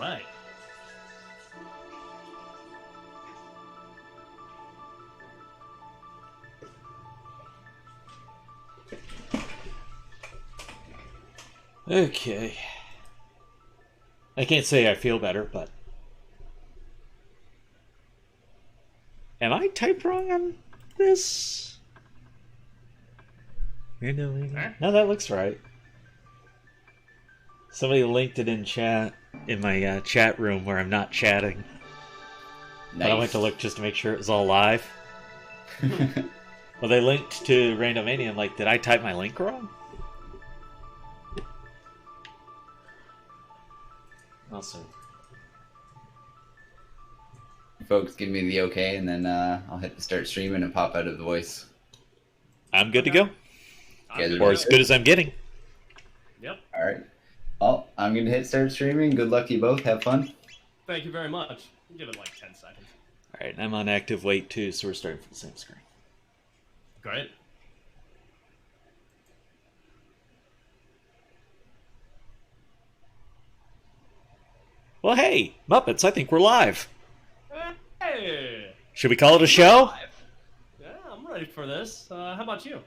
right. Okay. I can't say I feel better, but... Am I typed wrong on this? No, that looks right. Somebody linked it in chat, in my chat room where I'm not chatting. Nice. But I went to look just to make sure it was all live. Well, they linked to Rando Mania. I'm like, did I type my link wrong? Also, Folks, give me the okay, and then I'll hit the start streaming and pop out of the voice. I'm good to go. Or as good as I'm getting. Yep. All right. Well, I'm going to hit start streaming. Good luck to you both. Have fun. Thank you very much. Give it like 10 seconds. Alright, I'm on active wait too, so we're starting from the same screen. Great. Well, hey, Muppets, I think we're live. Hey! Should we call it a show? Yeah, I'm ready for this. How about you?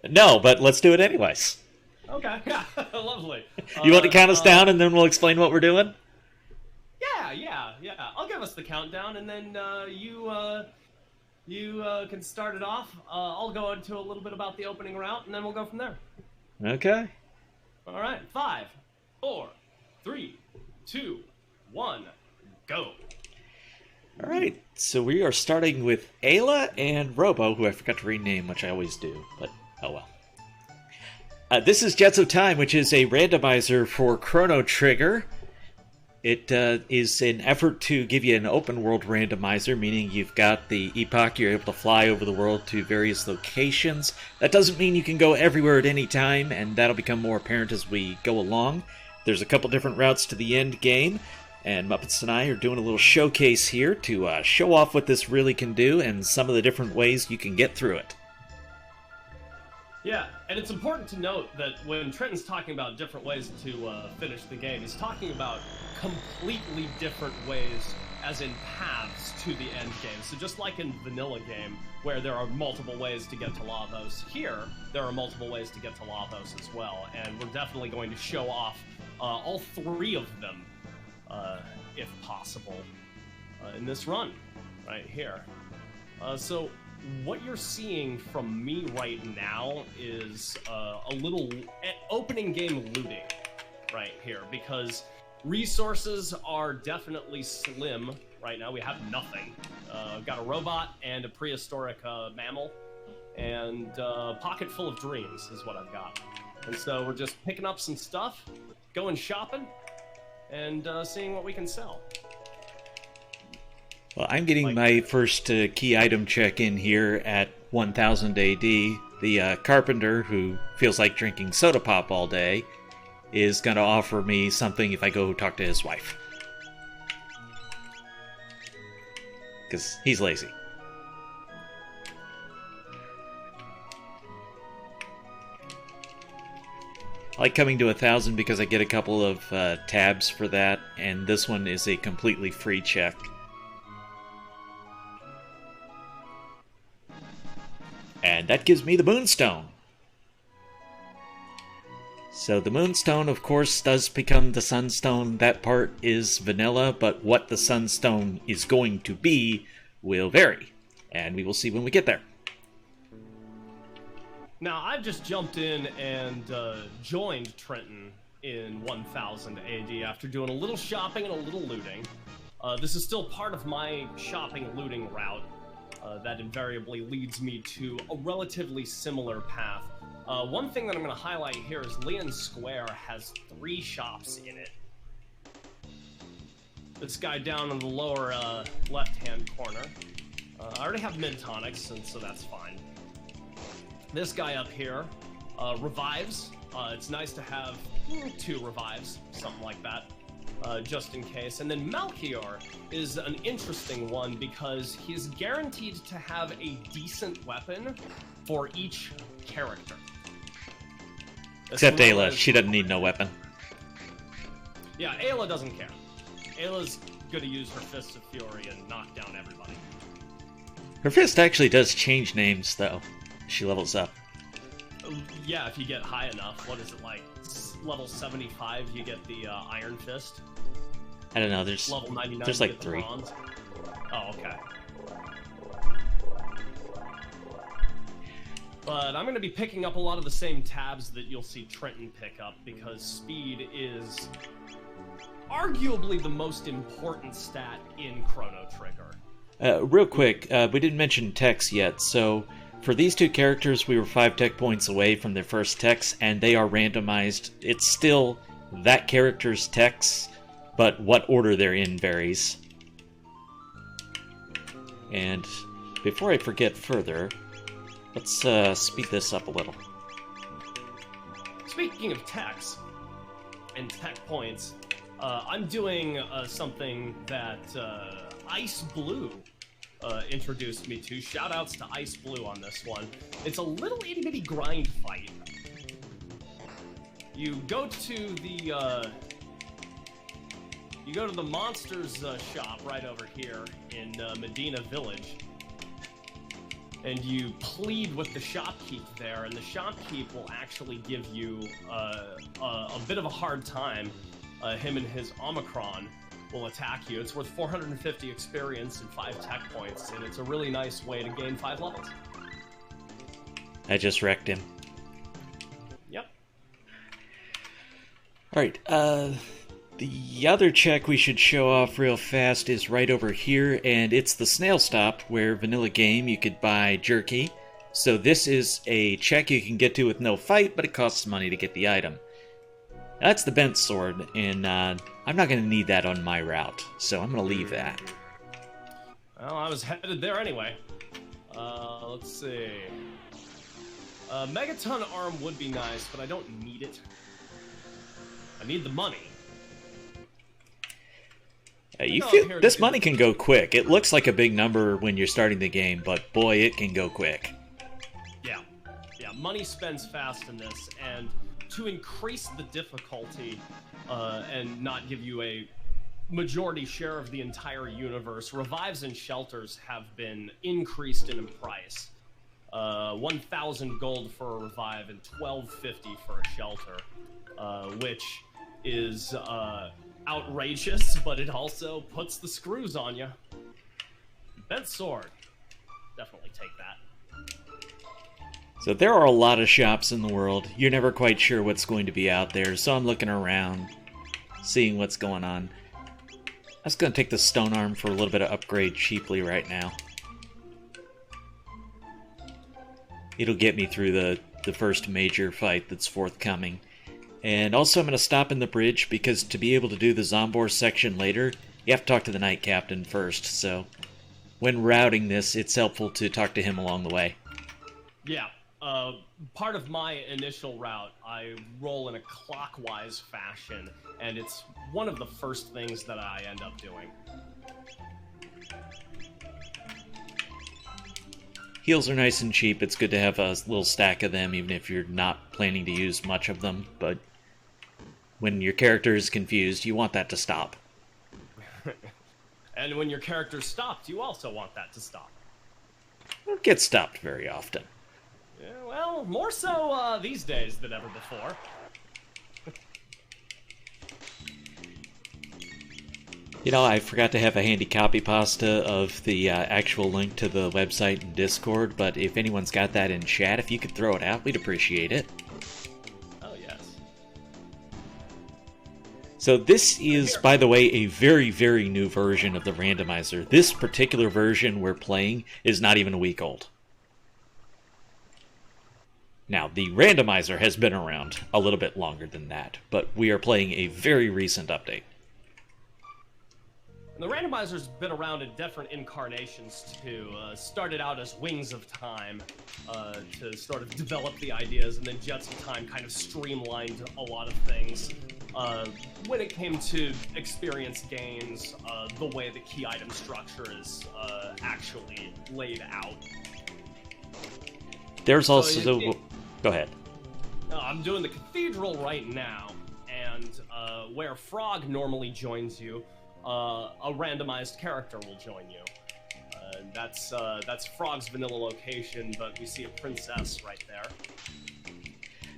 No, but let's do it anyways. Okay. Lovely. You want to count us down and then we'll explain what we're doing? Yeah. I'll give us the countdown, and then you can start it off. I'll go into a little bit about the opening route, and then we'll go from there. Okay. All right. 5, 4, 3, 2, 1, go. Alright, so we are starting with Ayla and Robo, who I forgot to rename, which I always do, but oh well. This is Jets of Time, which is a randomizer for Chrono Trigger. It is an effort to give you an open world randomizer, meaning you've got the epoch, you're able to fly over the world to various locations. That doesn't mean you can go everywhere at any time, and that'll become more apparent as we go along. There's a couple different routes to the end game, and Muppets and I are doing a little showcase here to show off what this really can do and some of the different ways you can get through it. Yeah, and it's important to note that when Trenton's talking about different ways to finish the game, he's talking about completely different ways, as in paths to the end game. So just like in vanilla game, where there are multiple ways to get to Lavos, here there are multiple ways to get to Lavos as well, and we're definitely going to show off all 3 of them, if possible, in this run, right here. So what you're seeing from me right now is a little opening game looting right here, because resources are definitely slim right now. We have nothing. I've got a robot and a prehistoric mammal, and a pocket full of dreams is what I've got. And so we're just picking up some stuff, going shopping, and seeing what we can sell. Well, I'm getting my first key item check in here at 1000 AD. The carpenter, who feels like drinking soda pop all day, is going to offer me something if I go talk to his wife. Because he's lazy. I like coming to 1000 because I get a couple of tabs for that, and this one is a completely free check. And that gives me the Moonstone. So the Moonstone, of course, does become the Sunstone. That part is vanilla, but what the Sunstone is going to be will vary. And we will see when we get there. Now, I've just jumped in and joined Trenton in 1000 AD after doing a little shopping and a little looting. This is still part of my shopping-looting route. That invariably leads me to a relatively similar path. One thing that I'm going to highlight here is Leon Square has 3 shops in it. This guy down in the lower left-hand corner. I already have Mintonics, and so that's fine. This guy up here, revives. It's nice to have 2 revives, something like that. Just in case. And then Malchior is an interesting one because he's guaranteed to have a decent weapon for each character. Except Ayla, she doesn't need no weapon. Yeah, Ayla doesn't care. Ayla's gonna use her Fists of Fury and knock down everybody. Her fist actually does change names, though. She levels up. Yeah, if you get high enough. What is it, like level 75, you get the Iron Fist? I don't know, there's level 99, there's you like get the 3. Bronze. Oh, okay. But I'm going to be picking up a lot of the same tabs that you'll see Trenton pick up, because speed is arguably the most important stat in Chrono Trigger. Real quick, we didn't mention techs yet, so for these two characters, we were 5 tech points away from their first techs, and they are randomized. It's still that character's techs, but what order they're in varies. And before I forget further, let's speed this up a little. Speaking of techs and tech points, I'm doing something that Ice Blue introduced me to. Shoutouts to Ice Blue on this one. It's a little itty-bitty grind fight. You go to the monsters shop right over here in Medina Village, and you plead with the shopkeep there, and the shopkeep will actually give you a bit of a hard time. Him and his Omicron will attack you. It's worth 450 experience and 5 tech points, and it's a really nice way to gain 5 levels. I just wrecked him. Yep. Alright, the other check we should show off real fast is right over here, and it's the snail stop, where vanilla game you could buy jerky. So this is a check you can get to with no fight, but it costs money to get the item. That's the bent sword, and I'm not going to need that on my route, so I'm going to leave that. Well, I was headed there anyway. Let's see. Megaton arm would be nice, but I don't need it. I need the money. You feel this money can go quick. It looks like a big number when you're starting the game, but boy, it can go quick. Yeah, money spends fast in this, and to increase the difficulty and not give you a majority share of the entire universe, revives and shelters have been increased in price. 1,000 gold for a revive and 1,250 for a shelter, which is outrageous, but it also puts the screws on you. Bent sword, definitely take that. So there are a lot of shops in the world. You're never quite sure what's going to be out there, so I'm looking around, seeing what's going on. I was going to take the stone arm for a little bit of upgrade cheaply right now. It'll get me through the first major fight that's forthcoming. And also I'm going to stop in the bridge, because to be able to do the Zombor section later, you have to talk to the Knight Captain first, so when routing this, it's helpful to talk to him along the way. Yeah. Part of my initial route, I roll in a clockwise fashion, and it's one of the first things that I end up doing. Heals are nice and cheap. It's good to have a little stack of them, even if you're not planning to use much of them, but when your character is confused, you want that to stop. And when your character's stopped, you also want that to stop. It gets stopped very often. Yeah, well, more so these days than ever before. You know, I forgot to have a handy copy pasta of the actual link to the website and Discord, but if anyone's got that in chat, if you could throw it out, we'd appreciate it. Oh, yes. So this is, by the way, a very, very new version of the randomizer. This particular version we're playing is not even a week old. Now, the randomizer has been around a little bit longer than that, but we are playing a very recent update. The randomizer's been around in different incarnations too. Started out as Wings of Time to sort of develop the ideas, and then Jets of Time kind of streamlined a lot of things. When it came to experience gains, the way the key item structure is actually laid out. There's also... Go ahead. I'm doing the Cathedral right now, and where Frog normally joins you, a randomized character will join you. That's Frog's vanilla location, but we see a princess right there.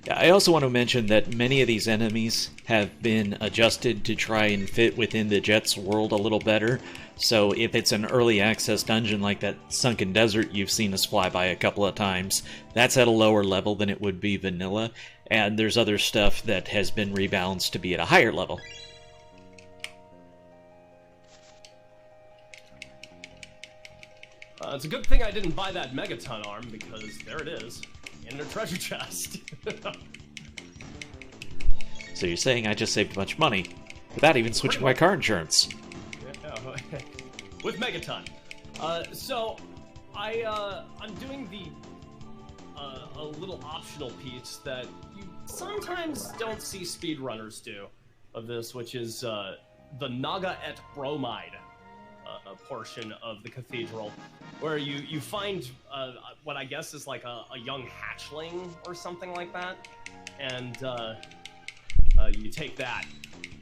Yeah, I also want to mention that many of these enemies have been adjusted to try and fit within the Jet's world a little better. So if it's an early access dungeon like that Sunken Desert you've seen us fly by a couple of times, that's at a lower level than it would be vanilla, and there's other stuff that has been rebalanced to be at a higher level. It's a good thing I didn't buy that Megaton arm, because there it is, in the treasure chest. So you're saying I just saved a bunch of money without even switching my car insurance? Yeah, with Megaton. So I'm doing a little optional piece that you sometimes don't see speedrunners do of this, which is the Naga et Bromide portion of the cathedral, where you find what I guess is like a young hatchling or something like that, and you take that,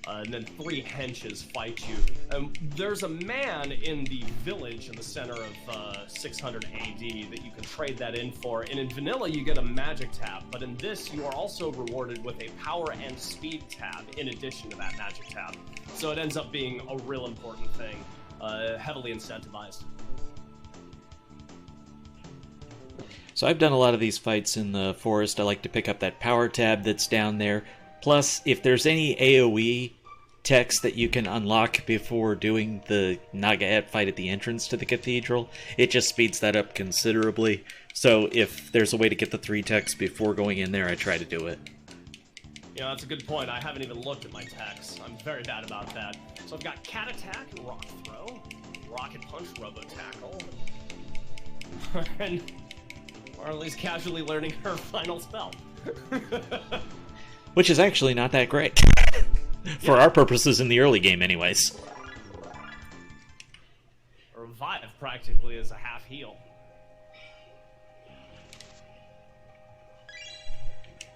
and then 3 henches fight you. There's a man in the village in the center of 600 AD that you can trade that in for, and in vanilla you get a magic tab, but in this you are also rewarded with a power and speed tab in addition to that magic tab. So it ends up being a real important thing, heavily incentivized. So I've done a lot of these fights in the forest. I like to pick up that power tab that's down there. Plus, if there's any AoE text that you can unlock before doing the Nagaet fight at the entrance to the cathedral, it just speeds that up considerably. So if there's a way to get the 3 texts before going in there, I try to do it. Yeah, that's a good point. I haven't even looked at my texts. I'm very bad about that. So I've got Cat Attack and Rock Throw, Rocket Punch, Robo Tackle, and Marley's casually learning her final spell. Which is actually not that great. For our purposes in the early game anyways. Revive practically is a half heal.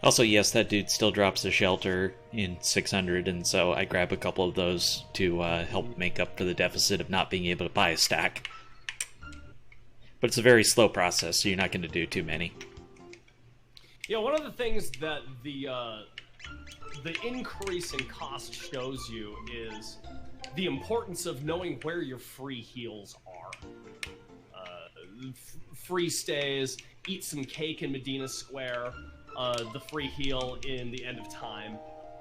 Also, yes, that dude still drops a shelter in 600, and so I grab a couple of those to help make up for the deficit of not being able to buy a stack. But it's a very slow process, so you're not going to do too many. Yeah, one of the things that the increase in cost shows you is the importance of knowing where your free heals are. Free stays, eat some cake in Medina Square, the free heal in the End of Time,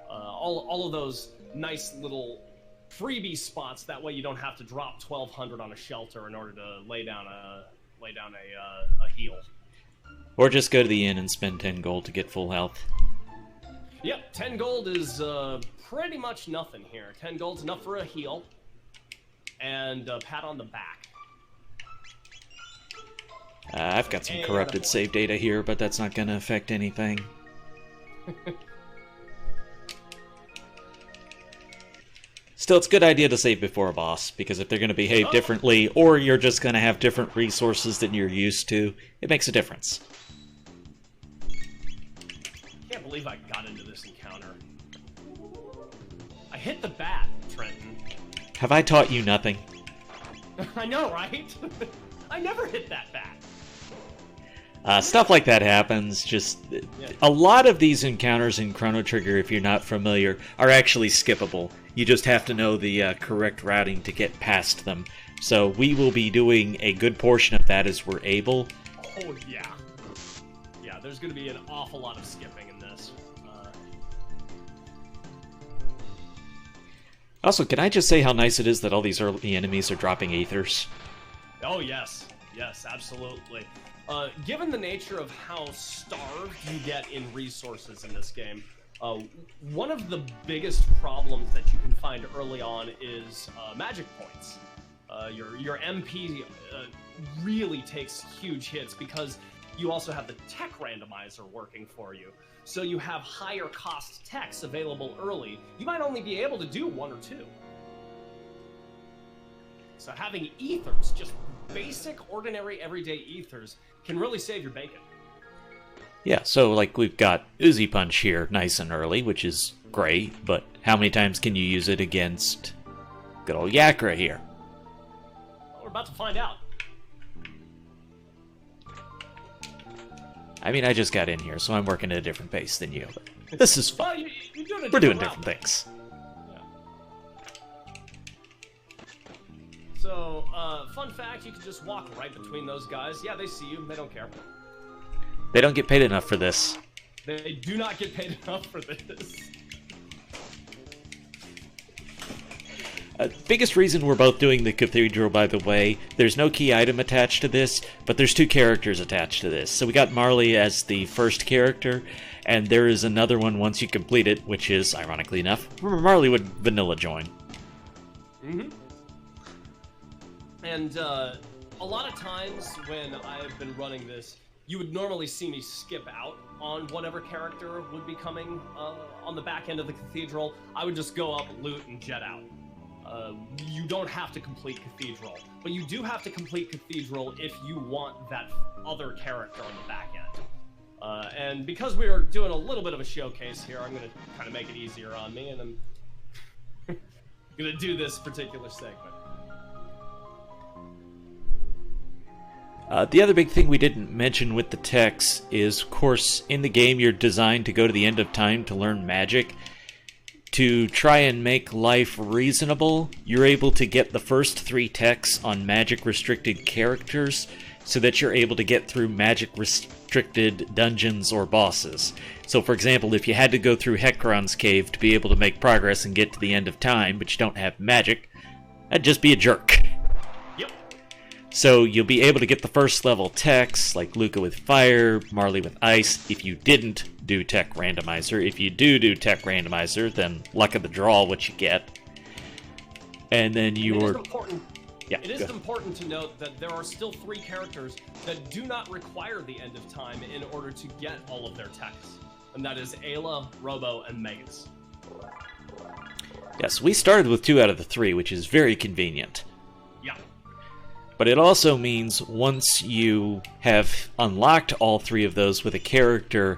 all of those nice little freebie spots. That way you don't have to drop 1,200 on a shelter in order to lay down a heal. Or just go to the inn and spend 10 gold to get full health. Yep, 10 gold is pretty much nothing here. 10 gold's enough for a heal and a pat on the back. I've got some corrupted save data here, but that's not going to affect anything. Still, it's a good idea to save before a boss, because if they're going to behave differently, or you're just going to have different resources than you're used to, it makes a difference. I can't believe I got into this encounter. I hit the bat, Trenton. Have I taught you nothing? I know, right? I never hit that bat. Stuff like that happens. Just a lot of these encounters in Chrono Trigger, if you're not familiar, are actually skippable. You just have to know the correct routing to get past them. So we will be doing a good portion of that as we're able. Oh, yeah. Yeah, there's going to be an awful lot of skipping in this. Also, can I just say how nice it is that all these early enemies are dropping Aethers? Oh, yes. Yes, absolutely. Given the nature of how starved you get in resources in this game, one of the biggest problems that you can find early on is magic points. Your MP really takes huge hits because you also have the tech randomizer working for you. So you have higher cost techs available early. You might only be able to do 1 or 2. So having ethers, just basic, ordinary, everyday ethers, can really save your bacon. Yeah, so like we've got Uzi Punch here nice and early, which is great, but how many times can you use it against Good old Yakra here. We're about to find out. I mean, I just got in here, so I'm working at a different pace than you. But this is fun. Well, you're doing We're doing different things. Yeah. So, fun fact, you can just walk right between those guys. Yeah, they see you. They don't care. They don't get paid enough for this. They do not get paid enough for this. Biggest reason we're both doing the cathedral, by the way, there's no key item attached to this, but there's 2 characters attached to this. So we got Marley as the first character, and there is another one once you complete it, which is, ironically enough, Marley would vanilla join. Mm-hmm. And a lot of times when I've been running this, you would normally see me skip out on whatever character would be coming on the back end of the cathedral. I would just go up, loot, and jet out. You don't have to complete Cathedral, but you do have to complete Cathedral if you want that other character on the back end. And because we are doing a little bit of a showcase here, I'm going to kind of make it easier on me, and I'm going to do this particular segment. The other big thing we didn't mention with the techs is, of course, in the game you're designed to go to the end of time to learn magic. To try and make life reasonable, you're able to get the first 3 techs on magic-restricted characters so that you're able to get through magic-restricted dungeons or bosses. So, for example, if you had to go through Hekron's cave to be able to make progress and get to the end of time, but you don't have magic, that'd just be a jerk. Yep. So you'll be able to get the first level techs, like Luca with fire, Marley with ice, if you didn't do tech randomizer. If you do tech randomizer, then luck of the draw what you get. And then you're... It is important to note that there are still 3 characters that do not require the end of time in order to get all of their techs. And that is Ayla, Robo, and Megas. Yes, we started with 2 out of the 3, which is very convenient. Yeah. But it also means once you have unlocked all 3 of those with a character,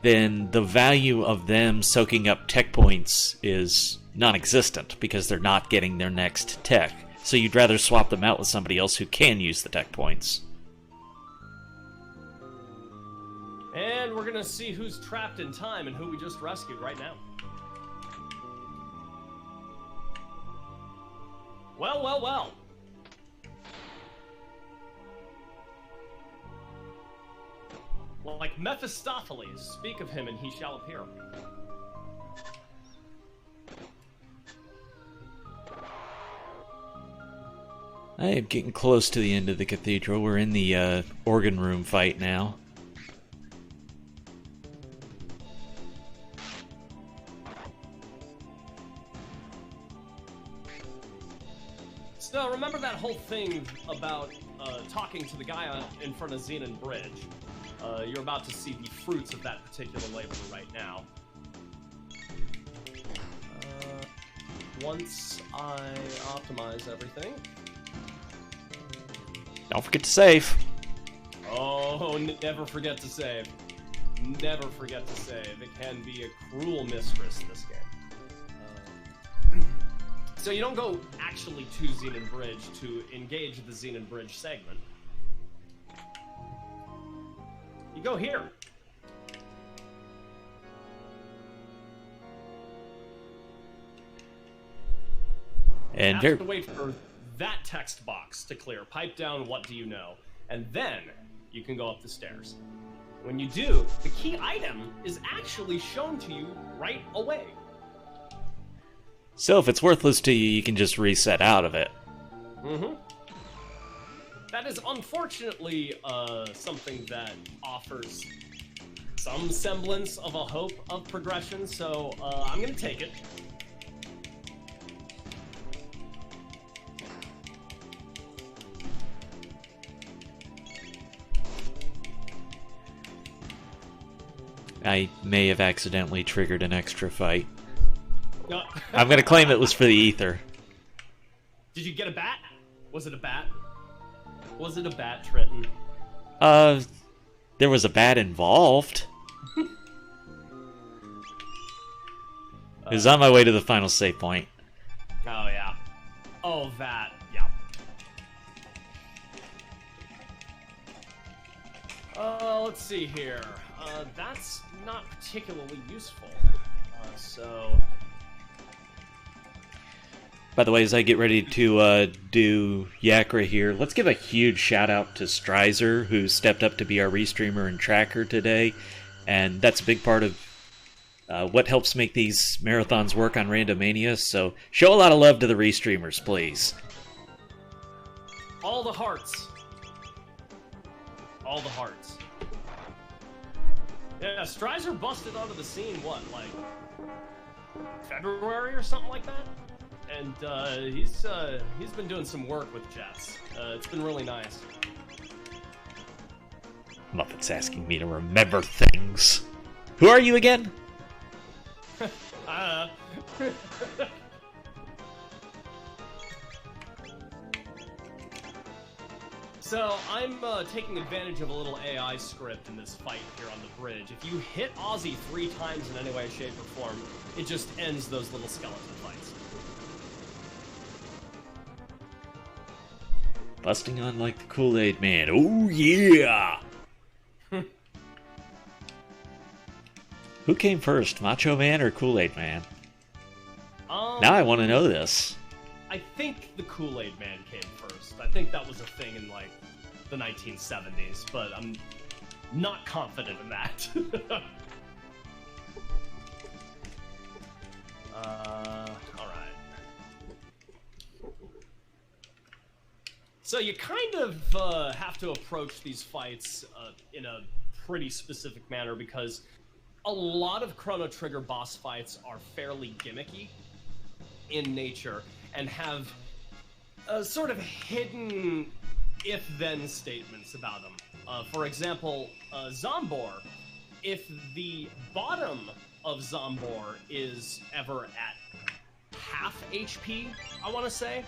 then the value of them soaking up tech points is non-existent because they're not getting their next tech. So you'd rather swap them out with somebody else who can use the tech points. And we're gonna see who's trapped in time and who we just rescued right now. Well, well, well. Like Mephistopheles, speak of him and he shall appear. I am getting close to the end of the cathedral. We're in the organ room fight now. So remember that whole thing about talking to the guy in front of Xenon Bridge? You're about to see the fruits of that particular labor right now. Once I optimize everything. Don't forget to save. Oh, never forget to save. Never forget to save. It can be a cruel mistress, this game. So you don't go actually to Xenon Bridge to engage the Xenon Bridge segment. You go here. And you have to wait for that text box to clear. Pipe down, what do you know? And then you can go up the stairs. When you do, the key item is actually shown to you right away. So if it's worthless to you, you can just reset out of it. Mm-hmm. That is unfortunately something that offers some semblance of a hope of progression, so I'm gonna take it. I may have accidentally triggered an extra fight. No. I'm gonna claim it was for the ether. Did you get a bat? Was it a bat? Was it a bat, Trenton? There was a bat involved. It was on my way to the final save point. Oh, yeah. Oh, that. Yeah. Let's see here. That's not particularly useful. So... By the way, as I get ready to do Yakra here, let's give a huge shout out to Strizer, who stepped up to be our restreamer and tracker today. And that's a big part of what helps make these marathons work on Rando Mania. So show a lot of love to the restreamers, please. All the hearts. All the hearts. Yeah, Strizer busted onto the scene, what, like February or something like that? And he's been doing some work with Jets. It's been really nice. Muppet's asking me to remember things. Who are you again? So, I'm taking advantage of a little AI script in this fight here on the bridge. If you hit Ozzy 3 times in any way, shape, or form, it just ends those little skeleton fights. Busting on like the Kool-Aid Man. Oh, yeah! Who came first, Macho Man or Kool-Aid Man? Now I want to know this. I think the Kool-Aid Man came first. I think that was a thing in, like, the 1970s, but I'm not confident in that. Alright. So you kind of have to approach these fights in a pretty specific manner, because a lot of Chrono Trigger boss fights are fairly gimmicky in nature and have sort of hidden if-then statements about them. For example, Zombor, if the bottom of Zombor is ever at half HP, I want to say,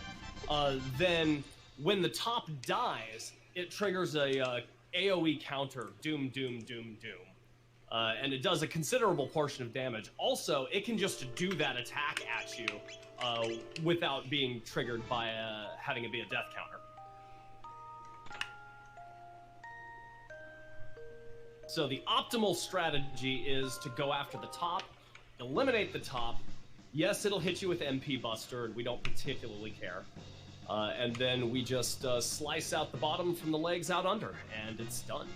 then when the top dies, it triggers a AoE counter, doom, doom, doom, doom. And it does a considerable portion of damage. Also, it can just do that attack at you without being triggered by having it be a death counter. So the optimal strategy is to go after the top, eliminate the top. Yes, it'll hit you with MP Buster, and we don't particularly care. And then we just slice out the bottom from the legs out under, and it's done.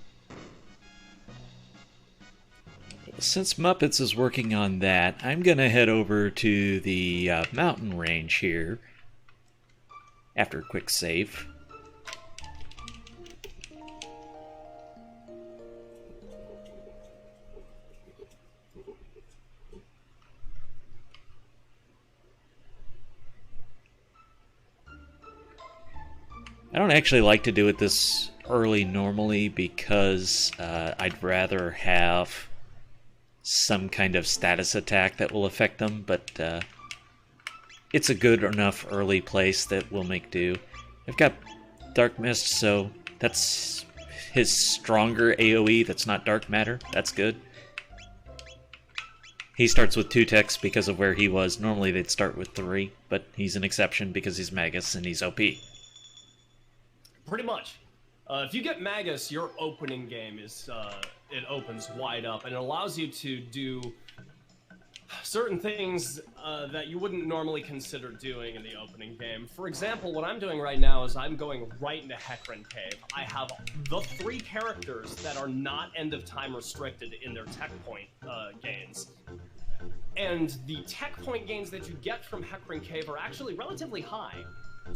Since Muppets is working on that, I'm going to head over to the mountain range here after a quick save. I don't actually like to do it this early normally because I'd rather have some kind of status attack that will affect them, but it's a good enough early place that will make do. I've got Dark Mist, so that's his stronger AoE that's not Dark Matter. That's good. He starts with 2 techs because of where he was. Normally they'd start with 3, but he's an exception because he's Magus and he's OP. Pretty much. If you get Magus, your opening game is, it opens wide up, and it allows you to do certain things that you wouldn't normally consider doing in the opening game. For example, what I'm doing right now is I'm going right into Hecarim Cave. I have the 3 characters that are not end-of-time restricted in their tech point gains. And the tech point gains that you get from Hecarim Cave are actually relatively high.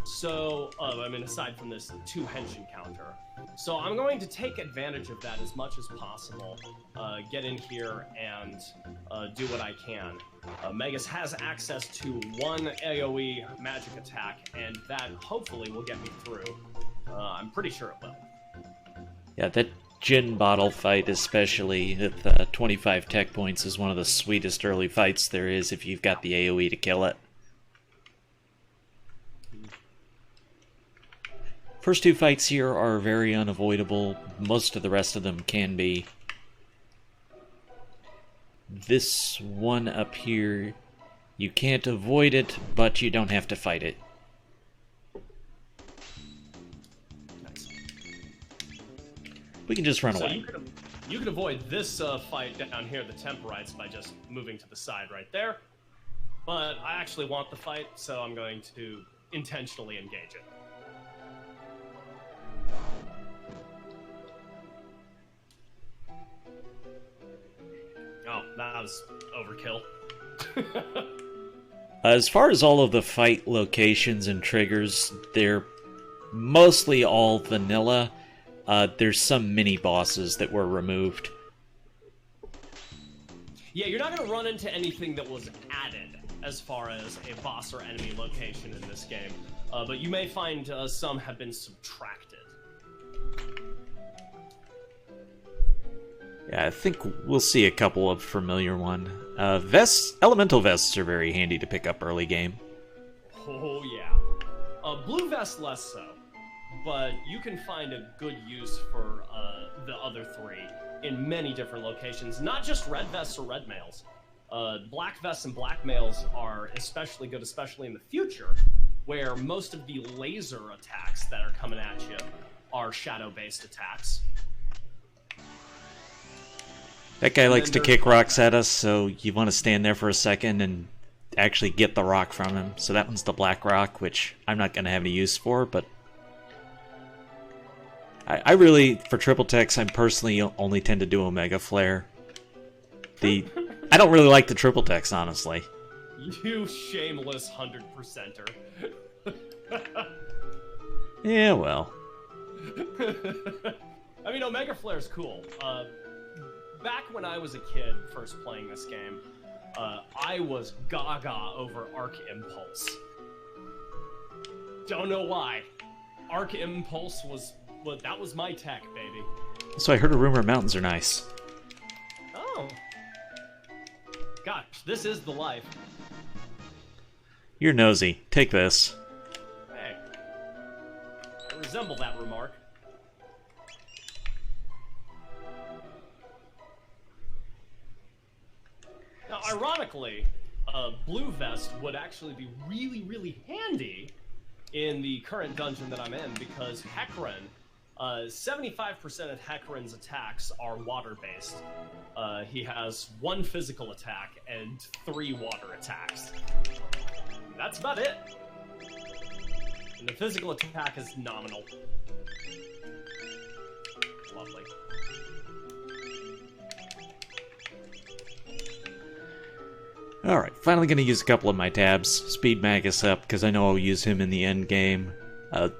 So, I mean, aside from this 2 henshin counter. So I'm going to take advantage of that as much as possible, get in here and do what I can. Magus has access to 1 AoE magic attack, and that hopefully will get me through. I'm pretty sure it will. Yeah, that gin bottle fight, especially with 25 tech points, is one of the sweetest early fights there is if you've got the AoE to kill it. First 2 fights here are very unavoidable. Most of the rest of them can be. This one up here, you can't avoid it, but you don't have to fight it. We can just run So away. you can avoid this fight down here, the Temporites, by just moving to the side right there. But I actually want the fight, so I'm going to intentionally engage it. Oh, that was overkill. As far as all of the fight locations and triggers, they're mostly all vanilla. There's some mini bosses that were removed. Yeah, you're not going to run into anything that was added as far as a boss or enemy location in this game. But you may find some have been subtracted. Yeah, I think we'll see a couple of familiar one. Elemental vests are very handy to pick up early game. Oh, yeah. Blue vest less so. But you can find a good use for the other three in many different locations. Not just red vests or red mails. Black vests and black mails are especially good, especially in the future, where most of the laser attacks that are coming at you are shadow-based attacks. That guy likes to kick rocks at us, so you want to stand there for a second and actually get the rock from him. So that one's the black rock, which I'm not going to have any use for, but I really, for triple techs, I personally only tend to do Omega Flare. I don't really like the triple techs, honestly. You shameless 100%er. Yeah, well. I mean, Omega Flare's cool. Back when I was a kid first playing this game, I was gaga over Arc Impulse. Don't know why. Arc Impulse that was my tech, baby. So I heard a rumor mountains are nice. Oh. Gosh, this is the life. You're nosy. Take this. Hey. I resemble that remark. Now, ironically, blue vest would actually be really, really handy in the current dungeon that I'm in, because Hecarim, 75% of Hecarim's attacks are water-based. He has 1 physical attack and 3 water attacks. That's about it. And the physical attack is nominal. Lovely. Alright, finally going to use a couple of my tabs. Speed Magus up, because I know I'll use him in the end game.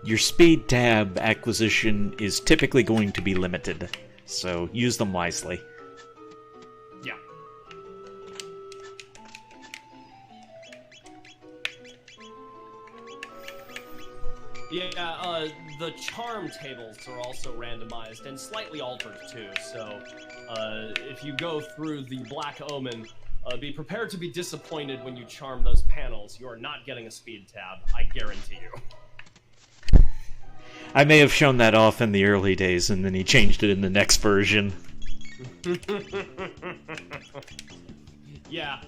Your speed tab acquisition is typically going to be limited, so use them wisely. Yeah. Yeah, the charm tables are also randomized and slightly altered too, so if you go through the Black Omen, be prepared to be disappointed when you charm those panels. You are not getting a speed tab, I guarantee you. I may have shown that off in the early days, and then he changed it in the next version. Yeah,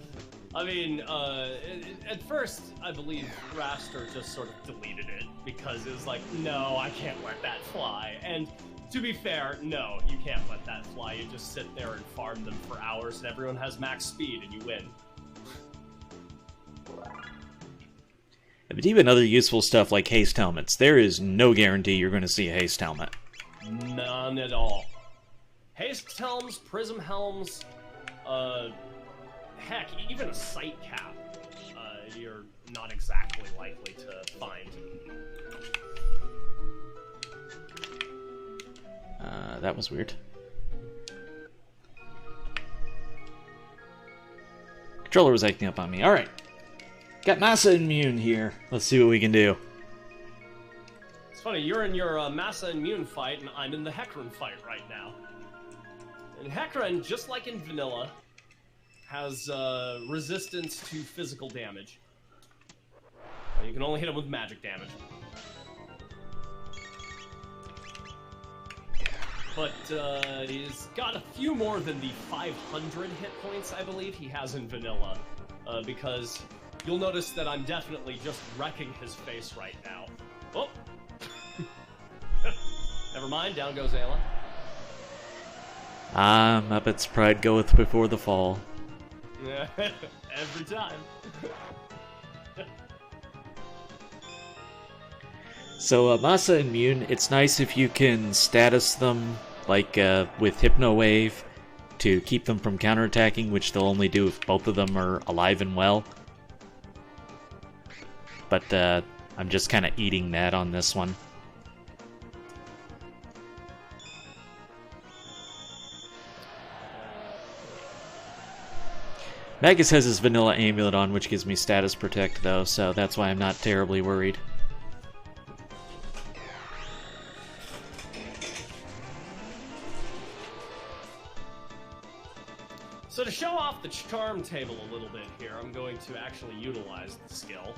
I mean, at first, I believe Raster just sort of deleted it, because it was like, no, I can't let that fly. And to be fair, no, you can't let that fly. You just sit there and farm them for hours, and everyone has max speed, and you win. But even other useful stuff like haste helmets, there is no guarantee you're going to see a haste helmet. None at all. Haste helms, prism helms, heck, even a sight cap, you're not exactly likely to find. That was weird. Controller was acting up on me. Alright. Got Massa Immune here. Let's see what we can do. It's funny, you're in your Massa Immune fight, and I'm in the Hecarim fight right now. And Hecarim, just like in Vanilla, has resistance to physical damage. You can only hit him with magic damage. But he's got a few more than the 500 hit points, I believe, he has in Vanilla. Because you'll notice that I'm definitely just wrecking his face right now. Oh! Never mind, down goes Ayla. Muppets pride goeth before the fall. Every time. So, Masa and Mune, it's nice if you can status them, like with Hypno Wave, to keep them from counterattacking, which they'll only do if both of them are alive and well. But I'm just kind of eating that on this one. Magus has his vanilla amulet on, which gives me status protect, though, so that's why I'm not terribly worried. So to show off the charm table a little bit here, I'm going to actually utilize the skill.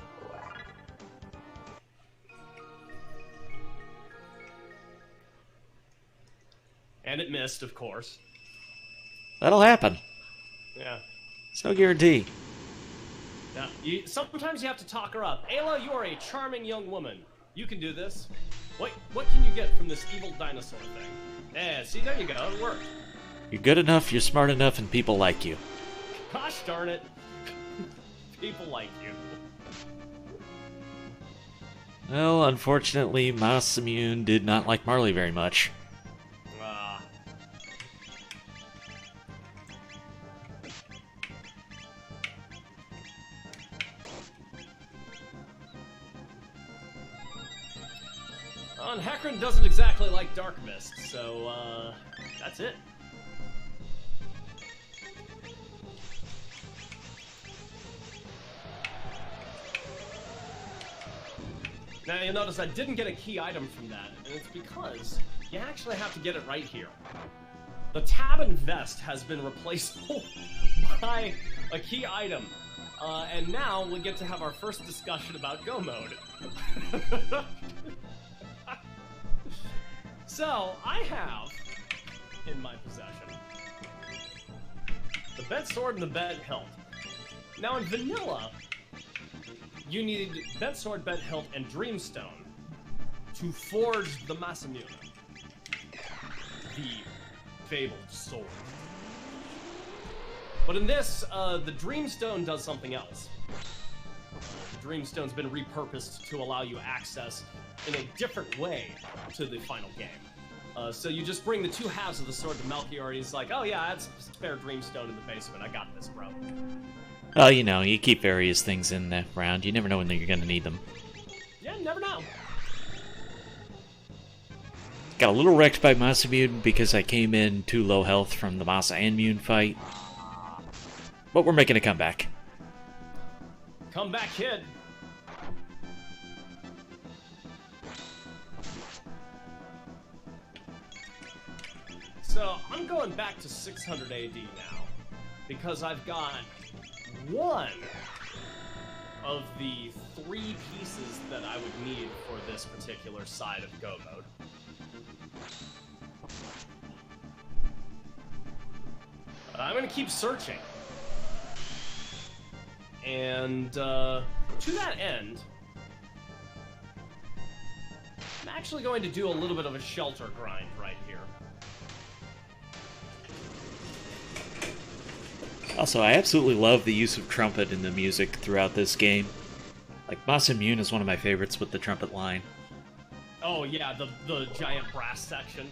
And it missed, of course. That'll happen. Yeah. It's no guarantee. Now, sometimes you have to talk her up. Ayla, you are a charming young woman. You can do this. What can you get from this evil dinosaur thing? Yeah, see, there you go. It worked. You're good enough, you're smart enough, and people like you. Gosh darn it. People like you. Well, unfortunately, Masamune did not like Marley very much. And Hecarim doesn't exactly like Dark Mist, so, that's it. Now you'll notice I didn't get a key item from that, and it's because you actually have to get it right here. The tab and vest has been replaced by a key item, and now we get to have our first discussion about Go Mode. So, I have, in my possession, the bent sword and the bent hilt. Now in vanilla, you need bent sword, bent hilt, and dreamstone to forge the Masamune, the fabled sword. But in this, the dreamstone does something else. The dreamstone's been repurposed to allow you access in a different way to the final game. So you just bring the two halves of the sword to Melchior, and he's like, oh yeah, I had some spare dreamstone in the basement, I got this, bro. Well, you know, you keep various things in the round. You never know when you're going to need them. Yeah, never know. Got a little wrecked by Masamune because I came in too low health from the Masa and Mune fight. But we're making a comeback. Comeback kid. So, I'm going back to 600 AD now, because I've got one of the 3 pieces that I would need for this particular side of Go Mode. But I'm going to keep searching. And to that end, I'm actually going to do a little bit of a shelter grind right here. Also, I absolutely love the use of trumpet in the music throughout this game. Like, Masamune is one of my favorites with the trumpet line. Oh yeah, the giant brass section.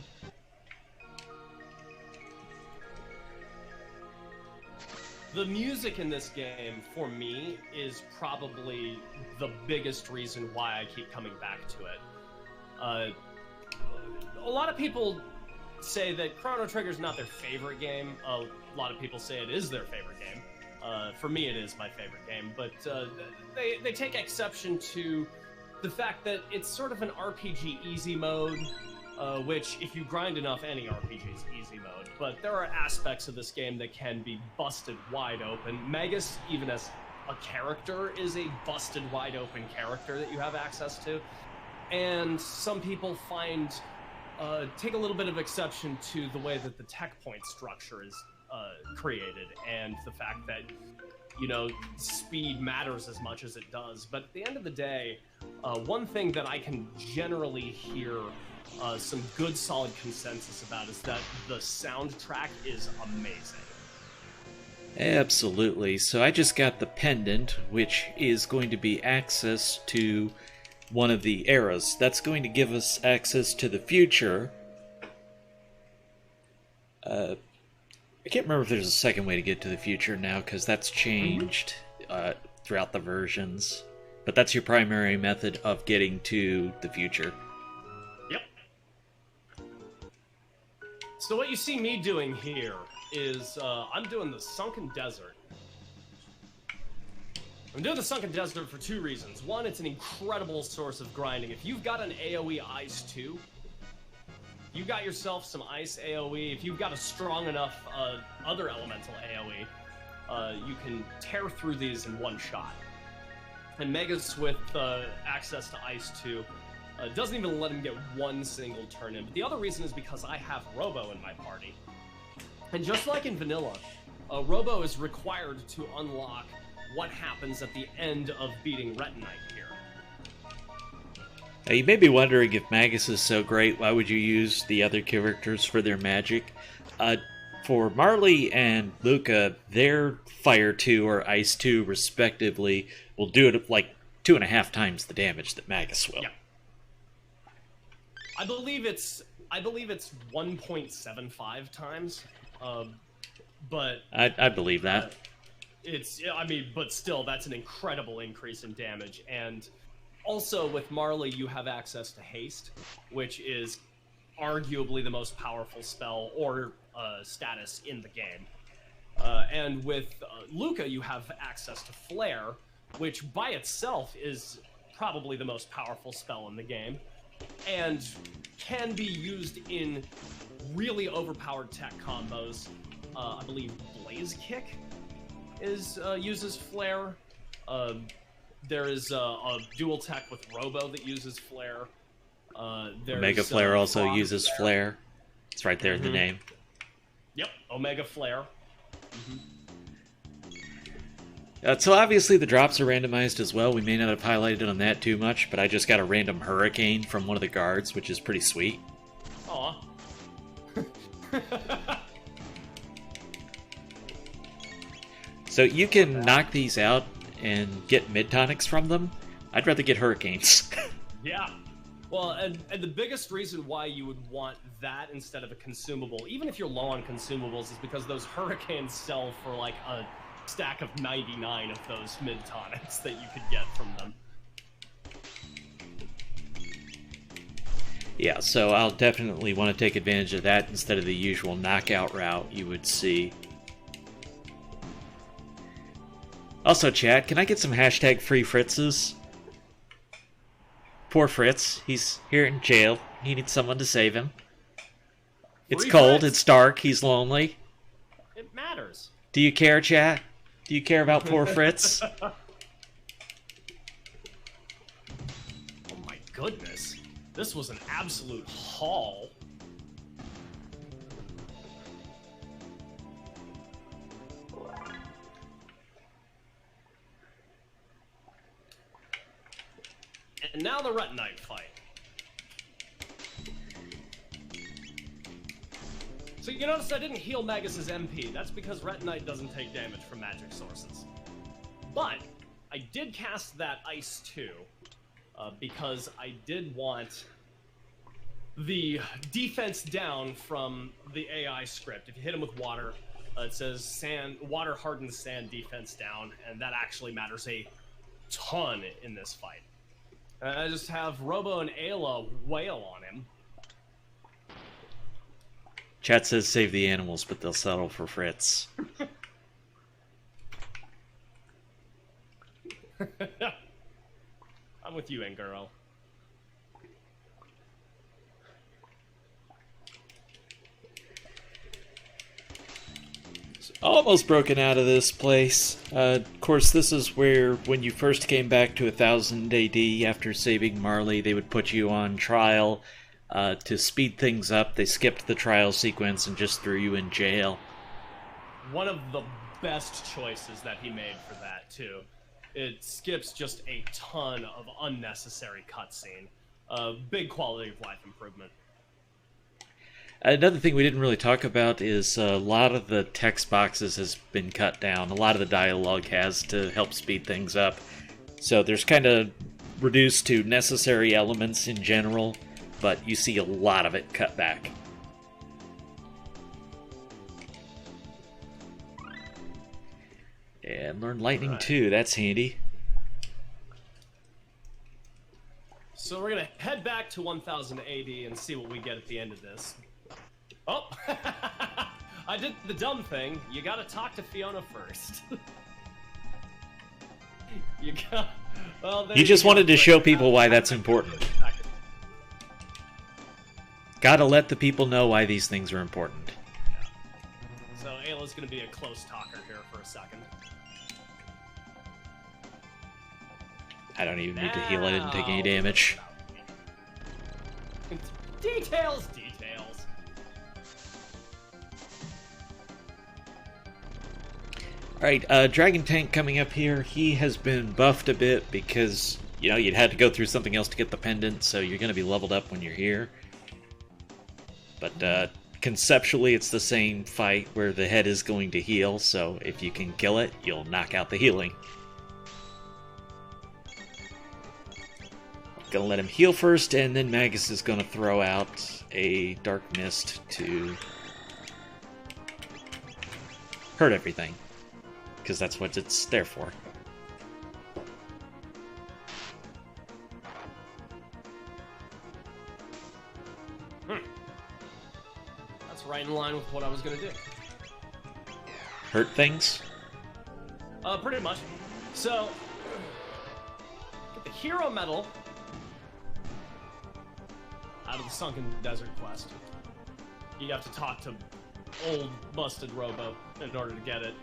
The music in this game, for me, is probably the biggest reason why I keep coming back to it. A lot of people say that Chrono Trigger's not their favorite game. A lot of people say it is their favorite game. For me, it is my favorite game, but they take exception to the fact that it's sort of an RPG easy mode, which, if you grind enough, any RPG is easy mode. But there are aspects of this game that can be busted wide open. Magus, even as a character, is a busted wide open character that you have access to. And some people take a little bit of exception to the way that the tech point structure is created, and the fact that, you know, speed matters as much as it does. But at the end of the day, one thing that I can generally hear some good solid consensus about is that the soundtrack is amazing. Absolutely. So I just got the pendant, which is going to be access to one of the eras. That's going to give us access to the future. I can't remember if there's a second way to get to the future now, because that's changed throughout the versions. But that's your primary method of getting to the future. Yep. So what you see me doing here is I'm doing the Sunken Desert. I'm doing the Sunken Desert for two reasons. One, it's an incredible source of grinding. If you've got an AoE Ice 2, you got yourself some Ice AoE. If you've got a strong enough other elemental AoE, you can tear through these in one shot. And Megas with access to Ice 2 doesn't even let him get one single turn in. But the other reason is because I have Robo in my party. And just like in Vanilla, Robo is required to unlock what happens at the end of beating Retinite here. Now, you may be wondering, if Magus is so great, why would you use the other characters for their magic? For Marley and Luca, their Fire 2 or Ice 2, respectively, will do it like 2.5 times the damage that Magus will. Yeah. I believe it's 1.75 times, but I believe that. But still, that's an incredible increase in damage. And also with Marley, you have access to Haste, which is arguably the most powerful spell or status in the game. And with Luca, you have access to Flare, which by itself is probably the most powerful spell in the game, and can be used in really overpowered tech combos. I believe Blaze Kick uses Flare. There is a dual tech with Robo that uses Flare. Omega Flare also uses Flare. It's right there in the name. Yep, Omega Flare. So obviously the drops are randomized as well. We may not have highlighted on that too much, but I just got a random Hurricane from one of the guards, which is pretty sweet. Aw. So you can knock these out and get mid-tonics from them. I'd rather get Hurricanes. Yeah. Well, and the biggest reason why you would want that instead of a consumable, even if you're low on consumables, is because those Hurricanes sell for like a stack of 99 of those mid-tonics that you could get from them. Yeah, so I'll definitely want to take advantage of that instead of the usual knockout route you would see. Also, chat, can I get some hashtag free Fritzes? Poor Fritz, he's here in jail. He needs someone to save him. It's cold, Fritz. it's dark, he's lonely. It matters. Do you care, chat? Do you care about poor Fritz? Oh my goodness. This was an absolute haul. And now the Retinite fight. So you notice I didn't heal Magus's MP. That's because Retinite doesn't take damage from magic sources. But I did cast that Ice 2 because I did want the defense down from the AI script. If you hit him with water, it says sand, water hardens sand defense down, and that actually matters a ton in this fight. And I just have Robo and Ayla wail on him. Chat says save the animals, but they'll settle for Fritz. I'm with you, Engaro. Almost broken out of this place. Of course, this is where, when you first came back to 1000 AD after saving Marley, they would put you on trial. To speed things up, they skipped the trial sequence and just threw you in jail. One of the best choices that he made for that, too. It skips just a ton of unnecessary cutscene. a big quality of life improvement. Another thing we didn't really talk about is a lot of the text boxes has been cut down. A lot of the dialogue has to help speed things up. So there's kind of reduced to necessary elements in general, but you see a lot of it cut back. And learn lightning too, that's handy. So we're gonna head back to 1000 AD and see what we get at the end of this. Oh! I did the dumb thing. You gotta talk to Fiona first. You just wanted to show people why that's important. Gotta let the people know why these things are important. Yeah. So Ayla's gonna be a close talker here for a second. I don't even need to heal, I didn't take any damage. Details! Alright, Dragon Tank coming up here. He has been buffed a bit because, you know, you'd had to go through something else to get the pendant, so you're going to be leveled up when you're here. But conceptually, it's the same fight where the head is going to heal, so if you can kill it, you'll knock out the healing. Gonna let him heal first, and then Magus is gonna throw out a Dark Mist to hurt everything. Because that's what it's there for. That's right in line with what I was gonna do. Hurt things? Pretty much. So, get the hero medal out of the Sunken Desert quest. You have to talk to old busted Robo in order to get it.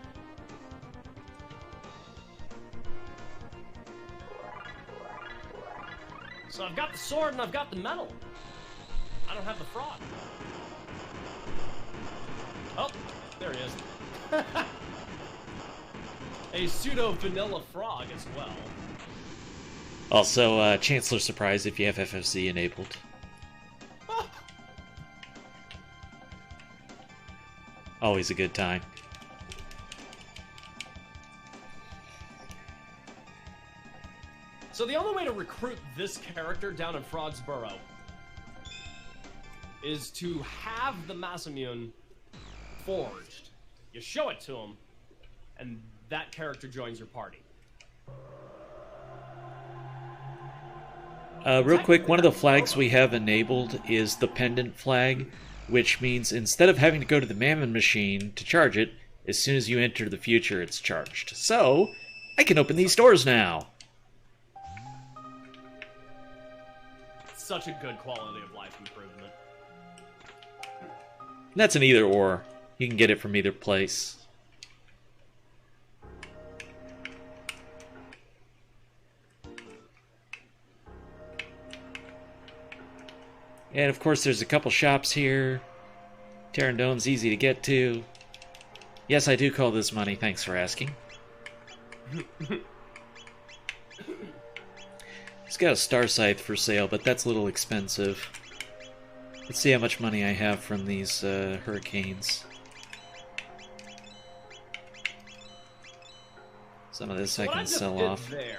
So I've got the sword and I've got the medal. I don't have the frog. Oh, there he is. A pseudo vanilla frog as well. Also, Chancellor Surprise if you have FFC enabled. Always a good time. So the only way to recruit this character down in Frog's Burrow is to have the Masamune forged. You show it to him, and that character joins your party. Real quick, one of the flags we have enabled is the pendant flag, which means instead of having to go to the Mammon machine to charge it, as soon as you enter the future, it's charged. So, I can open these doors now. Such a good quality of life improvement. And that's an either or. You can get it from either place. And of course there's a couple shops here. Terrandone's easy to get to. Yes, I do call this money, thanks for asking. He's got a Star Scythe for sale, but that's a little expensive. Let's see how much money I have from these hurricanes. Some of this I can sell off. There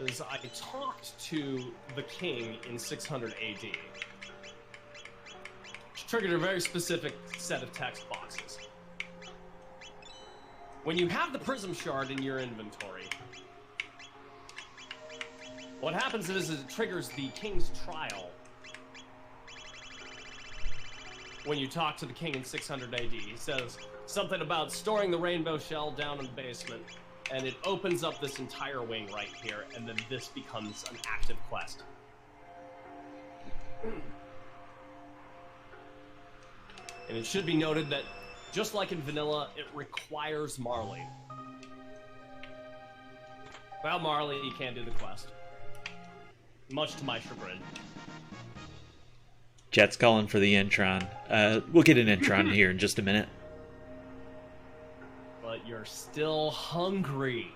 is I talked to the king in 600 AD, which triggered a very specific set of text boxes. When you have the Prism Shard in your inventory, what happens is it triggers the king's trial when you talk to the king in 600 AD. He says something about storing the rainbow shell down in the basement, and it opens up this entire wing right here, and then this becomes an active quest. And it should be noted that, just like in vanilla, it requires Marley. Without Marley, you can't do the quest. Much to my chagrin. Jet's calling for the Intron. We'll get an Intron here in just a minute. But you're still hungry.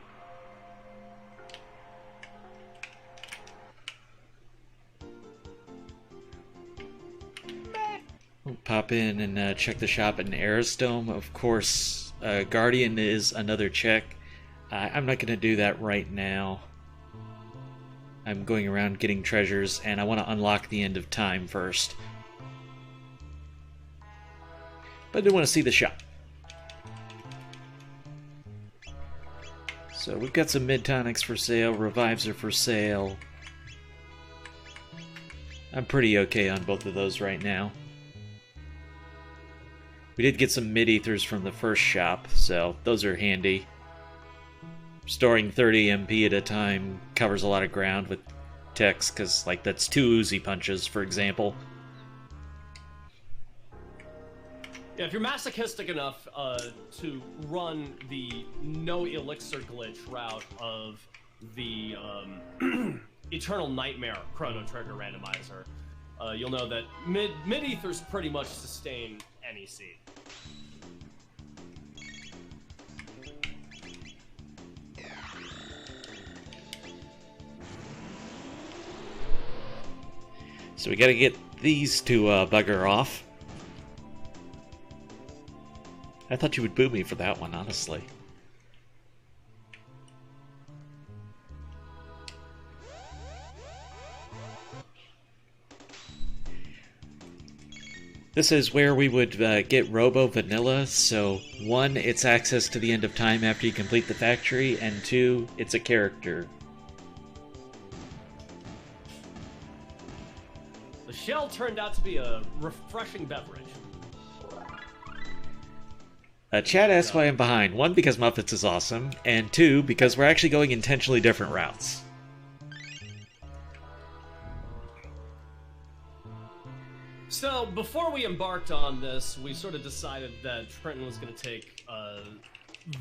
pop in and check the shop in Arisdome. Of course, Guardian is another check. I'm not going to do that right now. I'm going around getting treasures, and I want to unlock the end of time first. But I do want to see the shop. So we've got some mid-tonics for sale, revives are for sale. I'm pretty okay on both of those right now. We did get some mid-ethers from the first shop, so those are handy. Storing 30 MP at a time covers a lot of ground with techs, because like that's 2 Uzi punches, for example. Yeah, if you're masochistic enough to run the no elixir glitch route of the Eternal Nightmare Chrono Trigger randomizer, you'll know that mid-ethers pretty much sustain any seed. So we gotta get these to bugger off. I thought you would boo me for that one, honestly. This is where we would get Robo Vanilla, so 1, it's access to the end of time after you complete the factory, and 2, it's a character. The shell turned out to be a refreshing beverage. Chad asks why I'm behind. 1, because Muppets is awesome, and 2, because we're actually going intentionally different routes. So, before we embarked on this, we sort of decided that Trenton was going to take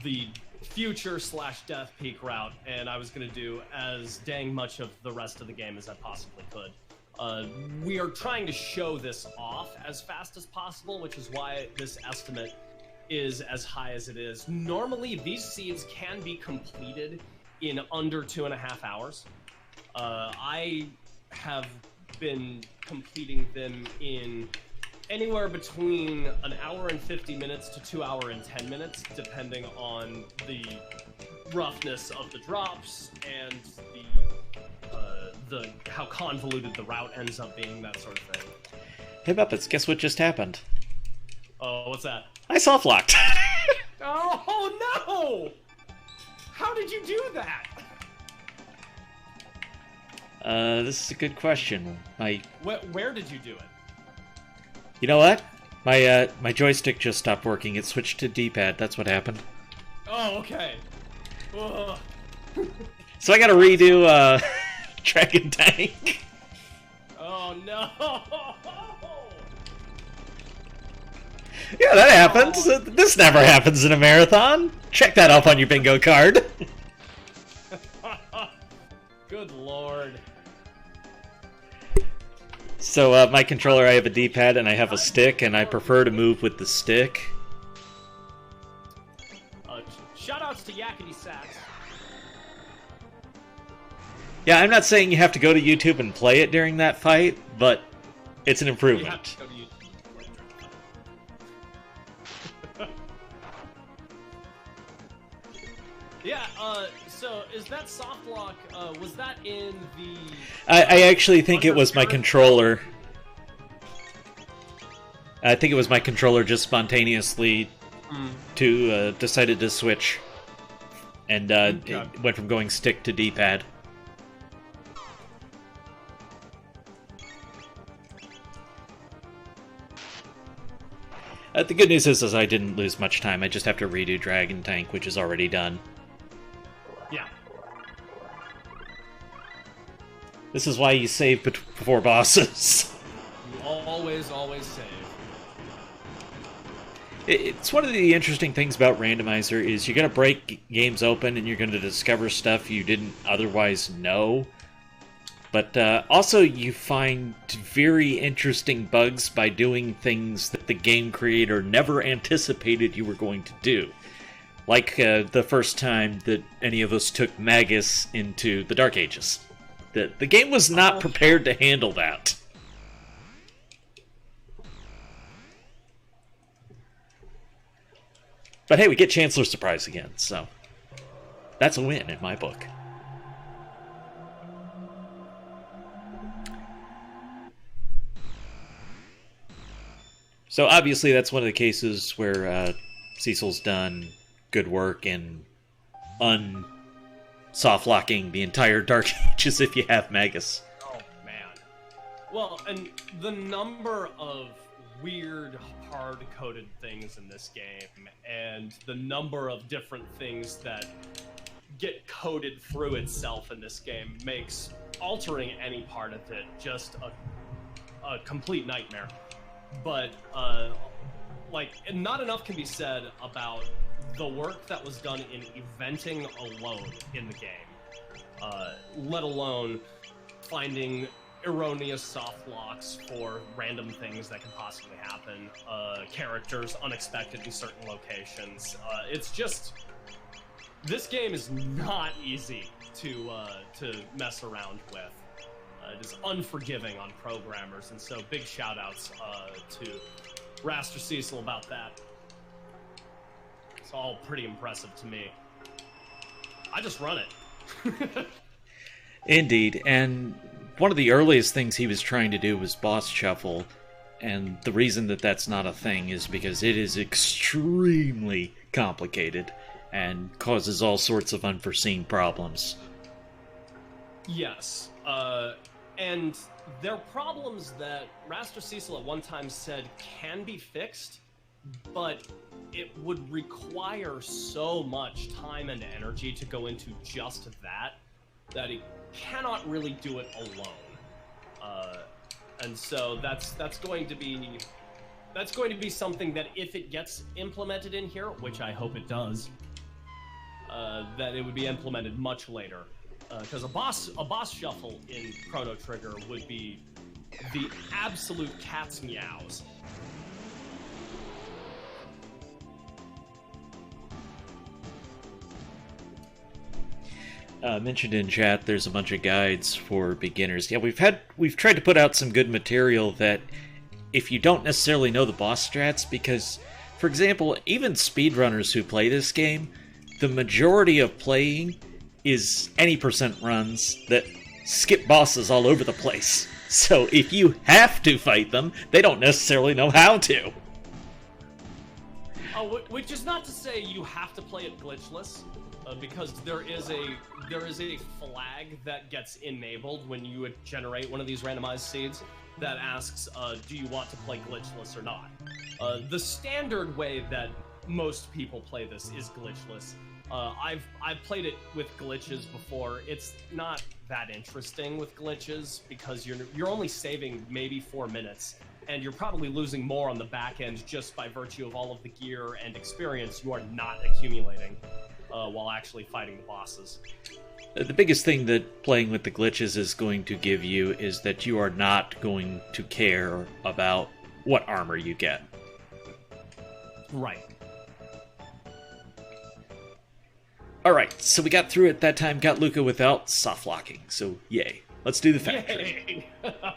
the future/death peak route, and I was going to do as dang much of the rest of the game as I possibly could. We are trying to show this off as fast as possible, which is why this estimate is as high as it is. Normally, these seeds can be completed in under 2.5 hours. I have been completing them in anywhere between an hour and 50 minutes to 2 hour and 10 minutes, depending on the roughness of the drops and the how convoluted the route ends up being, that sort of thing. Hey Muppets, guess what just happened? Oh, what's that? I soft locked. Oh no! How did you do that? This is a good question. Where did you do it? You know what? My joystick just stopped working. It switched to D-pad. That's what happened. Oh, okay. Ugh. So I gotta redo, Dragon Tank. Oh, no! Yeah, that happens. This never happens in a marathon. Check that off on your bingo card. Good lord. So, my controller, I have a D-pad and I have a stick, and I prefer to move with the stick. Shoutouts to Yakety Sax. Yeah, I'm not saying you have to go to YouTube and play it during that fight, but it's an You improvement. have to go to YouTube. Yeah, so is that soft lock, was that in the... I actually think it was my controller. I think it was my controller just spontaneously decided to switch. And it went from going stick to D-pad. The good news is I didn't lose much time. I just have to redo Dragon Tank, which is already done. Yeah. This is why you save before bosses. You always save. It's one of the interesting things about Randomizer is you're going to break games open and you're going to discover stuff you didn't otherwise know. But also you find very interesting bugs by doing things that the game creator never anticipated you were going to do. Like the first time that any of us took Magus into the Dark Ages. The game was not prepared to handle that. But hey, we get Chancellor Surprise again, so that's a win in my book. So obviously that's one of the cases where Cecil's done good work in soft-locking the entire Dark Ages if you have Magus. Oh, man. Well, and the number of weird, hard-coded things in this game, and the number of different things that get coded through itself in this game makes altering any part of it just a complete nightmare. But, not enough can be said about the work that was done in eventing alone in the game, let alone finding erroneous soft locks for random things that can possibly happen, characters unexpected in certain locations. It's just, this game is not easy to mess around with. It is unforgiving on programmers, and so big shout-outs to Raster Cecil about that. It's all pretty impressive to me. I just run it. Indeed, and one of the earliest things he was trying to do was boss shuffle, and the reason that that's not a thing is because it is extremely complicated and causes all sorts of unforeseen problems. Yes, and they're problems that Raster Cecil at one time said can be fixed, but it would require so much time and energy to go into just that he cannot really do it alone. And so that's going to be something that if it gets implemented in here, which I hope it does, that it would be implemented much later. Because a boss shuffle in Chrono Trigger would be the absolute cat's meows. Mentioned in chat, there's a bunch of guides for beginners. Yeah, we've tried to put out some good material that if you don't necessarily know the boss strats, because, for example, even speedrunners who play this game, the majority of playing is any percent runs that skip bosses all over the place. So if you have to fight them, they don't necessarily know how to. Which is not to say you have to play it glitchless, because there is a flag that gets enabled when you would generate one of these randomized seeds that asks, do you want to play glitchless or not? The standard way that most people play this is glitchless. I've played it with glitches before. It's not that interesting with glitches because you're only saving maybe 4 minutes, and you're probably losing more on the back end just by virtue of all of the gear and experience you are not accumulating while actually fighting the bosses. The biggest thing that playing with the glitches is going to give you is that you are not going to care about what armor you get. Right. Alright, so we got through it that time, got Luca without soft locking, so yay. Let's do the factory. Alright,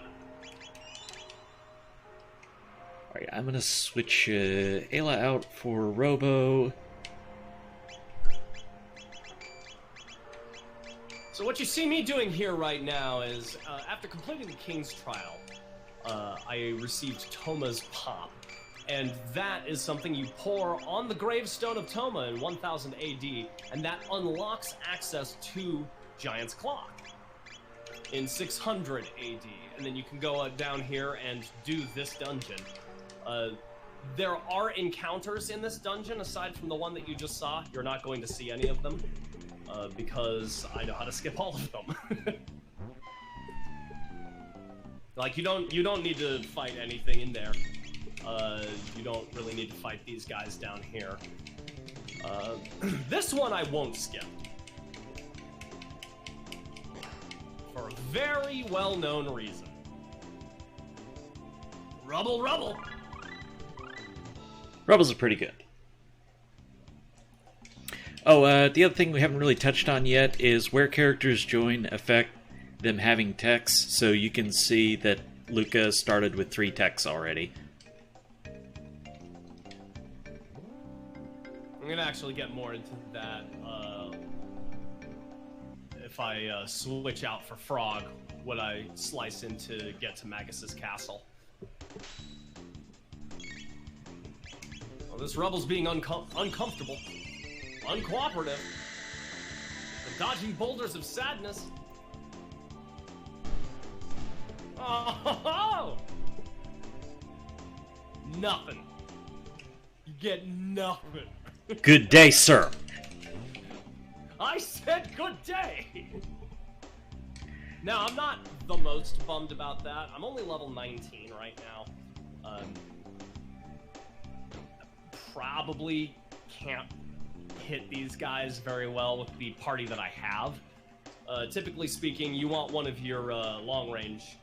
I'm gonna switch Ayla out for Robo. So what you see me doing here right now is, after completing the King's Trial, I received Toma's Pop. And that is something you pour on the gravestone of Toma in 1000 AD, and that unlocks access to Giant's Clock in 600 AD. And then you can go down here and do this dungeon. There are encounters in this dungeon, aside from the one that you just saw. You're not going to see any of them, because I know how to skip all of them. Like, you don't need to fight anything in there. You don't really need to fight these guys down here. This one I won't skip. For a very well-known reason. Rubble! Rebels are pretty good. Oh, the other thing we haven't really touched on yet is where characters join affect them having techs, so you can see that Luca started with 3 techs already. I'm gonna actually get more into that if I switch out for Frog when I slice in to get to Magus's castle. Well, this rebel's being uncomfortable, uncooperative, and dodging boulders of sadness. Oh! Nothing. You get nothing. Good day, sir. I said good day! Now, I'm not the most bummed about that. I'm only level 19 right now. Probably can't hit these guys very well with the party that I have. Typically speaking, you want one of your long-range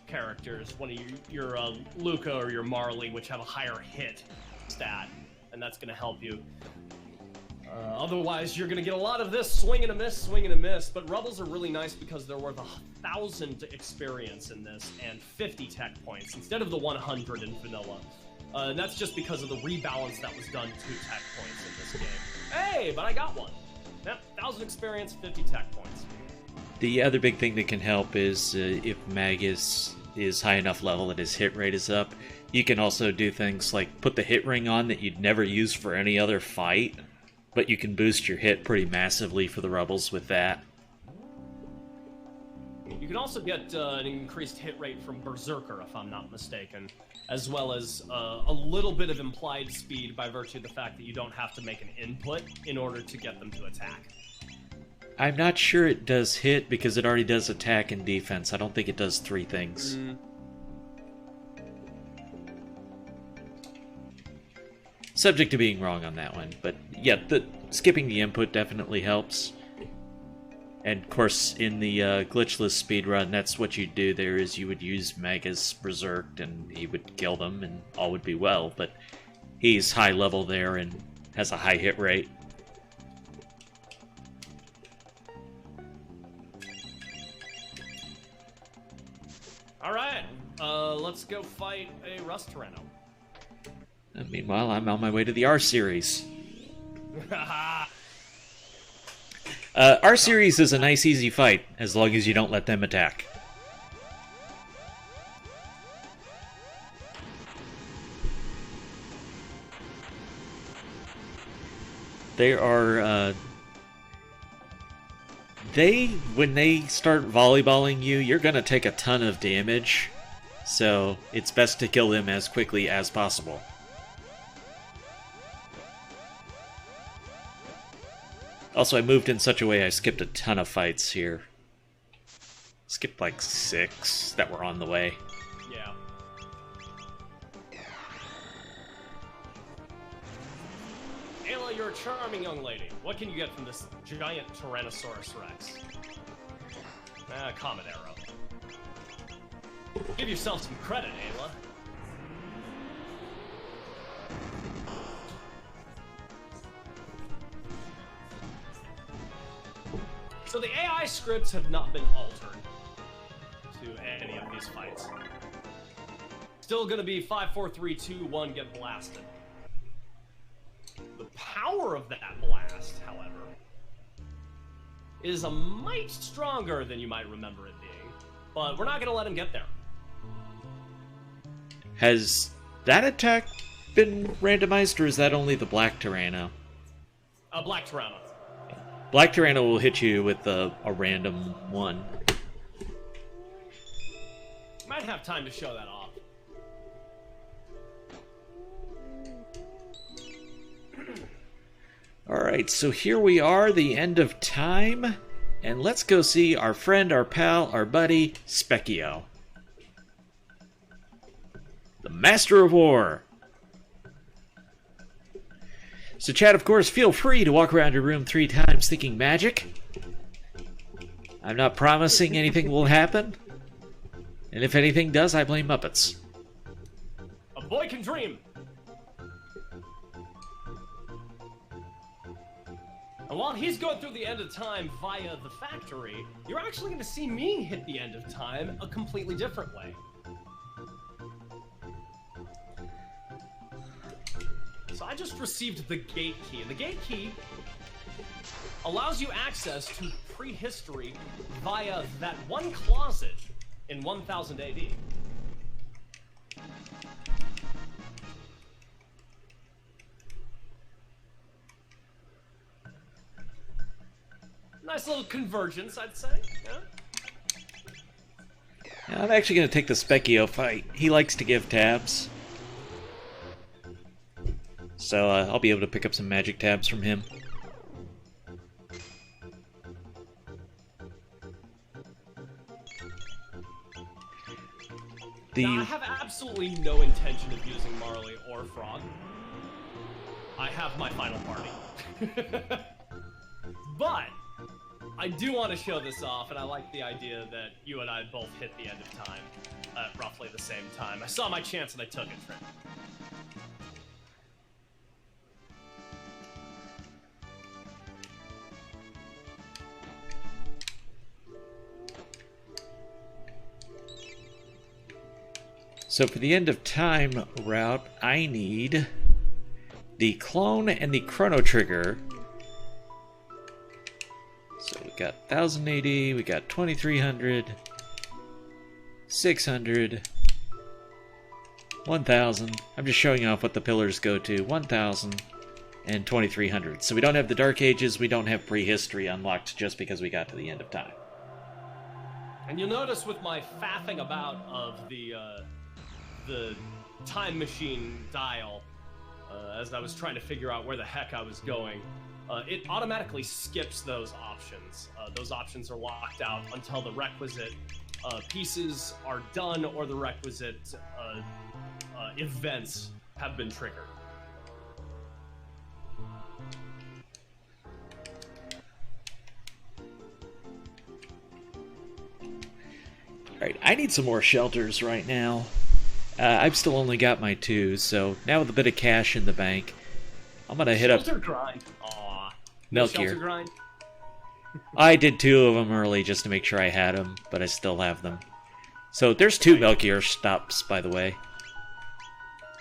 characters, one of your Luca or your Marley, which have a higher hit stat, and that's going to help you. Otherwise, you're going to get a lot of this swing and a miss, but Rebels are really nice because they're worth 1,000 experience in this and 50 tech points instead of the 100 in vanilla. And that's just because of the rebalance that was done to tech points in this game. Hey, but I got one. Yep, 1,000 experience, 50 tech points. The other big thing that can help is if Magus is high enough level that his hit rate is up, you can also do things like put the hit ring on that you'd never use for any other fight, but you can boost your hit pretty massively for the Rebels with that. You can also get an increased hit rate from Berserker, if I'm not mistaken, as well as a little bit of implied speed by virtue of the fact that you don't have to make an input in order to get them to attack. I'm not sure it does hit because it already does attack and defense. I don't think it does three things. Subject to being wrong on that one, but yeah, skipping the input definitely helps. And of course, in the glitchless speedrun, that's what you'd do there, is you would use Magus Berserked and he would kill them and all would be well, but he's high level there and has a high hit rate. Alright, let's go fight a Rust Tyranno. Meanwhile, I'm on my way to the R series. R series is a nice, easy fight, as long as you don't let them attack. They are, when they start volleyballing you, you're gonna take a ton of damage, so it's best to kill them as quickly as possible. Also, I moved in such a way I skipped a ton of fights here. Skipped like 6 that were on the way. Yeah. Ayla, you're a charming young lady. What can you get from this giant Tyrannosaurus Rex? Comet Arrow. Give yourself some credit, Ayla. So the AI scripts have not been altered to any of these fights. Still gonna be 5, 4, 3, 2, 1, get blasted. The power of that blast, however, is a mite stronger than you might remember it being. But we're not gonna let him get there. Has that attack been randomized, or is that only the Black Tyranno? Black Tyranno. Black Tyranno will hit you with a random one. Might have time to show that off. Alright, so here we are, the end of time, and let's go see our friend, our pal, our buddy, Specchio. The Master of War. So chat, of course, feel free to walk around your room 3 times thinking magic. I'm not promising anything will happen. And if anything does, I blame Muppets. A boy can dream. And while he's going through the end of time via the factory, you're actually going to see me hit the end of time a completely different way. So I just received the gate key. The gate key allows you access to prehistory via that one closet in 1000 AD. Nice little convergence, I'd say. Yeah? Yeah, I'm actually going to take the Specchio fight. He likes to give tabs. So I'll be able to pick up some magic tabs from him. Now, I have absolutely no intention of using Marley or Frog. I have my final party. But I do want to show this off, and I like the idea that you and I both hit the end of time at roughly the same time. I saw my chance and I took it, Trent. So for the end of time route, I need the clone and the chrono trigger. So we got 1080, we got 2300, 600, 1000. I'm just showing off what the pillars go to. 1000 and 2300. So we don't have the Dark Ages, we don't have prehistory unlocked just because we got to the end of time. And you'll notice with my faffing about of the time machine dial, as I was trying to figure out where the heck I was going, it automatically skips those options. Those options are locked out until the requisite pieces are done or the requisite events have been triggered. Alright, I need some more shelters right now. I've still only got my 2, so now with a bit of cash in the bank, I'm gonna hit up Shelter grind. Aw. Milk Shelter here. grind. I did 2 of them early just to make sure I had them, but I still have them. So there's 2 Melchior stops, by the way.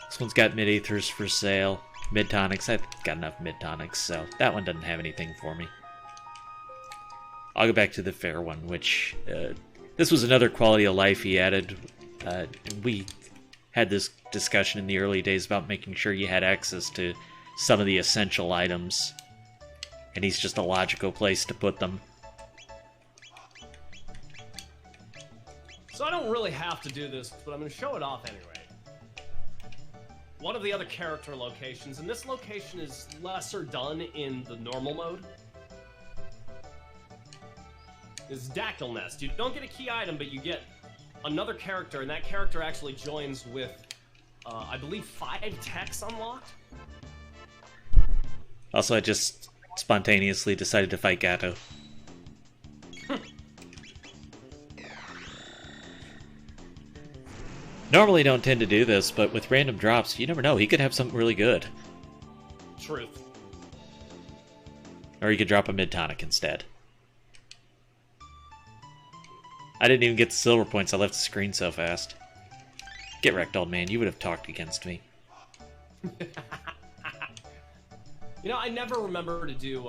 This one's got mid-ethers for sale. Mid-tonics, I've got enough mid-tonics, so that one doesn't have anything for me. I'll go back to the fair one, which, this was another quality of life he added. We had this discussion in the early days about making sure you had access to some of the essential items, and he's just a logical place to put them. So I don't really have to do this, but I'm going to show it off anyway. One of the other character locations, and this location is lesser done in the normal mode, is Dactyl Nest. You don't get a key item, but you get another character, and that character actually joins with, I believe, 5 techs unlocked. Also, I just spontaneously decided to fight Gato. Normally don't tend to do this, but with random drops, you never know. He could have something really good. Truth. Or he could drop a mid-tonic instead. I didn't even get the silver points. I left the screen so fast. Get wrecked, old man. You would have talked against me. You know, I never remember to do,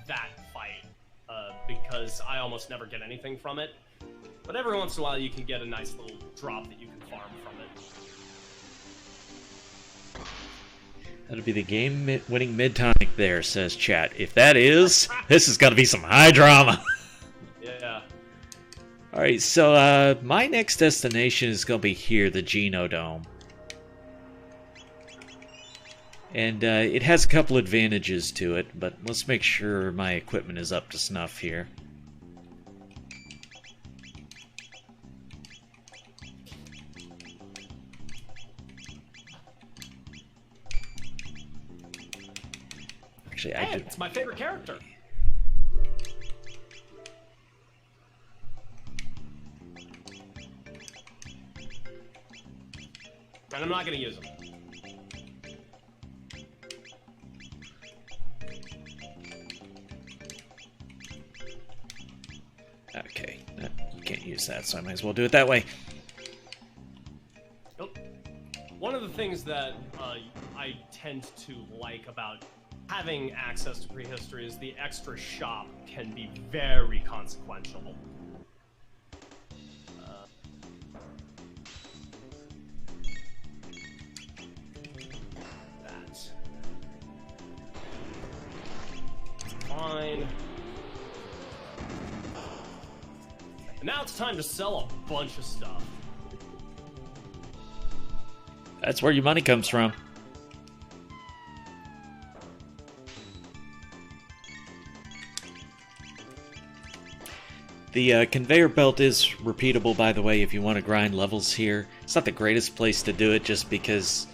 that fight, because I almost never get anything from it. But every once in a while you can get a nice little drop that you can farm from it. That'll be the game-winning mid-tonic there, says chat. If that is, this is gonna be some high drama. Yeah. Alright, so my next destination is gonna be here, the Genodome. And it has a couple advantages to it, but let's make sure my equipment is up to snuff here. Actually, Hey, it's my favorite character. And I'm not gonna use them. Okay, can't use that, so I might as well do it that way. Oh. things that I tend to like about having access to prehistory is the extra shop can be very consequential. That's fine. And now it's time to sell a bunch of stuff. That's where your money comes from. The conveyor belt is repeatable, by the way, if you want to grind levels here. It's not the greatest place to do it, just because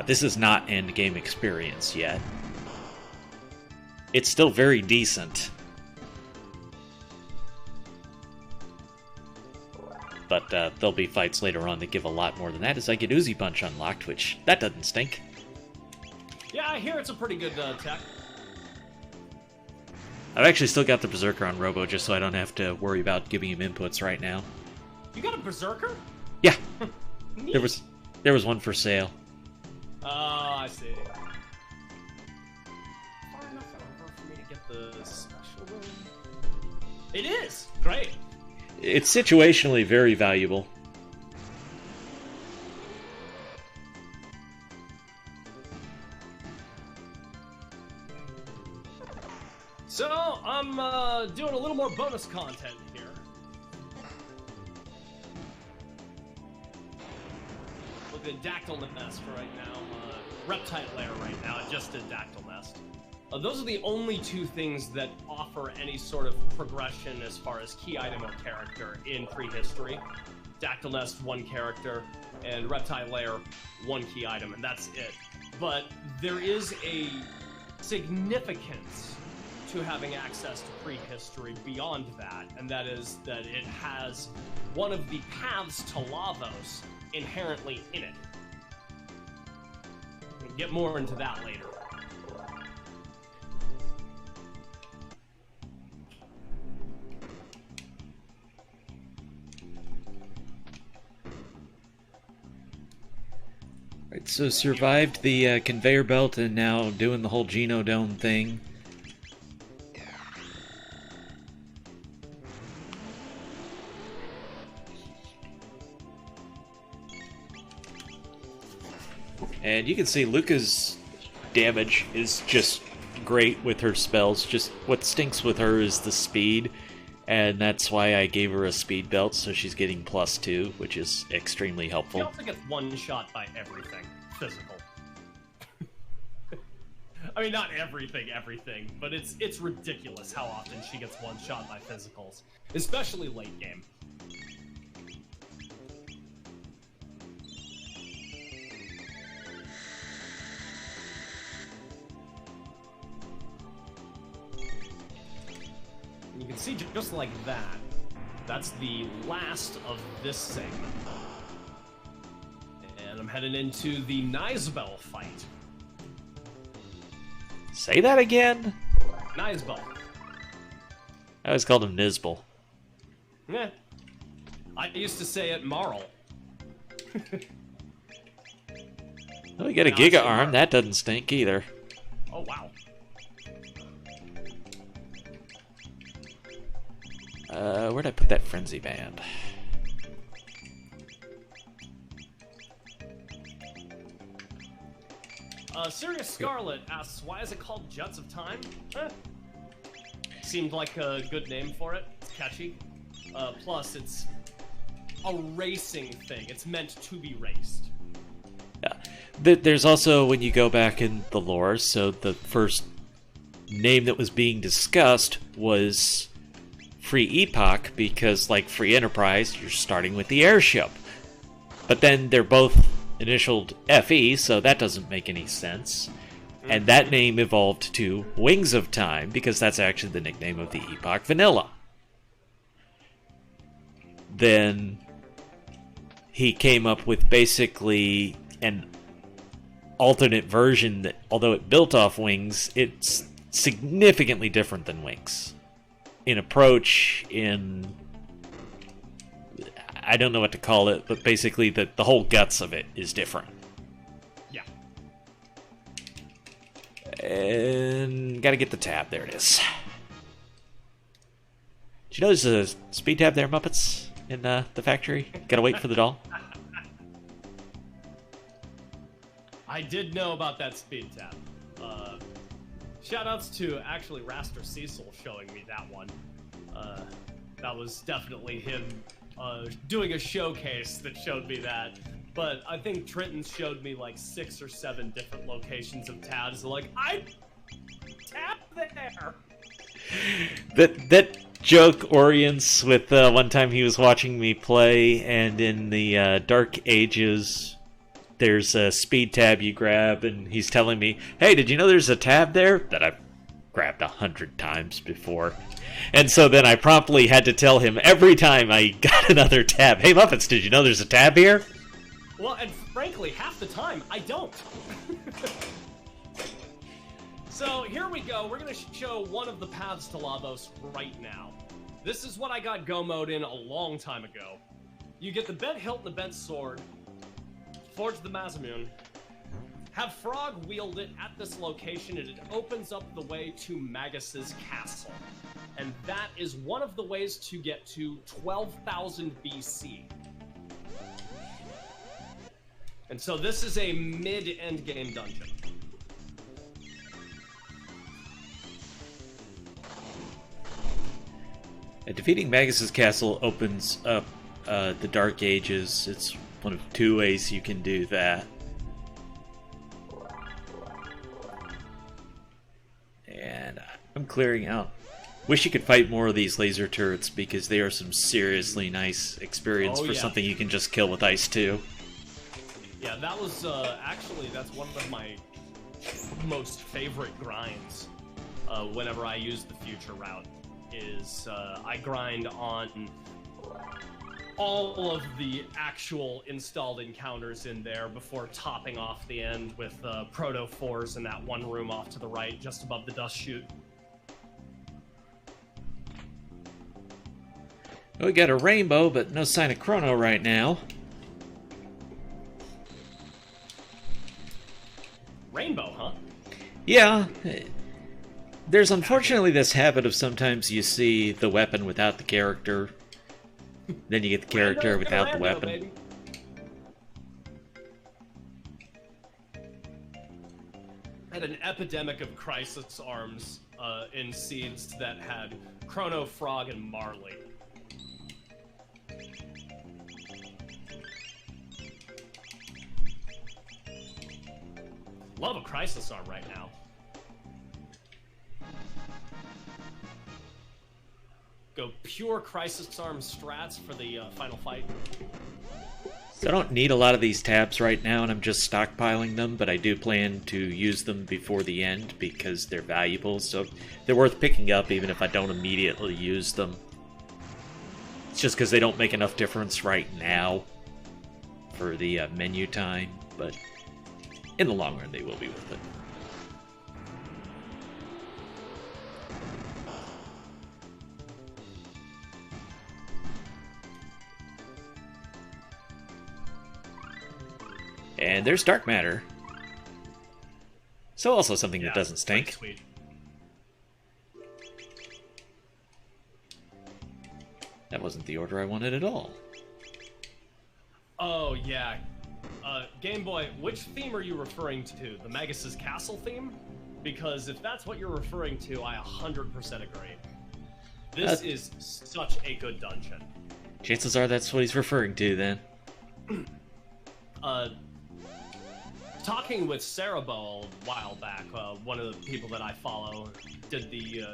this is not end-game experience yet. It's still very decent. But there'll be fights later on that give a lot more than that, as I get Uzi Punch unlocked, which, that doesn't stink. Yeah, I hear it's a pretty good tech. I've actually still got the Berserker on Robo, just so I don't have to worry about giving him inputs right now. You got a Berserker? Yeah. There was one for sale. Oh, I see. Far enough over for me to get the special room. It is! Great! It's situationally very valuable. So, I'm doing a little more bonus content here. Look at Dactyl Nest right now, Reptile Lair right now, I just did Dactyl Nest. Those are the only two things that offer any sort of progression as far as key item or character in prehistory. Dactyl Nest, one character, and Reptile Lair, one key item, and that's it. But there is a significance to having access to prehistory beyond that, and that is that it has one of the paths to Lavos inherently in it. We'll get more into that later. Right, so survived the conveyor belt and now doing the whole Genodome thing. And you can see Luca's damage is just great with her spells. Just what stinks with her is the speed, and that's why I gave her a speed belt, so she's getting +2, which is extremely helpful. She also gets one shot by everything physical. I mean, not everything, but it's ridiculous how often she gets one shot by physicals, especially late game. And you can see just like that, that's the last of this segment. And I'm heading into the Nizbel fight. Say that again? Nizbel. I always called him Nizbel. Yeah. I used to say it Marl. Oh, you got a Giga Arm. That doesn't stink either. Oh, wow. Where'd I put that Frenzy Band? Sirius Scarlet asks, why is it called Jets of Time? Seemed like a good name for it. It's catchy. Plus, it's a racing thing. It's meant to be raced. Yeah. There's also, when you go back in the lore, so the first name that was being discussed was Free Epoch, because like Free Enterprise, you're starting with the airship. But then they're both initialed FE, so that doesn't make any sense. And that name evolved to Wings of Time, because that's actually the nickname of the Epoch Vanilla. Then he came up with basically an alternate version that, although it built off Wings, it's significantly different than Wings. In approach, in... I don't know what to call it, but basically the whole guts of it is different. And gotta get the tab. There it is. Did you know there's a speed tab there, Muppets, in the factory? Gotta wait for the doll. I did know about that speed tab. Shoutouts to actually Raster Cecil showing me that one. That was definitely him doing a showcase that showed me that. But I think Trenton showed me like 6 or 7 different locations of tabs. Like, I tab there. That joke orients with one time he was watching me play, and in the Dark Ages, there's a speed tab you grab, and he's telling me, "Hey, did you know there's a tab there that I've grabbed 100 times before?" And so then I promptly had to tell him every time I got another tab, "Hey, Muppets, did you know there's a tab here?" Well, and frankly, half the time, I don't. So here we go. We're going to show one of the paths to Lavos right now. This is what I got Go mode in a long time ago. You get the bent hilt and the bent sword, forge the Masamune, have Frog wield it at this location, and it opens up the way to Magus's castle. And that is one of the ways to get to 12,000 BC. And so this is a mid-end game dungeon. Defeating Magus's castle opens up the Dark Ages. It's one of 2 ways you can do that. And I'm clearing out. Wish you could fight more of these laser turrets, because they are some seriously nice experience for something you can just kill with ice too. Yeah, that was actually, that's one of my most favorite grinds whenever I use the future route. Is I grind on all of the actual installed encounters in there before topping off the end with Proto 4s in that one room off to the right, just above the dust chute. We got a rainbow, but no sign of Chrono right now. Rainbow, huh? Yeah. There's unfortunately this habit of sometimes you see the weapon without the character, then you get the character without the weapon. Baby. I had an epidemic of Crisis Arms in seeds that had Chrono, Frog, and Marley. Love a Crisis Arm right now. Go pure Crisis Arm strats for the final fight. So I don't need a lot of these tabs right now, and I'm just stockpiling them, but I do plan to use them before the end because they're valuable, so they're worth picking up even if I don't immediately use them. It's just because they don't make enough difference right now for the menu time, but in the long run they will be worth it. And there's dark matter. So also something that doesn't stink. Sweet. That wasn't the order I wanted at all. Oh, yeah. Game Boy, which theme are you referring to? The Magus's Castle theme? Because if that's what you're referring to, I 100% agree. This is such a good dungeon. Chances are that's what he's referring to, then. Talking with Cerebel a while back, one of the people that I follow did the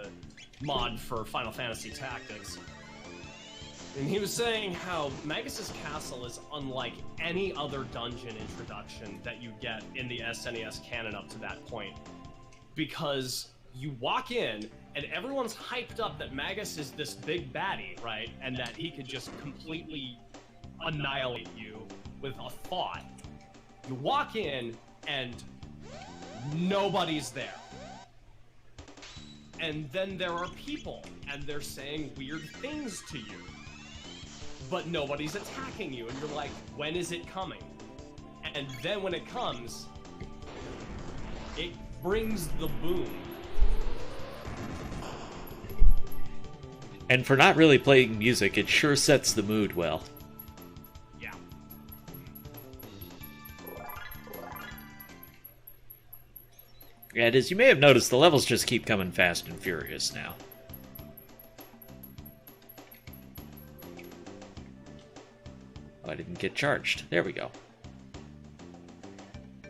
mod for Final Fantasy Tactics. And he was saying how Magus's Castle is unlike any other dungeon introduction that you get in the SNES canon up to that point. Because you walk in, and everyone's hyped up that Magus is this big baddie, right? And that he could just completely annihilate you with a thought. You walk in, and nobody's there. And then there are people, and they're saying weird things to you. But nobody's attacking you, and you're like, when is it coming? And then when it comes, it brings the boom. And for not really playing music, it sure sets the mood well. Yeah. And as you may have noticed, the levels just keep coming fast and furious now. Oh, I didn't get charged. There we go.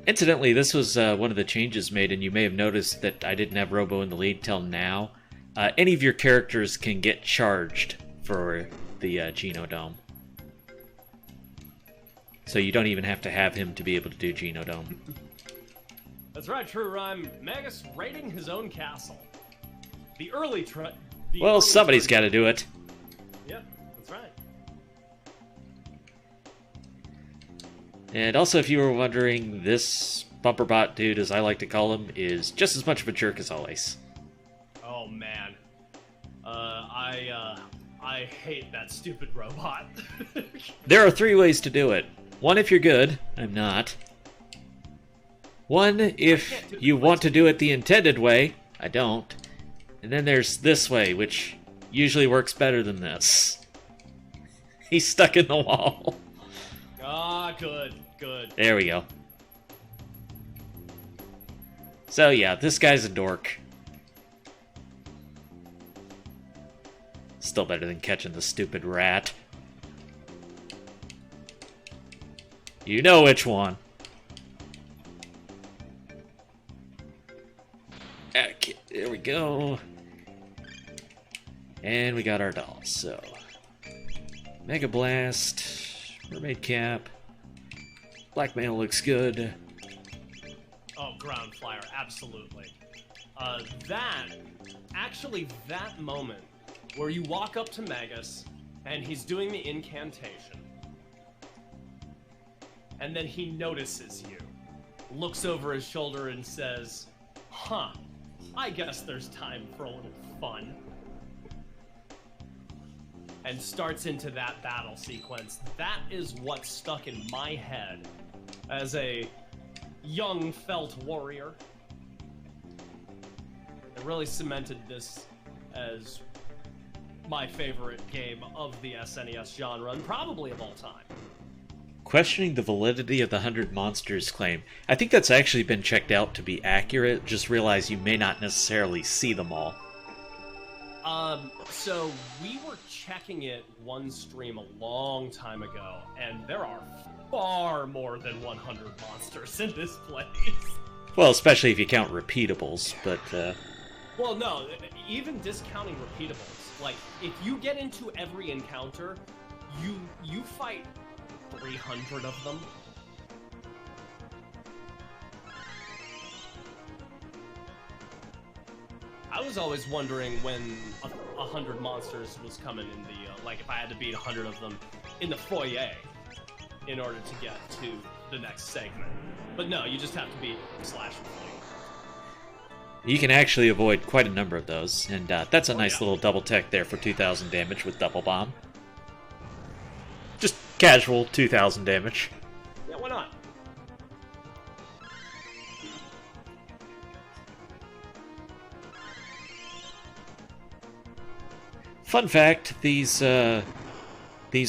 Incidentally, this was one of the changes made, and you may have noticed that I didn't have Robo in the lead till now. Any of your characters can get charged for the Genodome. So you don't even have to have him to be able to do Genodome. That's right, True Rhyme. Magus raiding his own castle. The early Well, somebody's got to do it. Yep, that's right. And also, if you were wondering, this Bumperbot dude, as I like to call him, is just as much of a jerk as always. Oh man, I hate that stupid robot. There are 3 ways to do it. 1 if you're good. I'm not. 1 if you want to do it the intended way. I don't. And then there's this way, which usually works better than this. He's stuck in the wall. Ah, good. There we go. So yeah, this guy's a dork. Still better than catching the stupid rat. You know which one. Okay, there we go. And we got our dolls, so... Mega Blast, Mermaid Cap, Blackmail looks good. Oh, Ground Flyer, absolutely. That moment where you walk up to Magus and he's doing the incantation, and then he notices you, looks over his shoulder and says, "Huh, I guess there's time for a little fun," and starts into that battle sequence. That is what stuck in my head as a young felt warrior. It really cemented this as my favorite game of the SNES genre, and probably of all time. Questioning the validity of the 100 Monsters claim. I think that's actually been checked out to be accurate, just realize you may not necessarily see them all. So we were checking it one stream a long time ago, and there are far more than 100 monsters in this place. Well, especially if you count repeatables, but, Well, no, even discounting repeatables, like, if you get into every encounter, you fight 300 of them. I was always wondering when 100 monsters was coming in the, like, if I had to beat 100 of them in the foyer in order to get to the next segment. But no, you just have to beat Slash and Flee. you can actually avoid quite a number of those, and that's a nice little double tech there for 2,000 damage with Double Bomb. Just casual 2,000 damage. Yeah, why not? Fun fact, these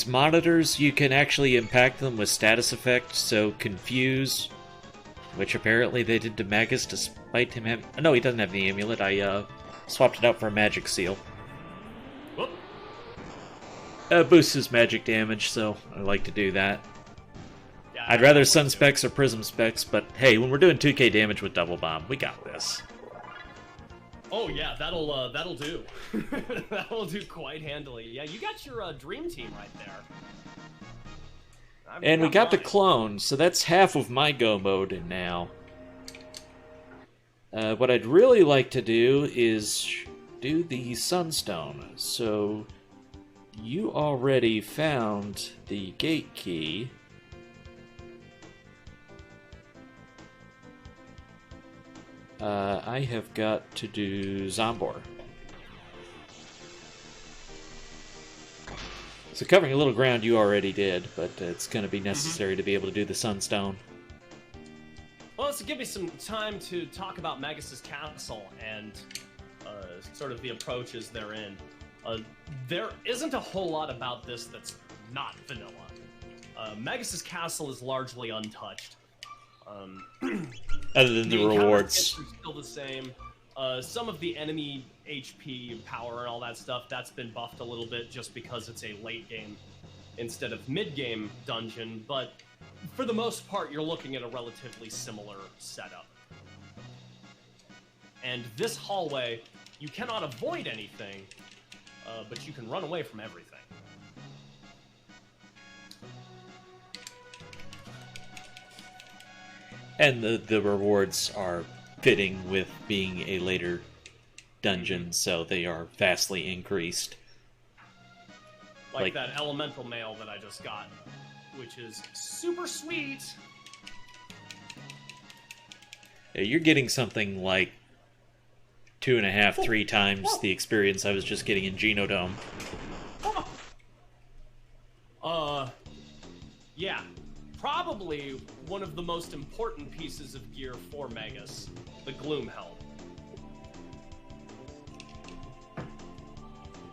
monitors, you can actually impact them with status effects, so Confuse, which apparently they did to Magus despite him having... No, he doesn't have the amulet. I swapped it out for a magic seal. Whoop. Boosts his magic damage, so I like to do that. Yeah, I'd rather Sun Specs or Prism Specs, but hey, when we're doing 2k damage with Double Bomb, we got this. Oh yeah, that'll do. That'll do quite handily. Yeah, you got your dream team right there. And we got the clone, so that's half of my go mode now. What I'd really like to do is do the Sunstone. So you already found the gate key. I have got to do Zombor. So covering a little ground you already did, but it's going to be necessary to be able to do the Sunstone. Well, to give me some time to talk about Magus's castle and sort of the approaches therein. There isn't a whole lot about this that's not vanilla. Magus's castle is largely untouched. Other than the rewards. Are still the same. Some of the enemy HP, power, and all that stuff, that's been buffed a little bit just because it's a late game instead of mid-game dungeon, but for the most part, you're looking at a relatively similar setup. And this hallway, you cannot avoid anything, but you can run away from everything. And the rewards are fitting with being a later dungeon, so they are vastly increased. Like that elemental mail that I just got, which is super sweet. Yeah, you're getting something like 2.5, 3 times the experience I was just getting in Genodome. Yeah. Probably one of the most important pieces of gear for Magus, the Gloom Helm.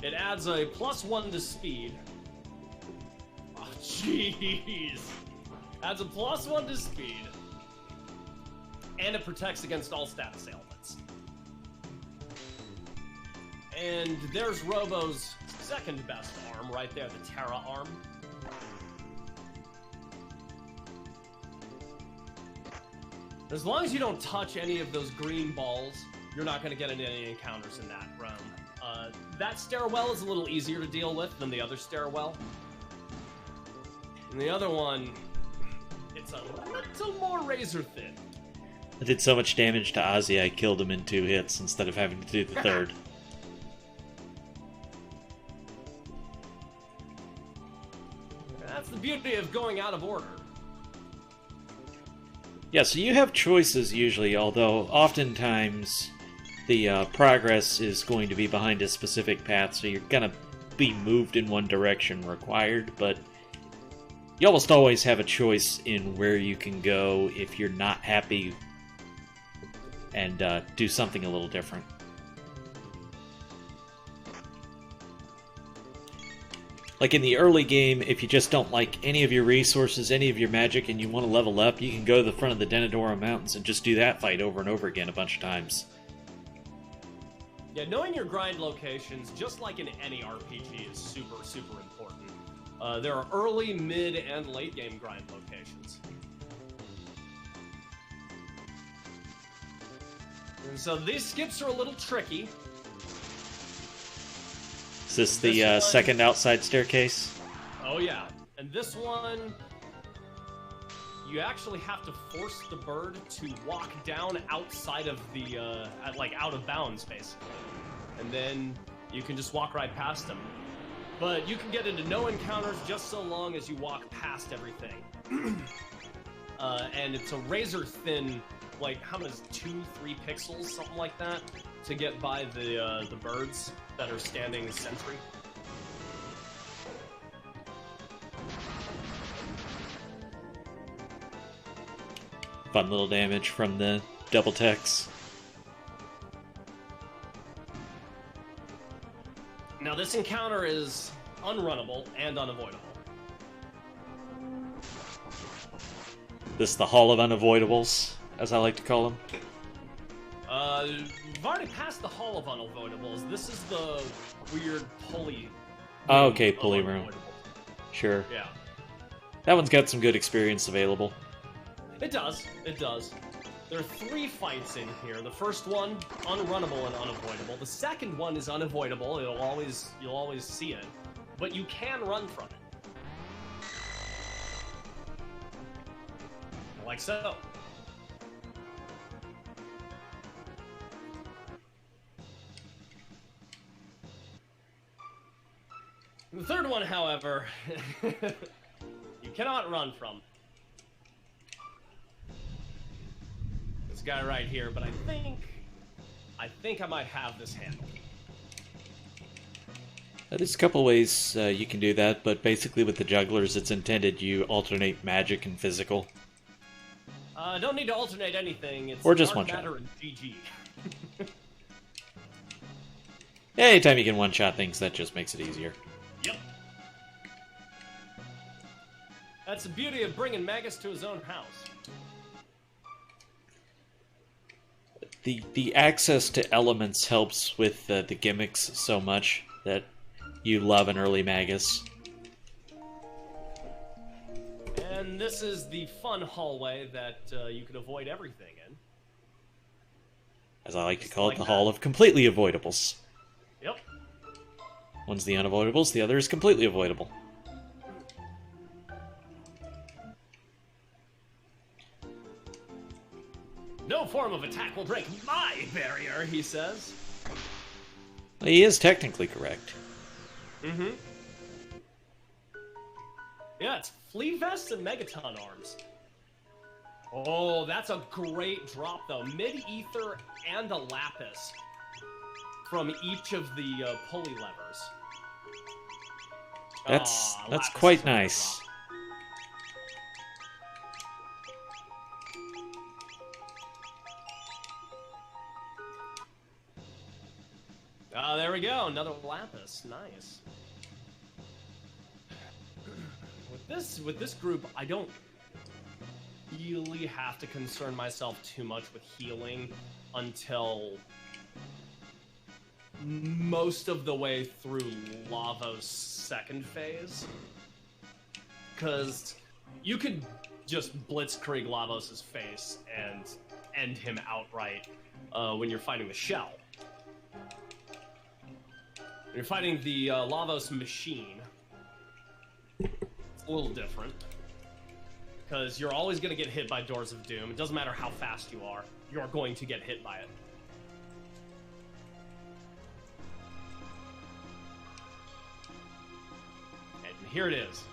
It adds a +1 to speed. Oh, jeez. Adds a +1 to speed. And it protects against all status ailments. And there's Robo's second best arm right there, the Terra arm. As long as you don't touch any of those green balls, you're not going to get into any encounters in that realm. That stairwell is a little easier to deal with than the other stairwell. And the other one, it's a little more razor thin. I did so much damage to Ozzy, I killed him in 2 hits instead of having to do the third. That's the beauty of going out of order. Yeah, so you have choices usually, although oftentimes the progress is going to be behind a specific path, so you're going to be moved in one direction required, but you almost always have a choice in where you can go if you're not happy and do something a little different. Like in the early game, if you just don't like any of your resources, any of your magic, and you want to level up, you can go to the front of the Denadora Mountains and just do that fight over and over again a bunch of times. Yeah, knowing your grind locations, just like in any RPG, is super, super important. There are early, mid, and late game grind locations. And so these skips are a little tricky. Is this the second outside staircase? Oh yeah, and this one, you actually have to force the bird to walk down outside of the, out of bounds, basically. And then you can just walk right past them. But you can get into no encounters just so long as you walk past everything. And it's a razor thin, like, how many, 2-3 pixels, something like that, to get by the birds that are standing sentry. Fun little damage from the double techs. Now this encounter is unrunnable and unavoidable. This is the Hall of Unavoidables, as I like to call them. We've already passed the Hall of Unavoidables. This is the weird pulley. Oh, okay, pulley room. Sure. Yeah. That one's got some good experience available. It does. It does. There are 3 fights in here. The first one, unrunnable and unavoidable. The second one is unavoidable. You'll always see it, but you can run from it. Like so. The third one, however, you cannot run from. This guy right here, but I think I might have this handled. There's a couple ways you can do that, but basically with the jugglers, it's intended you alternate magic and physical. Don't need to alternate anything. It's Or just Dark one-shot. Matter and GG. Anytime you can one-shot things, that just makes it easier. Yep. That's the beauty of bringing Magus to his own house. The access to elements helps with the gimmicks so much that you love an early Magus. And this is the fun hallway that you can avoid everything in. As I like to call like it, the that. Hall of Completely Avoidables. Yep. One's the unavoidables, the other is completely avoidable. No form of attack will break my barrier, he says. He is technically correct. Mm-hmm. Yeah, it's Flea Vests and Megaton Arms. Oh, that's a great drop, though. Mid-Ether and a Lapis from each of the pulley levers. That's Lapis quite is a good nice. drop. There we go, another Lapis. Nice. With this group, I don't really have to concern myself too much with healing until most of the way through Lavo's second phase. Because you could just blitzkrieg Lavos' face and end him outright when you're fighting the shell. When you're fighting the Lavos machine, it's a little different. Because you're always going to get hit by Doors of Doom. It doesn't matter how fast you are, you're going to get hit by it. And here it is.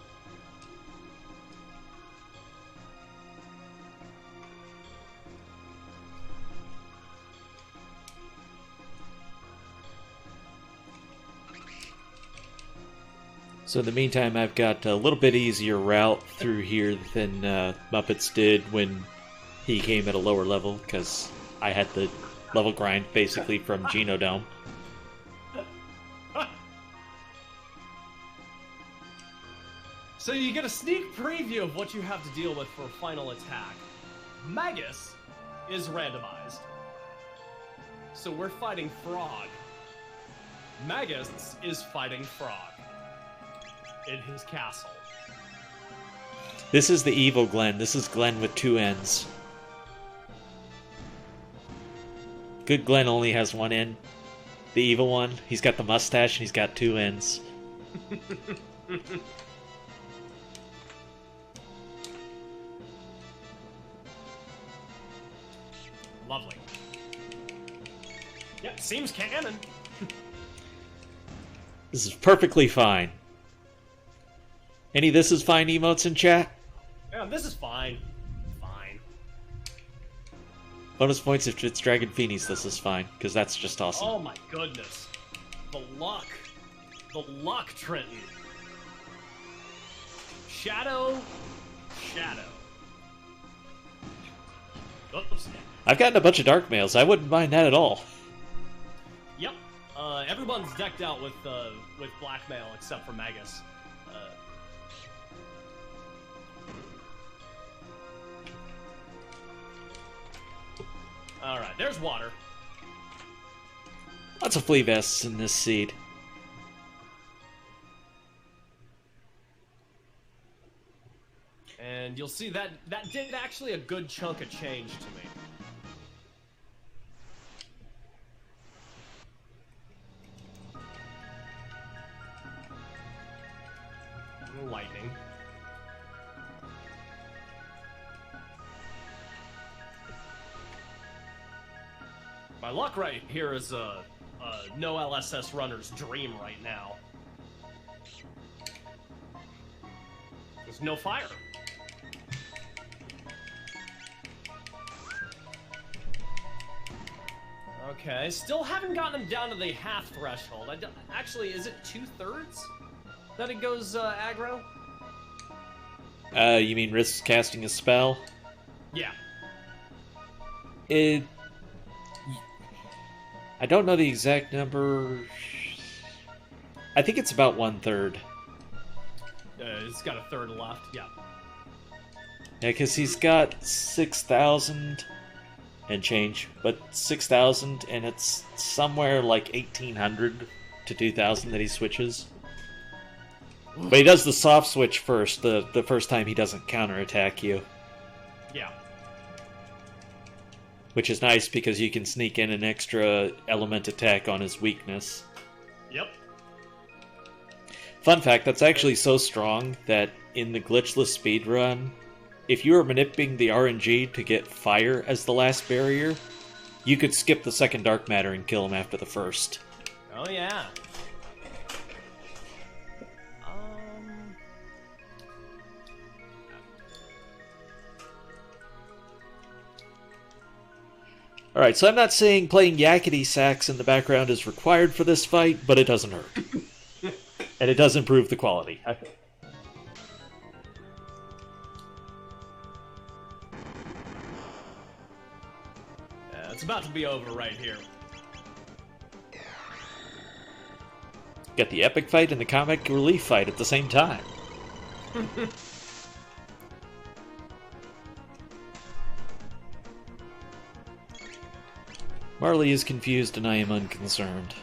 So in the meantime, I've got a little bit easier route through here than Muppets did when he came at a lower level, because I had the level grind basically from Genodome. So you get a sneak preview of what you have to deal with for final attack. Magus is randomized. So we're fighting Frog. Magus is fighting Frog in his castle. This is the evil Glenn. This is Glenn with two ends. Good Glenn only has one end. The evil one, he's got the mustache and he's got two ends. Lovely. Yep, seems canon. This is perfectly fine. Any "this is fine" emotes in chat? Yeah, this is fine. Fine. Bonus points if it's Dragon Phoenix, this is fine, because that's just awesome. Oh my goodness. The luck. The luck, Trenton. Shadow. Shadow. Oops. I've gotten a bunch of Dark Mails. I wouldn't mind that at all. Yep. Everyone's decked out with blackmail except for Magus. Alright, there's water. Lots of flea vests in this seed. And you'll see that did actually a good chunk of change to me. Lightning. My luck right here is a no LSS runner's dream right now. There's no fire. Okay, still haven't gotten him down to the half threshold. Actually, is it 2/3 that it goes aggro? You mean risk casting a spell? Yeah. It. I don't know the exact number. I think it's about 1/3. It's got a third left. Yeah. Yeah, because he's got 6,000 and change, but 6,000, and it's somewhere like 1,800 to 2,000 that he switches. But he does the soft switch first, the first time he doesn't counterattack you. Yeah. Which is nice because you can sneak in an extra element attack on his weakness. Yep. Fun fact, that's actually so strong that in the glitchless speedrun, if you were manipulating the RNG to get fire as the last barrier, you could skip the second dark matter and kill him after the first. Oh yeah. Alright, so I'm not saying playing yakety sax in the background is required for this fight, but it doesn't hurt. And it does improve the quality. It's about to be over right here. Get the epic fight and the comic relief fight at the same time. Marley is confused and I am unconcerned.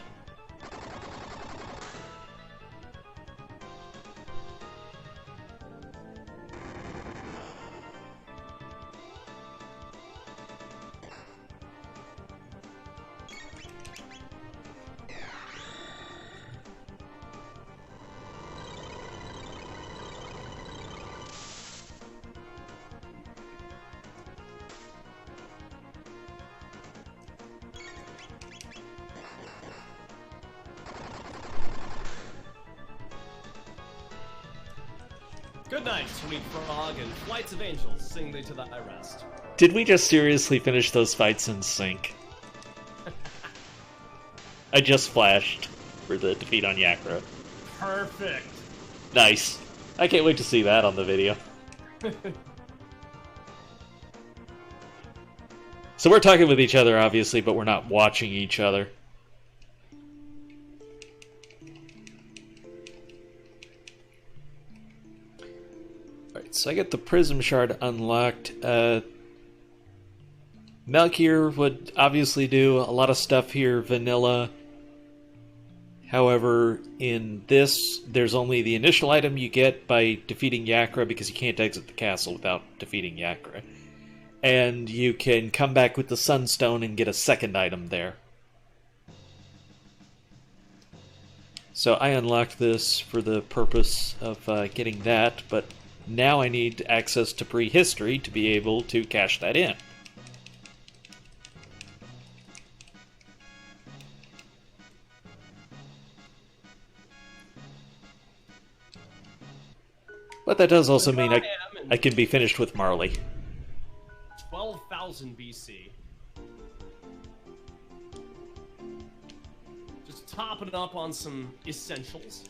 Good night, sweet frog, and flights of angels, sing they to thy rest. Did we just seriously finish those fights in sync? I just flashed for the defeat on Yakra. Perfect. Nice. I can't wait to see that on the video. So we're talking with each other, obviously, but we're not watching each other. Alright, so I get the Prism Shard unlocked. Melchior would obviously do a lot of stuff here, vanilla. However, in this, there's only the initial item you get by defeating Yakra because you can't exit the castle without defeating Yakra. And you can come back with the Sunstone and get a second item there. So I unlocked this for the purpose of getting that, but now I need access to prehistory to be able to cash that in. But that does also mean I can be finished with Marley. 12,000 BC. Just topping it up on some essentials.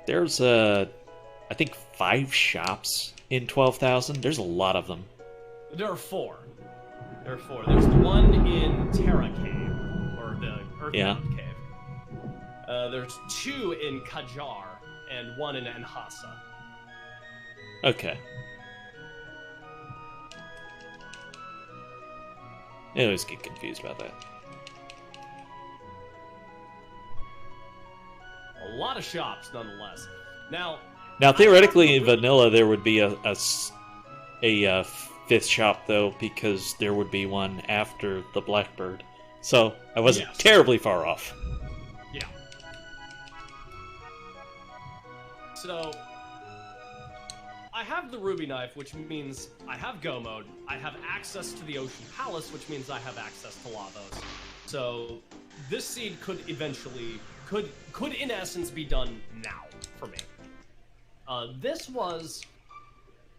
There's, I think 5 shops in 12,000. There's a lot of them. There are 4. There are 4. There's the one in Terra Cave, or the Earthbound Cave. There's 2 in Kajar, and 1 in Enhasa. Okay. I always get confused about that. A lot of shops, nonetheless. Now Theoretically, in vanilla, there would be a 5th shop, though, because there would be one after the Blackbird. So I wasn't terribly far off. Yeah. So I have the Ruby Knife, which means I have Go Mode. I have access to the Ocean Palace, which means I have access to Lavos. So this seed could eventually, could in essence be done now for me. This was,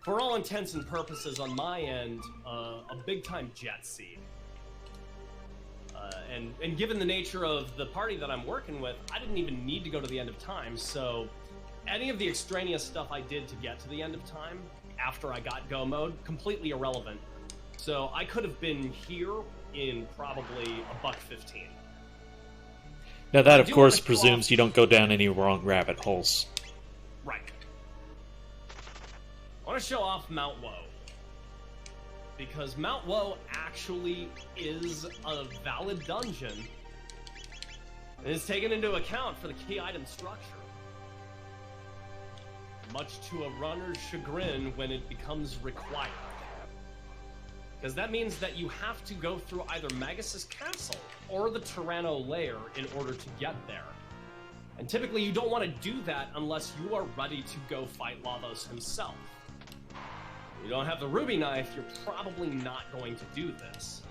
for all intents and purposes on my end, a big-time jet seed. And given the nature of the party that I'm working with, I didn't even need to go to the end of time, so any of the extraneous stuff I did to get to the end of time after I got go mode, completely irrelevant. So I could have been here in probably $1.15. Now that, of course, presumes you don't go down any wrong rabbit holes. Right. I want to show off Mount Woe. Because Mount Woe actually is a valid dungeon. And is taken into account for the key item structure. Much to a runner's chagrin when it becomes required. Because that means that you have to go through either Magus's castle or the Tyranno lair in order to get there. And typically you don't want to do that unless you are ready to go fight Lavos himself. If you don't have the ruby knife, you're probably not going to do this.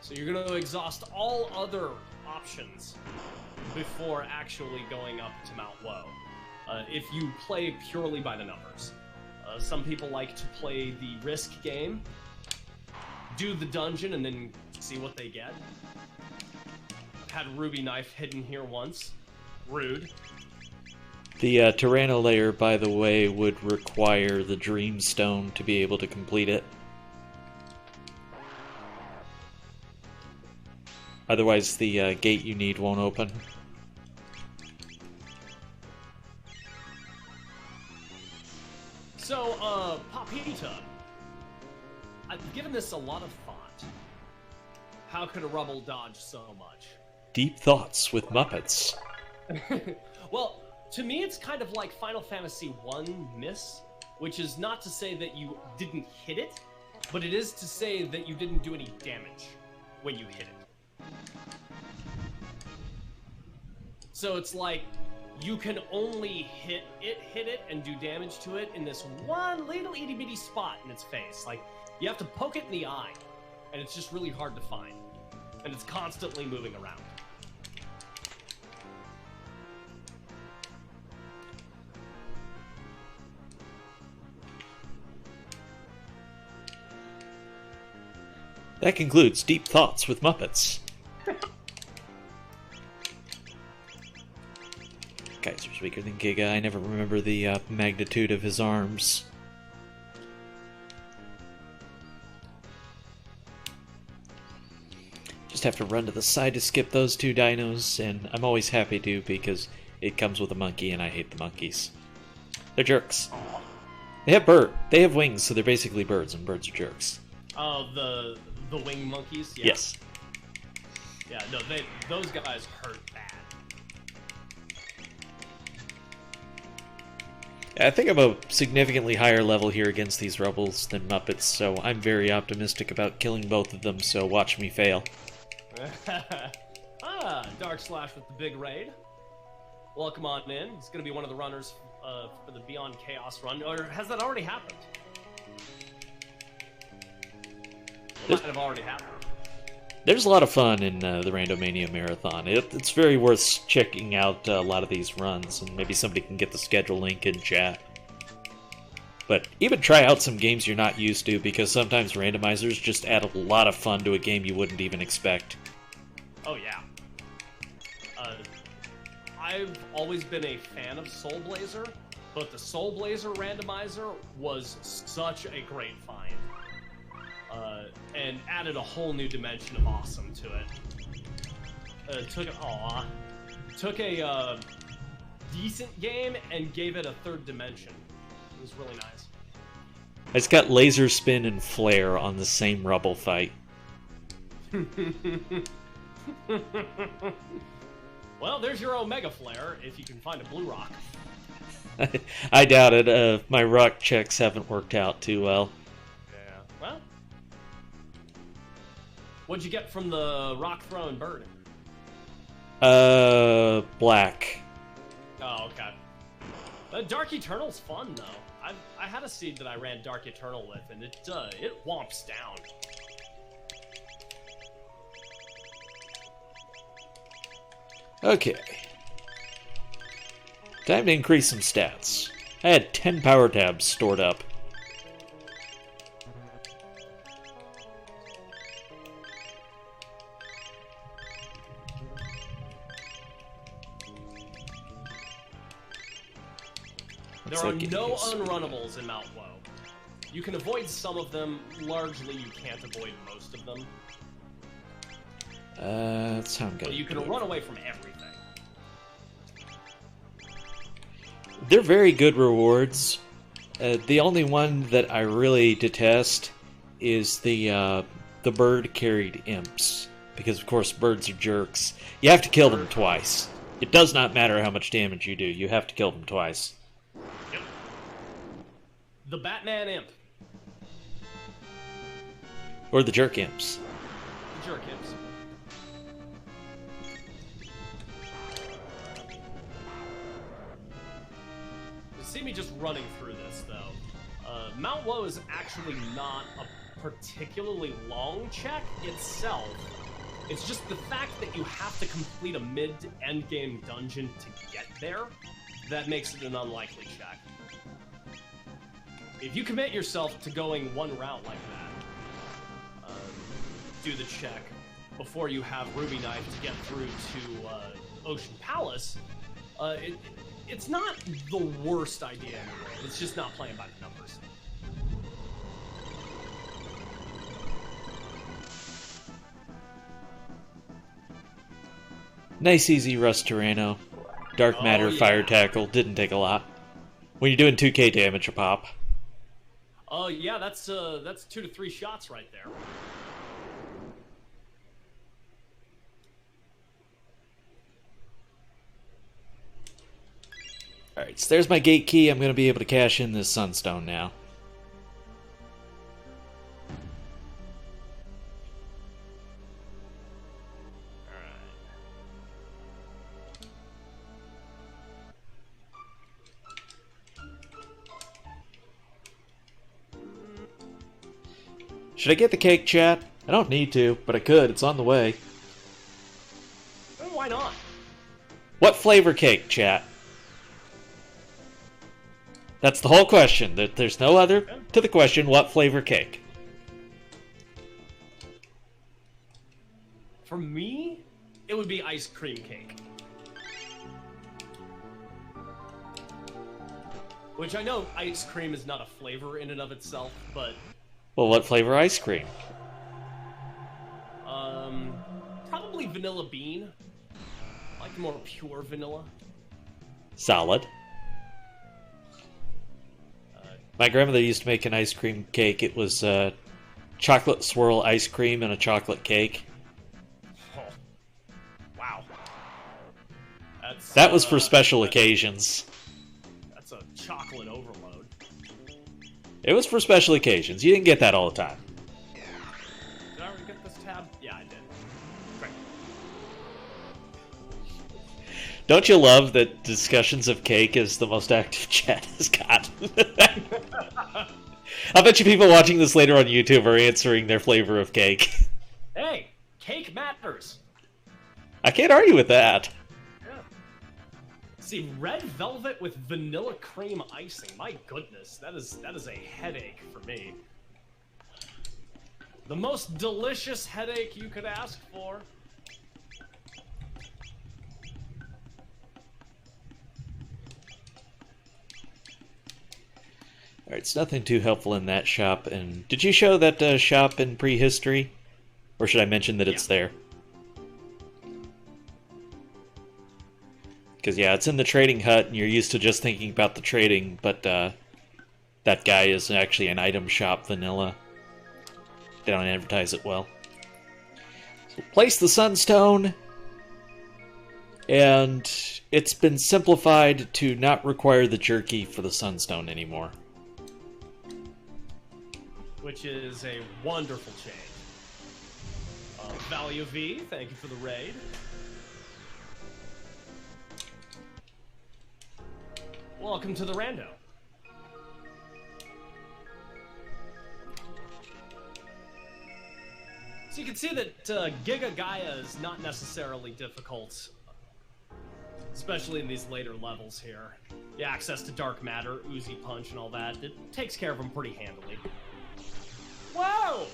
So you're going to exhaust all other options before actually going up to Mount Woe. If you play purely by the numbers. Some people like to play the risk game, do the dungeon, and then see what they get. Had ruby knife hidden here once. Rude. The Tyranno layer, by the way, would require the Dreamstone to be able to complete it. Otherwise, the gate you need won't open. So, Papita, I've given this a lot of thought. How could a Rubble dodge so much? Deep thoughts with Muppets. Well, to me it's kind of like Final Fantasy I miss, which is not to say that you didn't hit it, but it is to say that you didn't do any damage when you hit it. So it's like, you can only hit it, and do damage to it in this one little itty-bitty spot in its face. Like, you have to poke it in the eye, and it's just really hard to find. And it's constantly moving around. That concludes Deep Thoughts with Muppets. Kaiser's weaker than Giga. I never remember the magnitude of his arms. Just have to run to the side to skip those two dinos, and I'm always happy to because it comes with a monkey, and I hate the monkeys. They're jerks. They have wings, so they're basically birds, and birds are jerks. Oh, the wing monkeys? Yeah. Yes. Yeah, no, those guys hurt bad. I think I'm a significantly higher level here against these rebels than Muppets, so I'm very optimistic about killing both of them, so watch me fail. Dark Slash with the big raid. Welcome on in. He's going to be one of the runners for the Beyond Chaos run. Or has that already happened? It might have already happened. There's a lot of fun in the Rando Mania Marathon. It's very worth checking out a lot of these runs, and maybe somebody can get the schedule link in chat. But even try out some games you're not used to, because sometimes randomizers just add a lot of fun to a game you wouldn't even expect. Oh yeah. I've always been a fan of Soul Blazer, but the Soul Blazer randomizer was such a great find. And added a whole new dimension of awesome to it. Took a decent game and gave it a third dimension. It was really nice. It's got laser spin and flare on the same rubble fight. Well, there's your Omega Flare, if you can find a blue rock. I doubt it. My rock checks haven't worked out too well. Yeah. Well, what'd you get from the rock throwing bird? Black. Oh, okay. Dark Eternal's fun though. I had a seed that I ran Dark Eternal with, and it whomps down. Okay. Time to increase some stats. I had 10 power tabs stored up. There are no unrunnables in Mount Woe. You can avoid some of them. Largely, you can't avoid most of them. That's how I'm gonna. But you can run away from everything. They're very good rewards. The only one that I really detest is the bird-carried imps. Because, of course, birds are jerks. You have to kill them twice. It does not matter how much damage you do. You have to kill them twice. Yep. The Batman imp. Or the jerk imps. The jerk imps. You see me just running through this, though. Mount Woe is actually not a particularly long check itself. It's just the fact that you have to complete a mid to end game dungeon to get there that makes it an unlikely check. If you commit yourself to going one route like that, do the check before you have Ruby Knife to get through to Ocean Palace, it's not the worst idea in the world. It's just not playing by the numbers. Nice easy Rust Tyranno. Dark Matter, yeah. Fire Tackle, didn't take a lot. When you're doing 2k damage a pop. Oh yeah, that's 2 to 3 shots right there. Alright, so there's my gate key. I'm going to be able to cash in this Sunstone now. Should I get the cake, chat? I don't need to, but I could. It's on the way. Well, why not? What flavor cake, chat? That's the whole question. There's no other to the question. What flavor cake? For me, it would be ice cream cake. Which I know ice cream is not a flavor in and of itself, but... Well, what flavor ice cream? Probably vanilla bean. I like more pure vanilla. Solid. My grandmother used to make an ice cream cake. It was chocolate swirl ice cream and a chocolate cake. Oh. Wow. That was for special occasions. That's a chocolate overload. It was for special occasions. You didn't get that all the time. Did I already get this tab? Yeah, I did. Great. Don't you love that discussions of cake is the most active chat has got? I bet you people watching this later on YouTube are answering their flavor of cake. Hey, cake matters. I can't argue with that. Yeah. See, red velvet with vanilla cream icing. My goodness, that is a headache for me. The most delicious headache you could ask for. Alright, it's nothing too helpful in that shop. And did you show that shop in prehistory? Or should I mention that it's there? Because, yeah, it's in the trading hut, and you're used to just thinking about the trading, but that guy is actually an item shop vanilla. They don't advertise it well. So place the Sunstone, and it's been simplified to not require the jerky for the Sunstone anymore. Which is a wonderful change. Value V, thank you for the raid. Welcome to the Rando. So you can see that Giga Gaia is not necessarily difficult, especially in these later levels here. The access to Dark Matter, Uzi Punch, and all that, it takes care of them pretty handily. Whoa!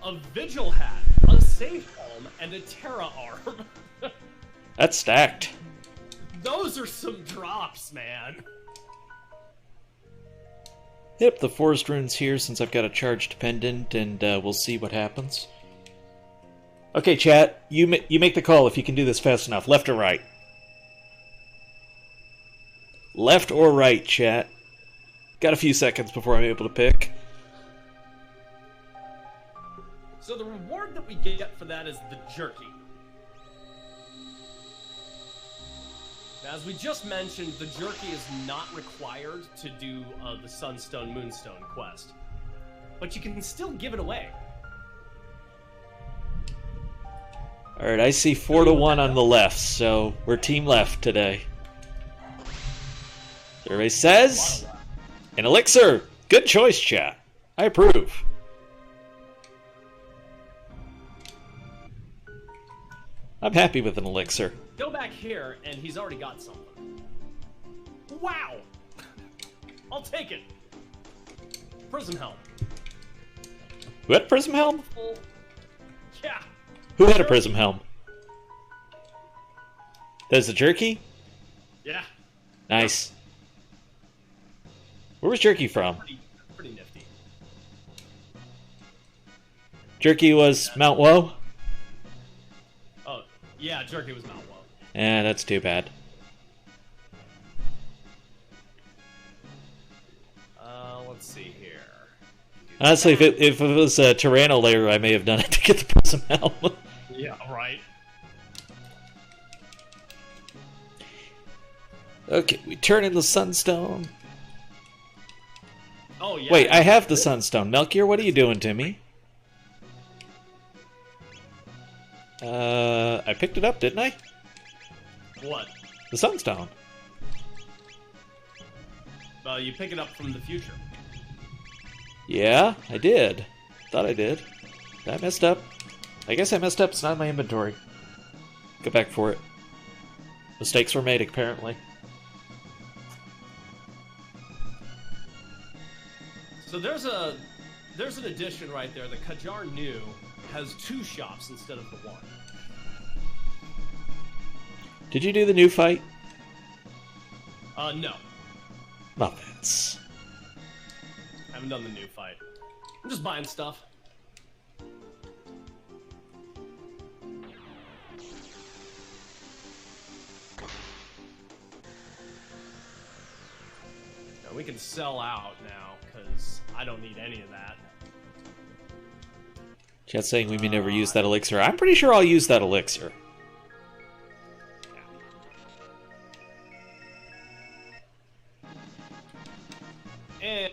A Vigil Hat, a Save Palm, and a Terra Arm. That's stacked. Those are some drops, man. Yep, the forest rune's here since I've got a charged pendant, and we'll see what happens. Okay, chat, you make the call if you can do this fast enough. Left or right? Left or right, chat? Got a few seconds before I'm able to pick. So the reward that we get for that is the jerky. Now, as we just mentioned, the jerky is not required to do the Sunstone Moonstone quest, but you can still give it away. Alright, I see 4-1 on the left, so we're team left today. Survey says... An elixir! Good choice, chat. I approve. I'm happy with an elixir. Go back here, and he's already got something. Wow! I'll take it. Prism Helm. Who had a prism helm? Yeah. Who had a prism helm? There's the jerky? Yeah. Nice. Where was jerky from? Pretty nifty. Jerky was Mount Woe? Oh, yeah, jerky was Mount Woe. Eh, that's too bad. Let's see here. Honestly, if it was a Tyranno layer, I may have done it to get the prism helm. Yeah, right. Okay, we turn in the Sunstone. Oh, yeah. Wait, I have the Sunstone. Melchior, what are you doing to me? I picked it up, didn't I? What? The Sunstone. You pick it up from the future. Yeah, I did. Thought I did. I messed up. I guess I messed up. It's not in my inventory. Go back for it. Mistakes were made, apparently. So there's an addition right there. The Kajar New has 2 shops instead of the 1. Did you do the new fight? No. Muppets. Haven't done the new fight. I'm just buying stuff. Now we can sell out now, because I don't need any of that. Chat's saying we may never use that elixir. I'm pretty sure I'll use that elixir.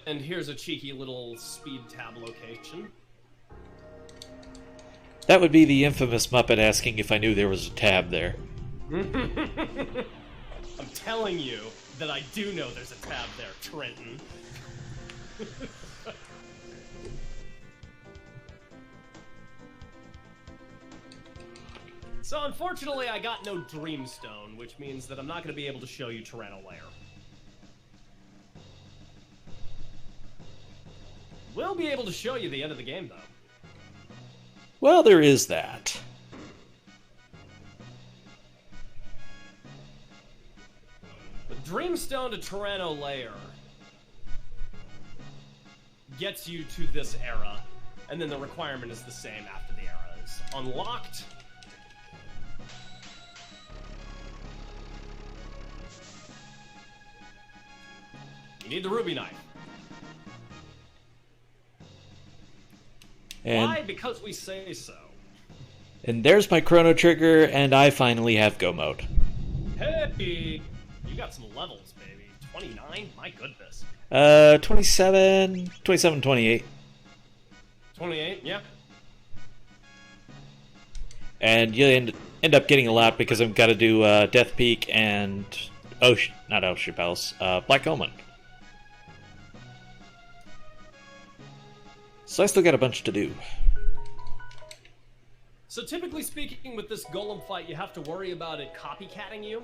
And here's a cheeky little speed tab location. That would be the infamous Muppet asking if I knew there was a tab there. I'm telling you that I do know there's a tab there, Trenton. So unfortunately I got no Dreamstone, which means that I'm not going to be able to show you Tyranno Lair. We'll be able to show you the end of the game, though. Well, there is that. The Dreamstone to Tyranno Lair gets you to this era, and then the requirement is the same after the era is unlocked. You need the Ruby Knife. And, why? Because we say so. And there's my Chrono Trigger, and I finally have Go Mode. Hey! You got some levels, baby. 29? My goodness. 27, 28. 28, yeah. And you end up getting a lot because I've got to do Death Peak and... not Ocean Bells. Black Omen. So I still got a bunch to do. So typically speaking, with this golem fight, you have to worry about it copycatting you.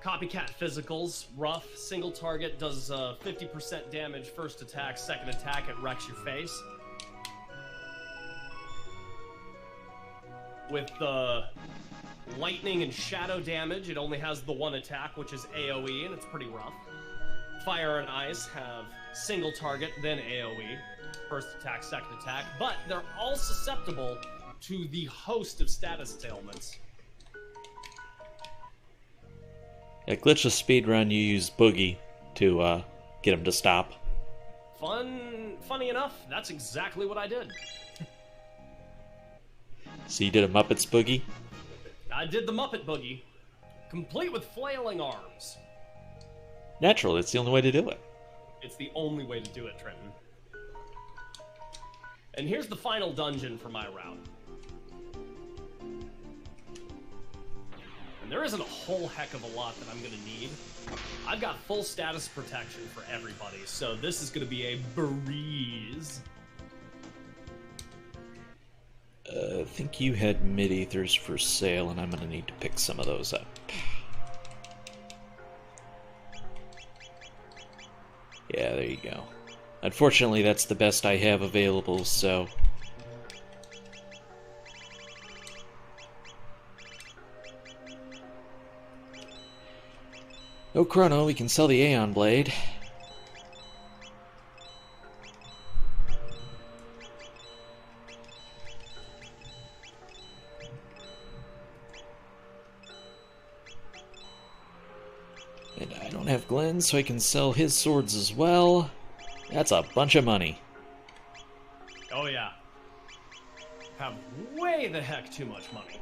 Copycat physicals, rough, single target, does 50% damage first attack, second attack, it wrecks your face. With lightning and shadow damage. It only has the one attack, which is AoE, and it's pretty rough. Fire and ice have single target, then AoE. First attack, second attack. But they're all susceptible to the host of status ailments. At Glitchless Speedrun, you use Boogie to get him to stop. Funny enough, that's exactly what I did. So you did a Muppets Boogie? I did the Muppet Boogie, complete with flailing arms. Natural, it's the only way to do it. It's the only way to do it, Trenton. And here's the final dungeon for my route. And there isn't a whole heck of a lot that I'm going to need. I've got full status protection for everybody, so this is going to be a breeze. I think you had mid-ethers for sale, and I'm going to need to pick some of those up. Yeah, there you go. Unfortunately, that's the best I have available, so... Oh, Chrono, we can sell the Aeon Blade. And I don't have Glenn, so I can sell his swords as well. That's a bunch of money. Oh yeah. Have way the heck too much money.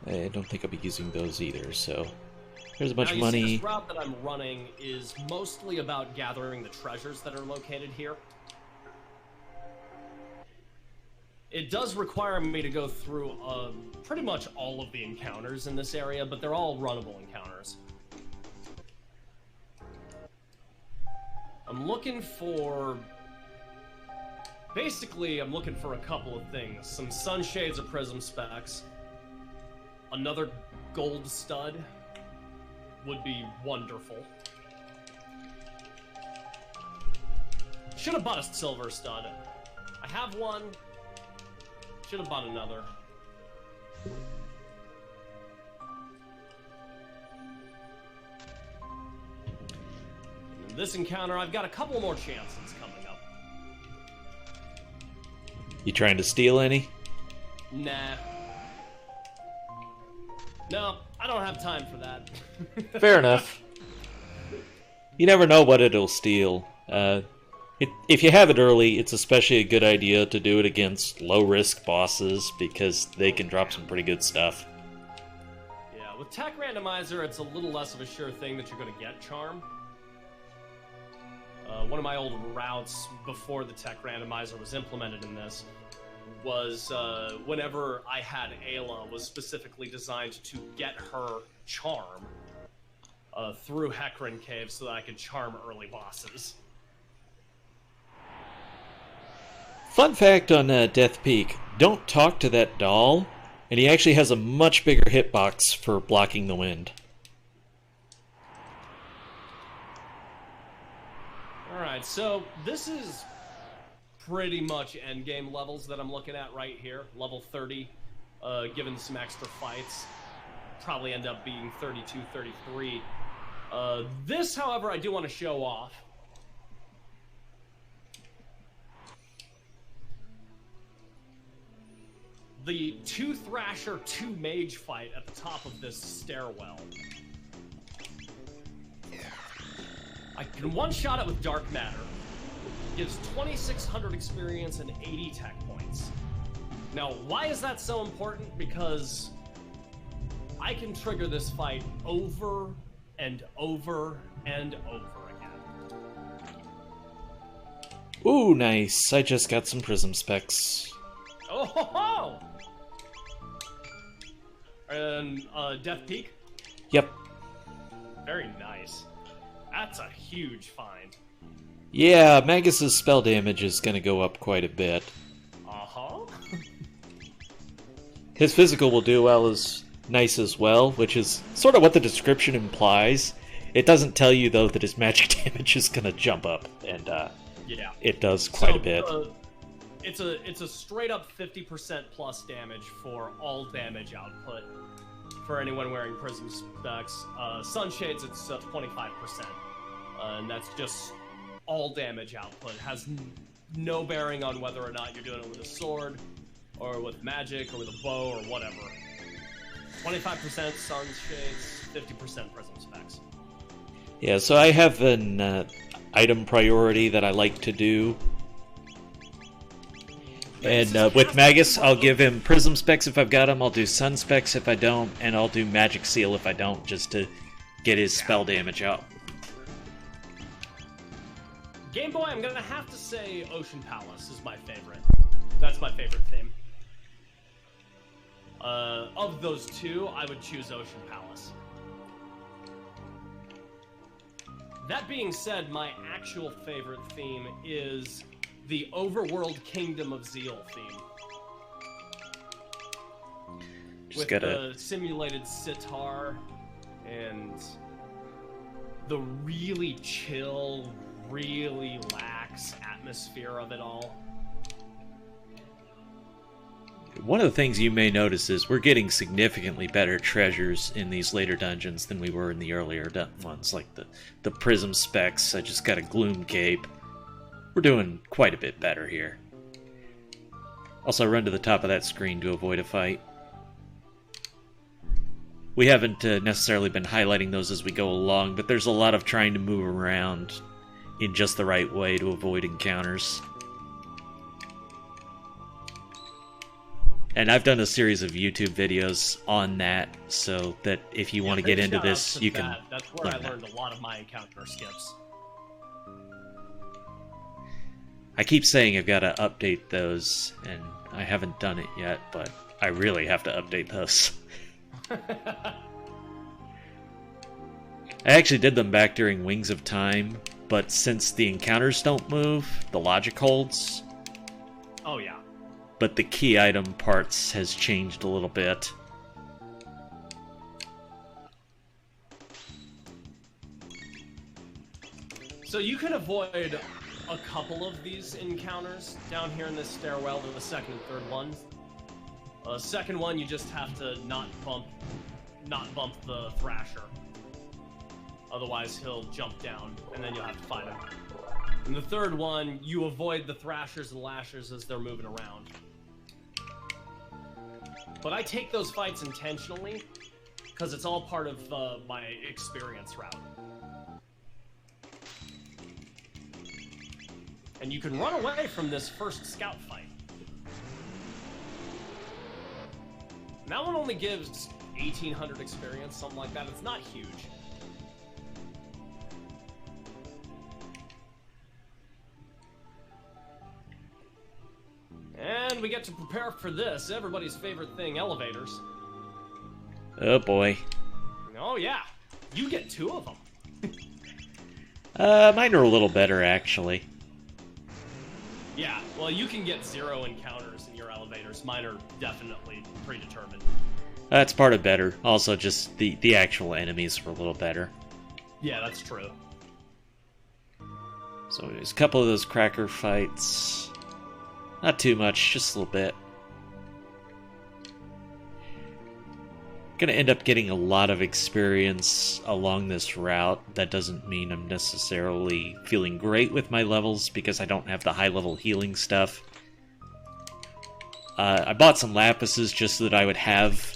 I don't think I'll be using those either, so... There's a bunch now, of money. See, this route that I'm running is mostly about gathering the treasures that are located here. It does require me to go through pretty much all of the encounters in this area, but they're all runnable encounters. I'm looking for... Basically, I'm looking for a couple of things. Some sunshades or prism specs. Another gold stud would be wonderful. Should have bought a silver stud. I have one. Should have bought another. And in this encounter, I've got a couple more chances coming up. You trying to steal any? Nah. No, I don't have time for that. Fair enough. You never know what it'll steal. If you have it early, it's especially a good idea to do it against low-risk bosses, because they can drop some pretty good stuff. Yeah, with Tech Randomizer, it's a little less of a sure thing that you're going to get Charm. One of my old routes before the Tech Randomizer was implemented in this was whenever I had Ayla, was specifically designed to get her Charm through Hecarim Cave so that I could charm early bosses. Fun fact on Death Peak, don't talk to that doll, and he actually has a much bigger hitbox for blocking the wind. Alright, so this is pretty much endgame levels that I'm looking at right here. Level 30, given some extra fights. Probably end up being 32, 33. This, however, I do want to show off. The 2 Thrasher, 2 Mage fight at the top of this stairwell. I can one-shot it with Dark Matter. Gives 2,600 experience and 80 tech points. Now, why is that so important? Because I can trigger this fight over and over and over again. Ooh, nice. I just got some prism specs. Oh ho ho! And Death Peak? Yep. Very nice. That's a huge find. Yeah, Magus's spell damage is going to go up quite a bit. Uh-huh. His physical will do well as nice as well, which is sort of what the description implies. It doesn't tell you, though, that his magic damage is going to jump up, and yeah. it does quite a bit. it's a straight up 50% plus damage for all damage output for anyone wearing prism specs. Sunshades, it's 25%, and that's just all damage output. It has no bearing on whether or not you're doing it with a sword, or with magic, or with a bow, or whatever. 25% Sunshades, 50% prism specs. Yeah, so I have an item priority that I like to do. And with Magus, I'll give him Prism Specs if I've got him, I'll do Sun Specs if I don't, and I'll do Magic Seal if I don't, just to get his spell damage out. Game Boy, I'm gonna have to say Ocean Palace is my favorite. That's my favorite theme. Of those two, I would choose Ocean Palace. That being said, my actual favorite theme is the Overworld Kingdom of Zeal theme. With the simulated sitar and the really chill, really lax atmosphere of it all. One of the things you may notice is we're getting significantly better treasures in these later dungeons than we were in the earlier ones, like the Prism Specs. I just got a Gloom Cape. We're doing quite a bit better here. Also, run to the top of that screen to avoid a fight. We haven't necessarily been highlighting those as we go along, but there's a lot of trying to move around in just the right way to avoid encounters. And I've done a series of YouTube videos on that, so that if you want to get into this, you can. That's where I learned a lot of my encounter skips. I keep saying I've got to update those, and I haven't done it yet, but I really have to update those. I actually did them back during Wings of Time, but since the encounters don't move, the logic holds. Oh yeah. But the key item parts has changed a little bit. So you can avoid a couple of these encounters down here in this stairwell to the second and third ones. Second one, you just have to not bump the Thrasher. Otherwise, he'll jump down, and then you'll have to fight him. In the third one, you avoid the Thrashers and Lashers as they're moving around. But I take those fights intentionally, because it's all part of my experience route. And you can run away from this first scout fight. And that one only gives 1,800 experience, something like that. It's not huge. And we get to prepare for this, everybody's favorite thing, elevators. Oh boy. Oh yeah, you get 2 of them. Mine are a little better, actually. Yeah, well, you can get 0 encounters in your elevators. Mine are definitely predetermined. That's part of better. Also, just the actual enemies were a little better. Yeah, that's true. So there's a couple of those cracker fights. Not too much, just a little bit. Gonna end up getting a lot of experience along this route. That doesn't mean I'm necessarily feeling great with my levels because I don't have the high level healing stuff. I bought some lapises just so that I would have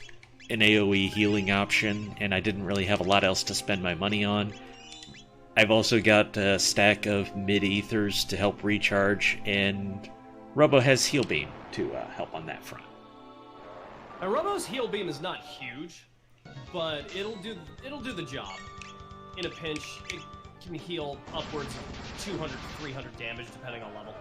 an AoE healing option, and I didn't really have a lot else to spend my money on. I've also got a stack of mid-ethers to help recharge, and Robo has Heal Beam to help on that front. Now, Robo's Heal Beam is not huge, but it'll do the job. In a pinch, it can heal upwards of 200 to 300 damage, depending on level.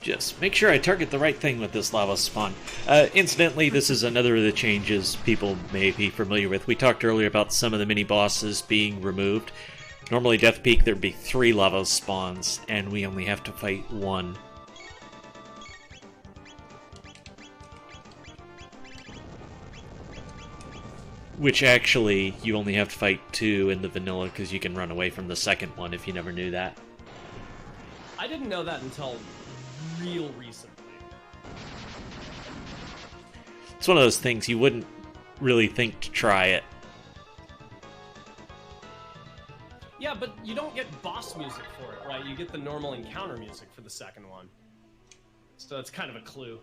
Just make sure I target the right thing with this lava spawn. Incidentally, this is another of the changes people may be familiar with. We talked earlier about some of the mini-bosses being removed. Normally, Death Peak, there'd be 3 lava spawns, and we only have to fight 1. Which actually, you only have to fight 2 in the vanilla because you can run away from the second one if you never knew that. I didn't know that until real recently. It's one of those things you wouldn't really think to try it. Yeah, but you don't get boss music for it, right? You get the normal encounter music for the second one. So that's kind of a clue.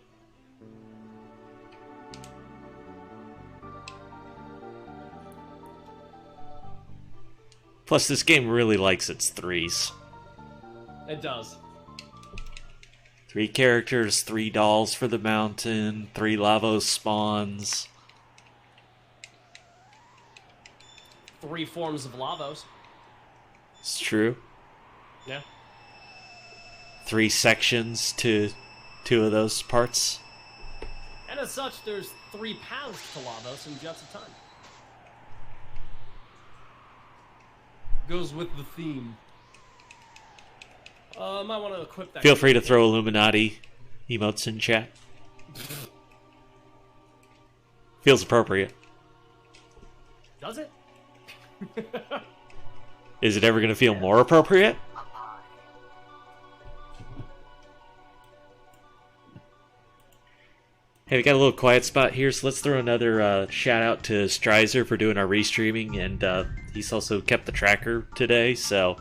Plus, this game really likes its 3s. It does. 3 characters, 3 dolls for the mountain, 3 Lavos spawns. 3 forms of Lavos. It's true. Yeah. 3 sections to 2 of those parts. And as such, there's 3 paths to Lavos in Jets of Time. Goes with the theme. Might want to equip that. Feel free to throw Illuminati emotes in chat. Feels appropriate. Does it? Is it ever going to feel more appropriate? Hey, we got a little quiet spot here, so let's throw another shout out to Strizer for doing our restreaming, and he's also kept the tracker today, so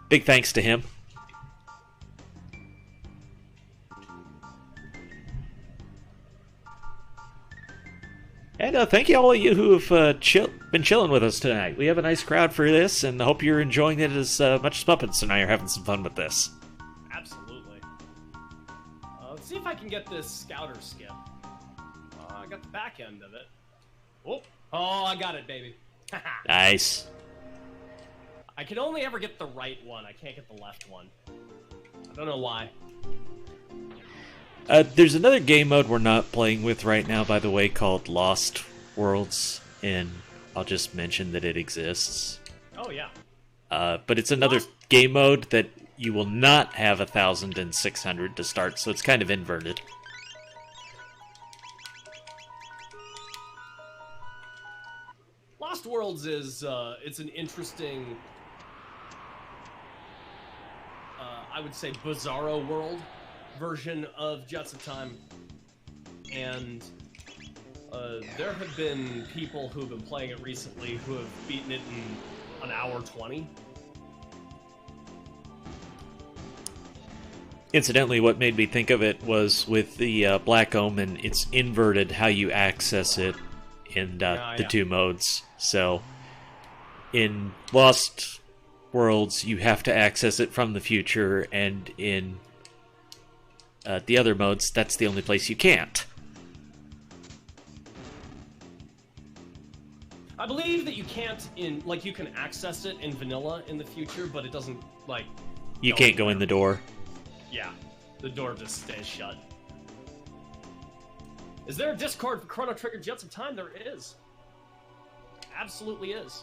big thanks to him. And thank you all of you who have been chilling with us tonight. We have a nice crowd for this, and I hope you're enjoying it as much as Muppets and I are having some fun with this. Absolutely. Let's see if I can get this scouter skip. I got the back end of it. Oh, I got it, baby. Nice. I can only ever get the right one. I can't get the left one. I don't know why. There's another game mode we're not playing with right now, by the way, called Lost Worlds, and I'll just mention that it exists. Oh, yeah. But it's another game mode that you will not have 1,600 to start, so it's kind of inverted. Lost Worlds is, it's an interesting, I would say, bizarro world version of Jets of Time. And there have been people who have been playing it recently who have beaten it in an hour 20. Incidentally, what made me think of it was with the Black Omen, it's inverted how you access it in the 2 modes. So, in Lost Worlds, you have to access it from the future, and in the other modes, that's the only place you can't. I believe that you can't you can access it in vanilla in the future, but it doesn't, You can't go in the door. Yeah, the door just stays shut. Is there a Discord for Chrono Trigger Jets of Time? There is. Absolutely is.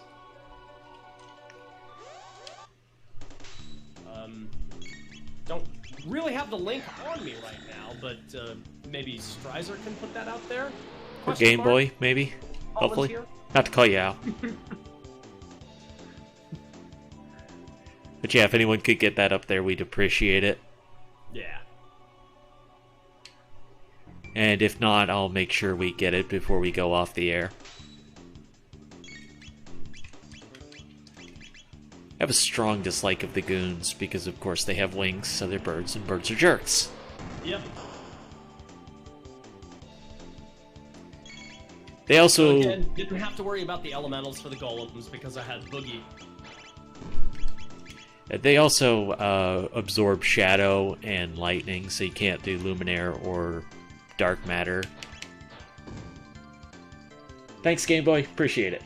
Don't really have the link on me right now, but maybe Strizer can put that out there? Or Game Boy, maybe? Hopefully. Volunteer? Not to call you out. But yeah, if anyone could get that up there, we'd appreciate it. Yeah. And if not, I'll make sure we get it before we go off the air. I have a strong dislike of the goons because, of course, they have wings, so they're birds, and birds are jerks. Yep. They also... Again, didn't have to worry about the elementals for the golems because I had Boogie. They also absorb shadow and lightning, so you can't do Luminaire or Dark Matter. Thanks, Game Boy. Appreciate it.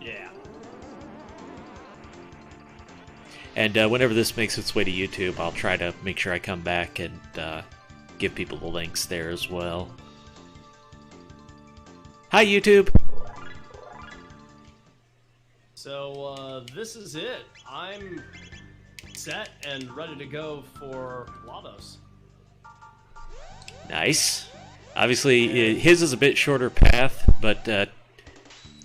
Yeah. And whenever this makes its way to YouTube, I'll try to make sure I come back and give people the links there as well. Hi, YouTube! So, this is it. I'm set and ready to go for Lavos. Nice. Obviously, his is a bit shorter path, but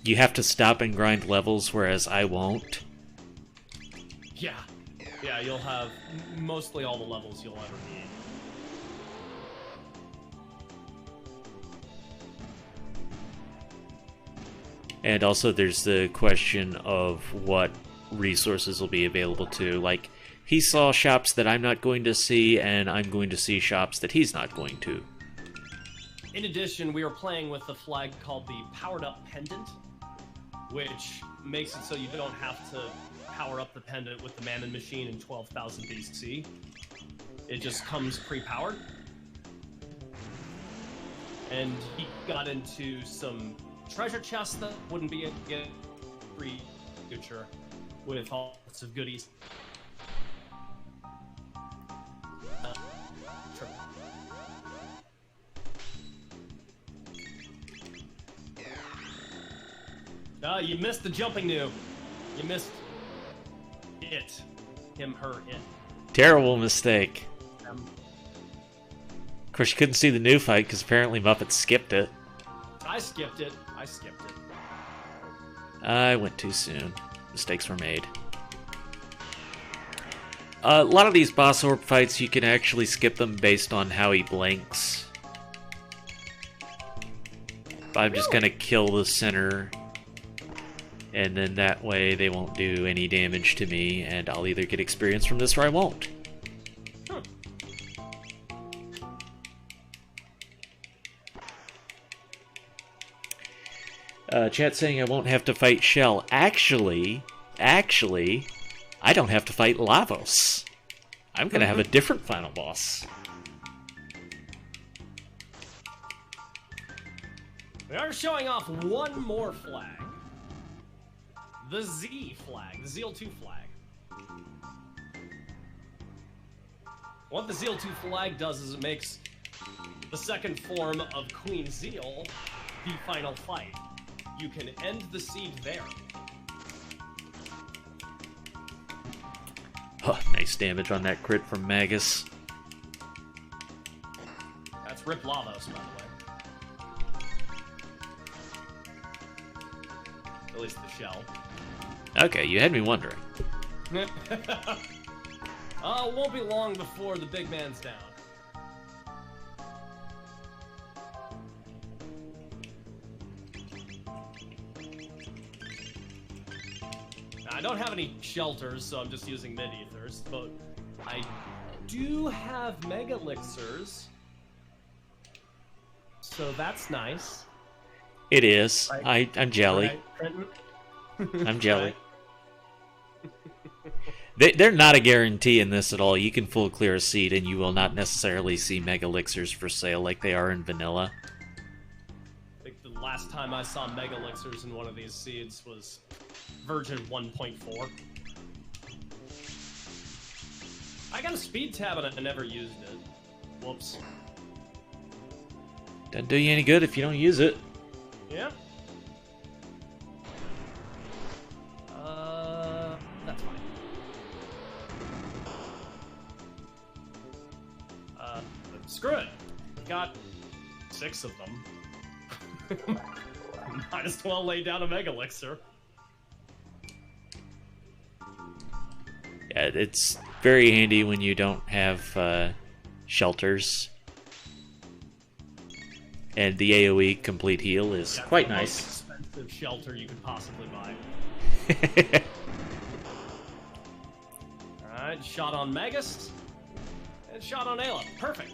you have to stop and grind levels, whereas I won't. Yeah. Yeah, you'll have mostly all the levels you'll ever need. And also there's the question of what resources will be available to. Like, he saw shops that I'm not going to see, and I'm going to see shops that he's not going to. In addition, we are playing with a flag called the Powered Up Pendant, which makes it so you don't have to power up the pendant with the Mammon Machine in 12,000 BC. It just comes pre-powered. And he got into some treasure chests that wouldn't be a free future with all sorts of goodies. You missed the jumping new. You missed it. Him, her, it. Terrible mistake. Of course, you couldn't see the new fight because apparently Muppet skipped it. I skipped it. I went too soon. Mistakes were made. A lot of these boss orb fights, you can actually skip them based on how he blinks. I'm just gonna kill the center, and then that way they won't do any damage to me, and I'll either get experience from this or I won't. Chat saying I won't have to fight Shell. Actually, I don't have to fight Lavos. I'm gonna have a different final boss. We are showing off one more flag. The Z flag, the Zeal 2 flag. What the Zeal 2 flag does is it makes the second form of Queen Zeal the final fight. You can end the siege there. Oh, nice damage on that crit from Magus. That's Rip Lavos, by the way. At least the shell. Okay, you had me wondering. Won't be long before the big man's down. Now, I don't have any shelters, so I'm just using mid-ethers, but I do have mega elixirs, so that's nice. It is. Right. I'm jelly. Right, Trenton? I'm jelly. They're not a guarantee in this at all. You can full clear a seed and you will not necessarily see mega elixirs for sale like they are in vanilla. I think the last time I saw mega elixirs in one of these seeds was version 1.4. I got a speed tab and I never used it. Whoops. Doesn't do you any good if you don't use it. Yeah. That's fine. Screw it. Got 6 of them. Might as well lay down a mega elixir. Yeah, it's very handy when you don't have shelters. And the AoE complete heal is quite the nice. Most expensive shelter you could possibly buy. Alright, shot on Magus. And shot on Ayla. Perfect.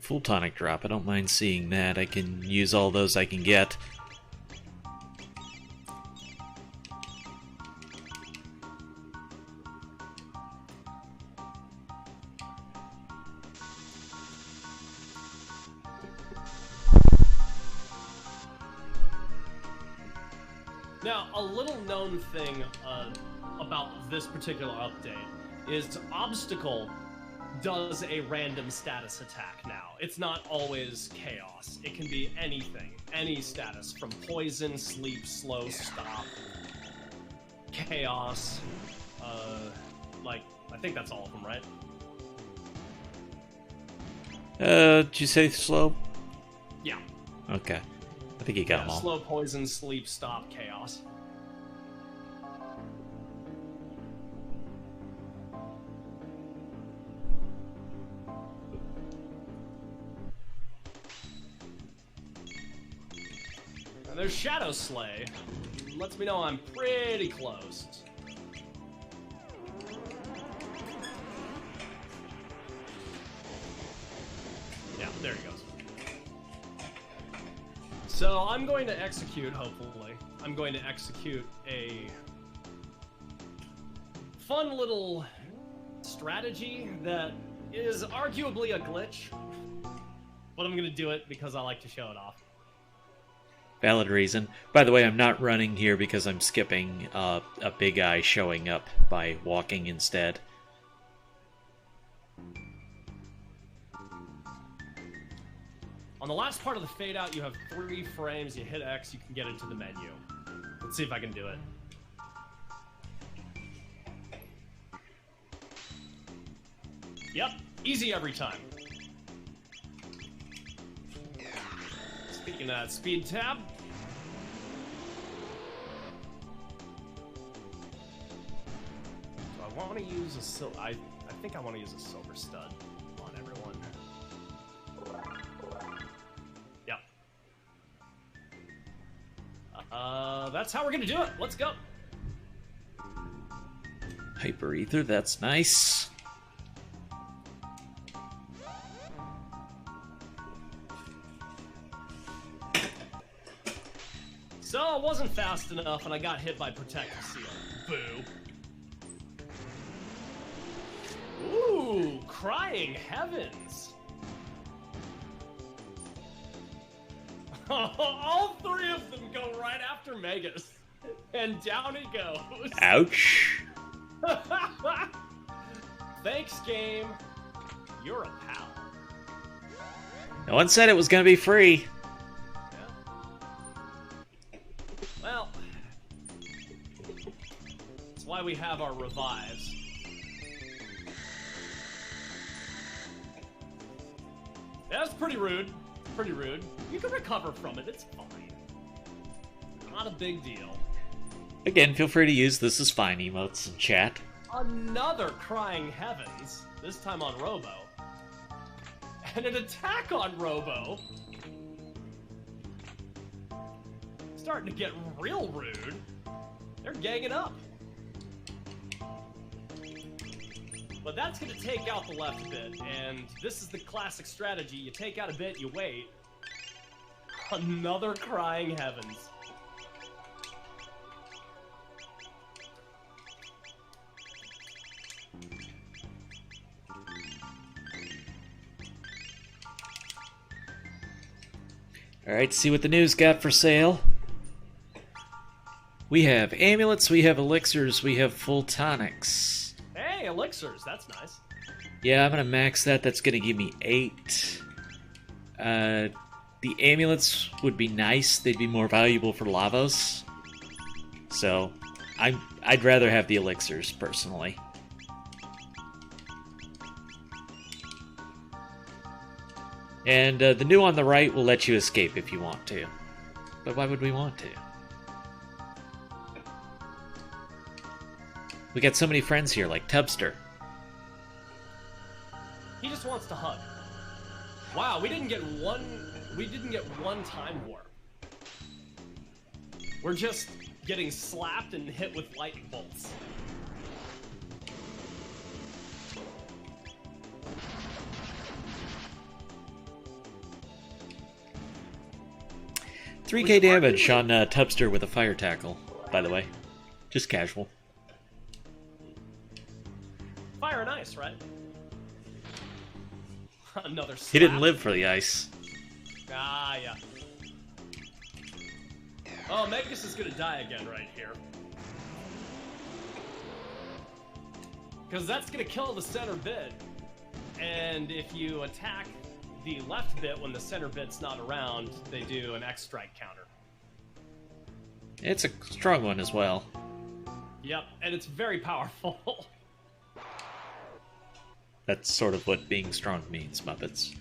Full tonic drop. I don't mind seeing that. I can use all those I can get. Now, a little known thing about this particular update is Obstacle does a random status attack now. It's not always chaos. It can be anything. Any status, from poison, sleep, slow, stop, chaos. Like, I think that's all of them, right? Did you say slow? Yeah. Okay. I think you got them all. Slow, poison, sleep, stop, chaos. And there's Shadow Slay. Lets me know I'm pretty close. Yeah, there he goes. So I'm going to execute, hopefully, I'm going to execute a fun little strategy that is arguably a glitch, but I'm going to do it because I like to show it off. Valid reason. By the way, I'm not running here because I'm skipping a big eye showing up by walking instead. On the last part of the fade out, you have 3 frames. You hit X, you can get into the menu. Let's see if I can do it. Yep, easy every time. Speaking of that, speed tab. Do I want to use a silver? I think I want to use a silver stud on everyone. Yep. That's how we're gonna do it. Let's go. Hyper Ether, that's nice. So I wasn't fast enough, and I got hit by Protective Seal. Boo. Ooh, Crying Heavens. All 3 of them go right after Megas. And down he goes. Ouch. Thanks, game. You're a pal. No one said it was going to be free. Well, that's why we have our revives. That's pretty rude. Pretty rude. You can recover from it. It's fine. Not a big deal. Again, feel free to use "this is fine" emotes in chat. Another Crying Heavens. This time on Robo. And an attack on Robo. Starting to get real rude. They're ganging up. But that's going to take out the left bit, and this is the classic strategy. You take out a bit, you wait. Another Crying Heavens. Alright, see what the news got for sale. We have amulets, we have elixirs, we have full tonics. Hey, elixirs, that's nice. Yeah, I'm gonna max that. That's gonna give me 8. The amulets would be nice. They'd be more valuable for Lavos. So, I'd rather have the elixirs, personally. And the new on the right will let you escape if you want to. But why would we want to? We got so many friends here, like Tubster. He just wants to hug. Wow, we didn't get one time warp. We're just getting slapped and hit with lightning bolts. 3k damage on Tubster with a fire tackle, by the way. Just casual. Fire and ice, right? Another slap. He didn't live for the ice. Ah, yeah. Oh, Magus is gonna die again right here. Because that's gonna kill the center bit. And if you attack the left bit when the center bit's not around, they do an X strike counter. It's a strong one as well. Yep, and it's very powerful. That's sort of what being strong means, Muppets.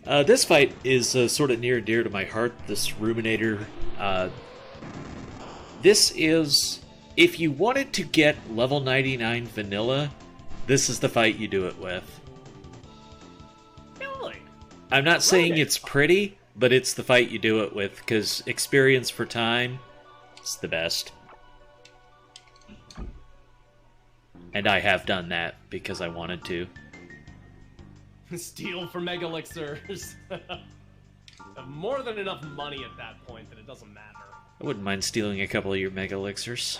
This fight is sort of near and dear to my heart, this Ruminator. This is... If you wanted to get level 99 vanilla, this is the fight you do it with. Really? I'm not saying it's pretty, but it's the fight you do it with, because experience for time is the best. And I have done that because I wanted to. Steal for Mega Elixirs. More than enough money at that point that it doesn't matter. I wouldn't mind stealing a couple of your Mega Elixirs.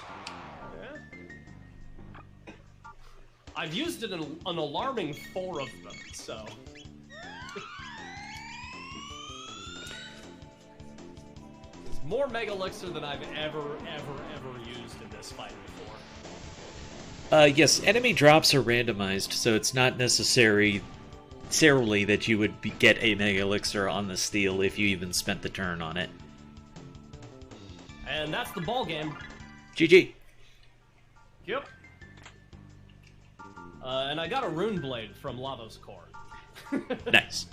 Yeah. I've used it in an alarming 4 of them, so... It's more Mega Elixir than I've ever used in this fight before. Yes, enemy drops are randomized, so it's not necessarily that you would get a Mega Elixir on the steal if you even spent the turn on it. And that's the ball game. GG. Yep. And I got a Rune Blade from Lava's Core. Nice.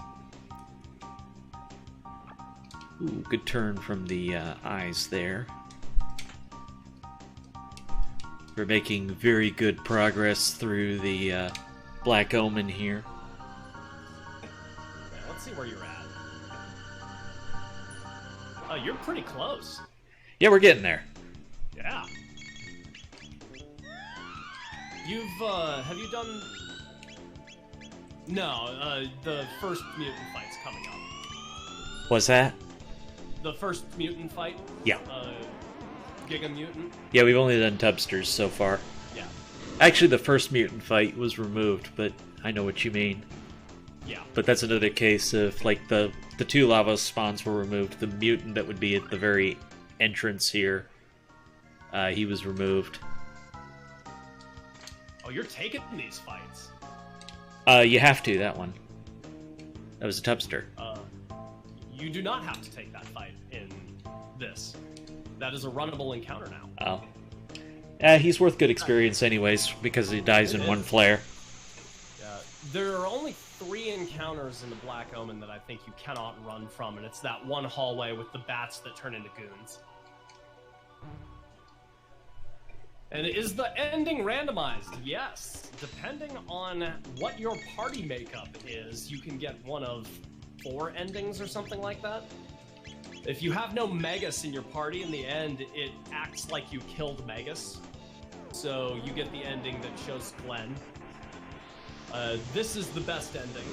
Ooh, good turn from the eyes there. We're making very good progress through the Black Omen here. Yeah, let's see where you're at. Oh, you're pretty close. Yeah, we're getting there. Yeah. Have you done... No, the first mutant fight's coming up. What's that? The first mutant fight? Yeah. Giga Mutant? Yeah, we've only done Tubsters so far. Yeah. Actually, the first mutant fight was removed, but I know what you mean. Yeah. But that's another case of, like, the 2 lava spawns were removed. The mutant that would be at the very entrance here, he was removed. Oh, you're taking these fights. You have to, that one. That was a Tubster. You do not have to take that fight in this. That is a runnable encounter now. Oh. He's worth good experience anyways, because he dies in one flare. Yeah. There are only 3 encounters in the Black Omen that I think you cannot run from, and it's that one hallway with the bats that turn into goons. And is the ending randomized? Yes. Depending on what your party makeup is, you can get one of 4 endings or something like that. If you have no Magus in your party, in the end, it acts like you killed Magus. So you get the ending that shows Glenn. This is the best ending,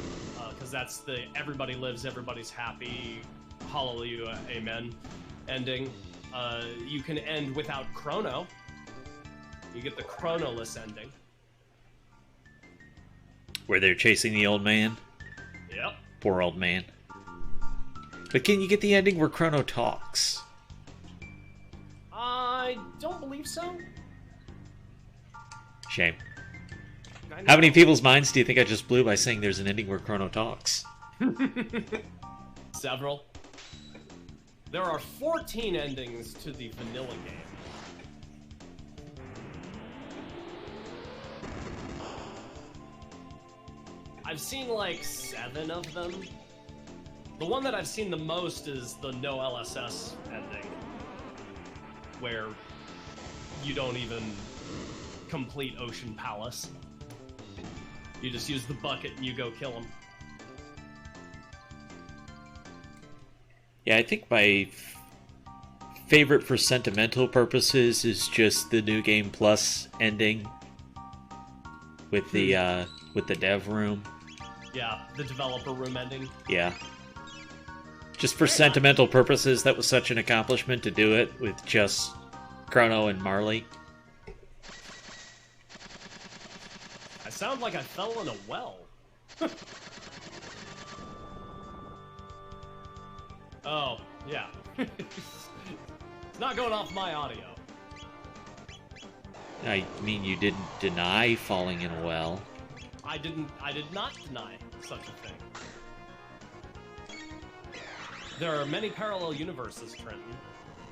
because that's the everybody lives, everybody's happy, hallelujah, amen ending. You can end without Chrono. You get the Chronoless ending. Where they're chasing the old man? Yep. Poor old man. But can you get the ending where Chrono talks? I don't believe so. Shame. How many people's minds do you think I just blew by saying there's an ending where Chrono talks? Several. There are 14 endings to the vanilla game. I've seen like 7 of them. The one that I've seen the most is the no LSS ending, where you don't even complete Ocean Palace. You just use the bucket and you go kill them. Yeah, I think my favorite for sentimental purposes is just the New Game Plus ending with the dev room. Yeah, the developer room ending. Yeah. Just for sentimental purposes, that was such an accomplishment to do it with just Chrono and Marley. I sound like I fell in a well. Oh, yeah. It's not going off my audio. I mean, you didn't deny falling in a well. I did not deny such a thing. There are many parallel universes, Trenton.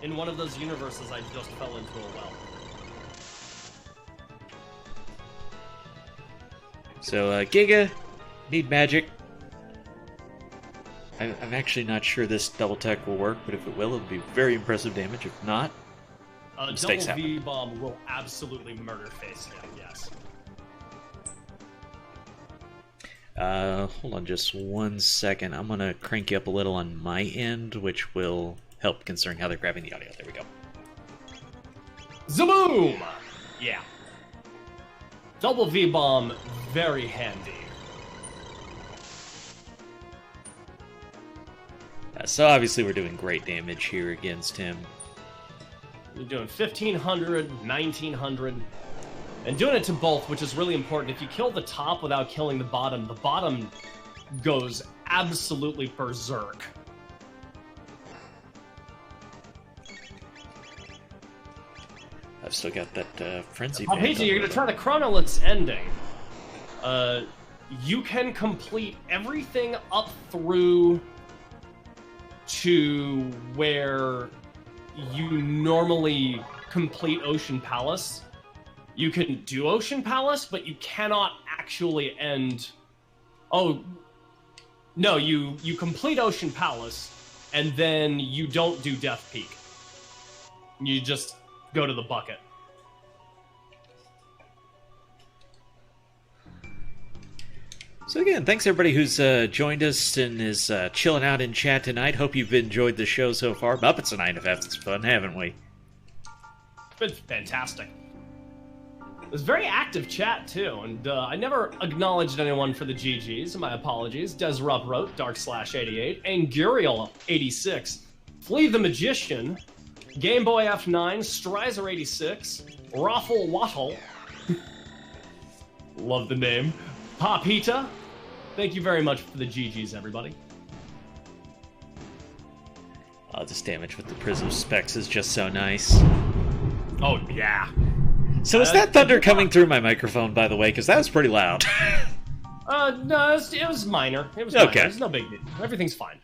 in one of those universes, I just fell into a well. So, Giga, need magic. I'm actually not sure this double tech will work, but if it will, it'll be very impressive damage. If not, mistakes double happen. V-bomb will absolutely murder face him, yes. Hold on just 1 second. I'm going to crank you up a little on my end, which will help considering how they're grabbing the audio. There we go. Zaboom! Yeah. Double V-bomb, very handy. So obviously we're doing great damage here against him. You're doing 1,500, 1,900, and doing it to both, which is really important. If you kill the top without killing the bottom goes absolutely berserk. I've still got that frenzy. Pizza, you're gonna try the Chronolith's ending. You can complete everything up through to where you normally complete Ocean Palace. You can do Ocean Palace, but you cannot actually end... Oh, no, you complete Ocean Palace, and then you don't do Death Peak. You just go to the bucket. So again, thanks everybody who's joined us and is chilling out in chat tonight. Hope you've enjoyed the show so far. Muppets and I have had some fun, haven't we? It's been fantastic. It was very active chat, too, and I never acknowledged anyone for the GGs. My apologies. Desrupt wrote, Dark/88, Anguriel86, Flea the Magician, Game Boy F9, Strizer86, Raffle Wattle, love the name, Papita. Thank you very much for the GGs, everybody. Oh, this damage with the Prism Specs is just so nice. Oh, yeah. So is that thunder coming through my microphone, by the way? Because that was pretty loud. No, it was minor. It was minor. Okay. It's no big deal. Everything's fine.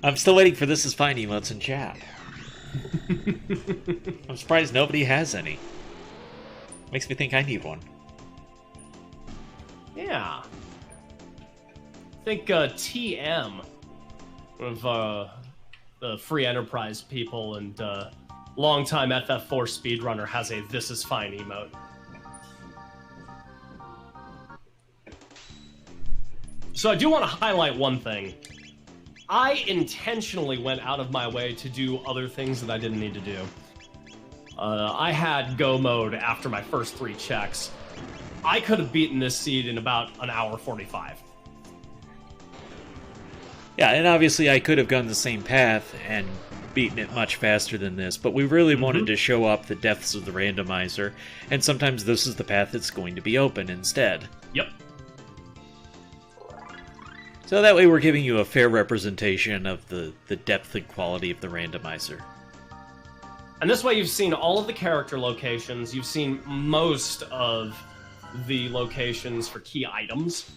I'm still waiting for This Is Fine emotes in chat. I'm surprised nobody has any. Makes me think I need one. Yeah. I think TM, one of the Free Enterprise people and longtime FF4 speedrunner, has a This Is Fine emote. So I do want to highlight one thing. I intentionally went out of my way to do other things that I didn't need to do. I had go mode after my first 3 checks. I could have beaten this seed in about an hour 45. Yeah, and obviously I could have gone the same path and beaten it much faster than this, but we really wanted to show up the depths of the randomizer, and sometimes this is the path that's going to be open instead. Yep. So that way we're giving you a fair representation of the depth and quality of the randomizer. And this way you've seen all of the character locations, you've seen most of the locations for key items.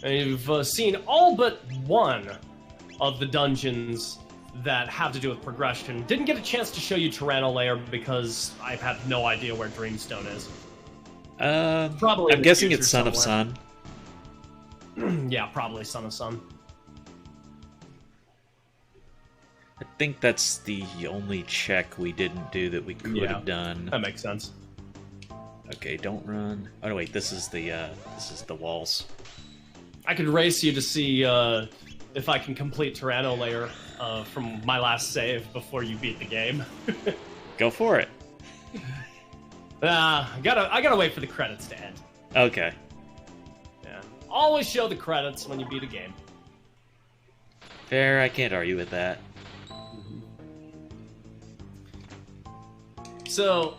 And you've seen all but one of the dungeons that have to do with progression. Didn't get a chance to show you Tyranno Lair because I have no idea where Dreamstone is. Probably I'm guessing it's Son of Sun. Yeah, probably Son of Sun. I think that's the only check we didn't do that we could have done. That makes sense. Okay, don't run. Oh no, wait, this is the walls. I could race you to see if I can complete Tyranno Lair from my last save before you beat the game. Go for it. I gotta wait for the credits to end. Okay. Yeah. Always show the credits when you beat a game. Fair, I can't argue with that. So,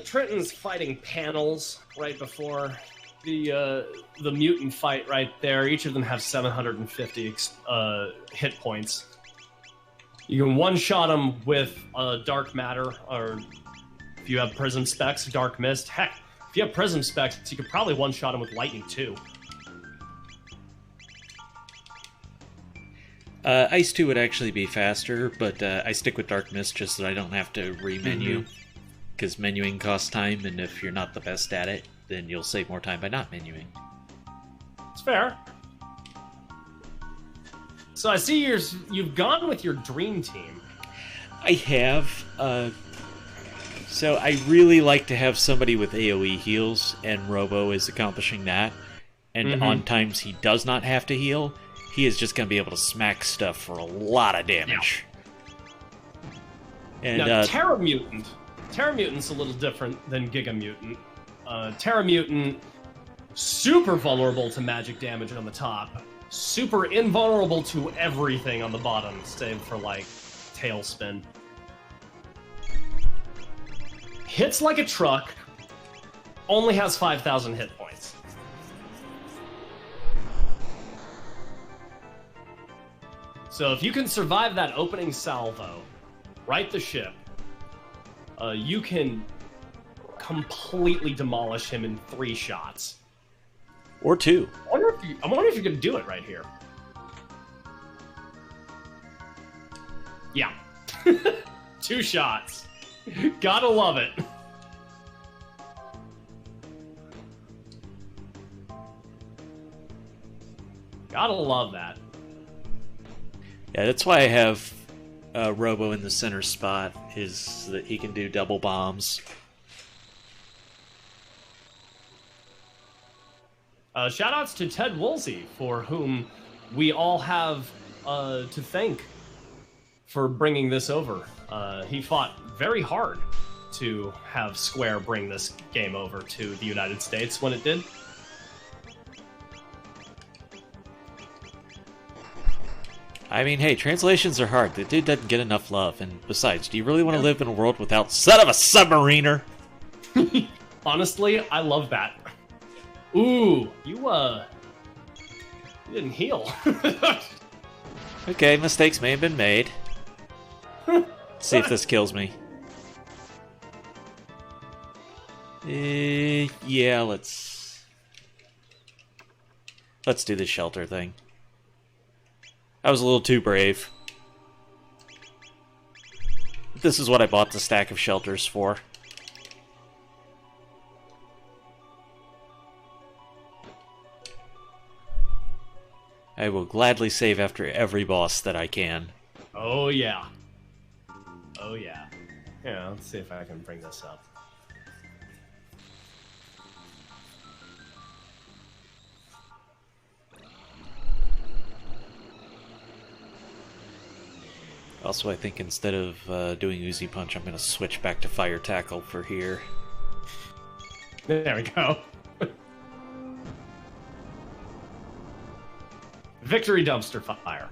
Trenton's fighting panels right before the mutant fight right there. Each of them have 750 hit points. You can one-shot them with Dark Matter, or if you have Prism Specs, Dark Mist. Heck, if you have Prism Specs, you could probably one-shot them with Lightning too. Ice 2 would actually be faster, but I stick with Dark Mist just so that I don't have to re-menu. Because menuing costs time, and if you're not the best at it, then you'll save more time by not menuing. It's fair. So I see you've gone with your dream team. I have. So I really like to have somebody with AoE heals, and Robo is accomplishing that. And on times he does not have to heal, he is just going to be able to smack stuff for a lot of damage. Yeah. And now, Terra Mutant's a little different than Giga Mutant. Terra Mutant, super vulnerable to magic damage on the top, super invulnerable to everything on the bottom, save for, like, Tailspin. Hits like a truck, only has 5,000 hit points. So if you can survive that opening salvo, right the ship, you can completely demolish him in 3 shots. Or 2. I wonder if you can do it right here. Yeah. 2 shots. Gotta love it. Gotta love that. Yeah, that's why I have Robo in the center spot, is that he can do double bombs. Shoutouts to Ted Woolsey, for whom we all have to thank for bringing this over. He fought very hard to have Square bring this game over to the United States when it did. I mean, hey, translations are hard. The dude doesn't get enough love, and besides, do you really want to live in a world without son of a submariner? Honestly, I love that. Ooh, you didn't heal. Okay, mistakes may have been made. Let's see if this kills me. Yeah, let's do the shelter thing. I was a little too brave. This is what I bought the stack of shelters for. I will gladly save after every boss that I can. Oh yeah. Oh yeah. Yeah, let's see if I can bring this up. Also, I think instead of doing Uzi Punch, I'm going to switch back to Fire Tackle for here. There we go. Victory Dumpster Fire.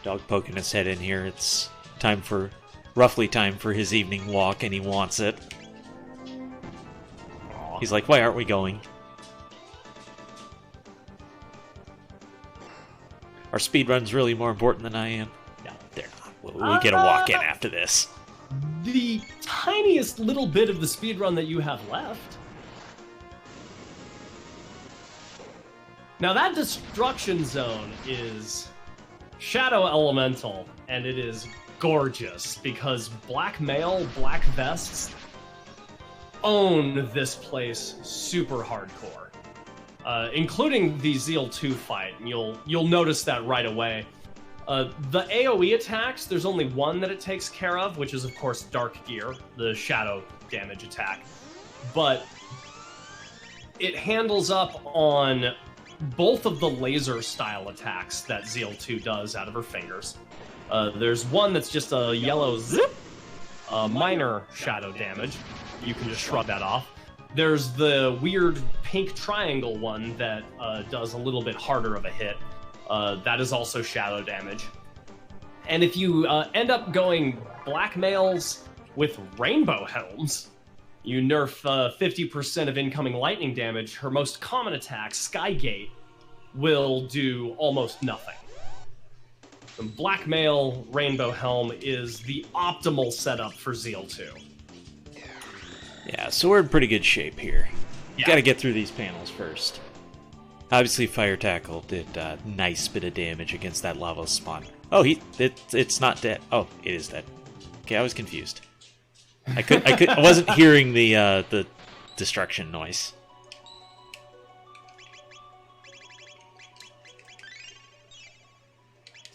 Dog poking his head in here. It's roughly time for his evening walk, and he wants it. Aww. He's like, why aren't we going? Are speedruns really more important than I am? No, they're not. We'll get a walk in after this. The tiniest little bit of the speedrun that you have left. Now that destruction zone is Shadow Elemental, and it is gorgeous because Black Male, Black Vests own this place super hardcore, including the Zeal 2 fight. And you'll notice that right away. The AoE attacks, there's only one that it takes care of, which is of course Dark Gear, the shadow damage attack. But it handles up on both of the laser style attacks that Zeal 2 does out of her fingers. There's one that's just a yellow zip, minor shadow damage. You can just shrug that off. There's the weird pink triangle one that does a little bit harder of a hit. That is also shadow damage. And if you end up going Black Males with Rainbow Helms, you nerf 50% of incoming lightning damage. Her most common attack, Skygate, will do almost nothing. Blackmail Rainbow Helm is the optimal setup for Zeal 2. Yeah, so we're in pretty good shape here. Yeah. Got to get through these panels first. Obviously, Fire Tackle did a nice bit of damage against that lava spawn. Oh, it's not dead. Oh, it is dead. Okay, I was confused. I wasn't hearing the destruction noise.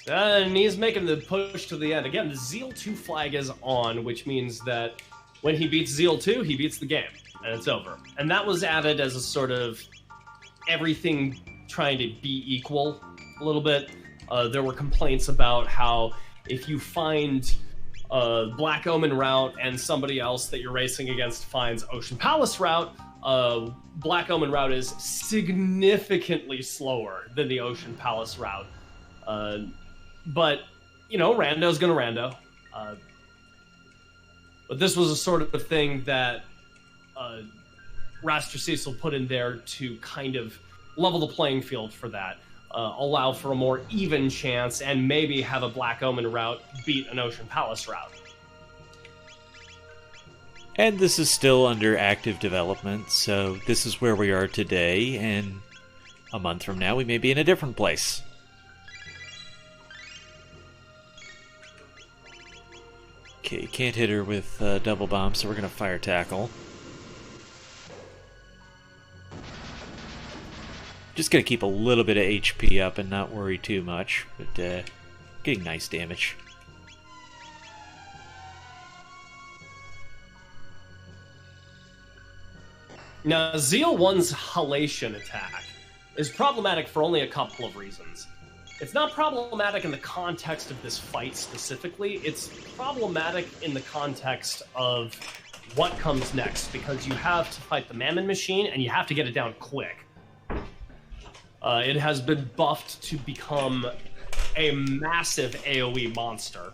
And he's making the push to the end. Again, the Zeal 2 flag is on, which means that when he beats Zeal 2, he beats the game, and it's over. And that was added as a sort of everything trying to be equal a little bit. There were complaints about how if you find Black Omen route and somebody else that you're racing against finds Ocean Palace route, Black Omen route is significantly slower than the Ocean Palace route. But, you know, Rando's gonna Rando. But this was a sort of thing that Raster Cecil put in there to kind of level the playing field for that. Allow for a more even chance and maybe have a Black Omen route beat an Ocean Palace route. And this is still under active development, so this is where we are today, and a month from now we may be in a different place. Okay, can't hit her with double bomb, so we're going to Fire Tackle. Just going to keep a little bit of HP up and not worry too much, but getting nice damage. Now, Zeal 1's halation attack is problematic for only a couple of reasons. It's not problematic in the context of this fight specifically, it's problematic in the context of what comes next, because you have to fight the Mammon Machine and you have to get it down quick. It has been buffed to become a massive AoE monster.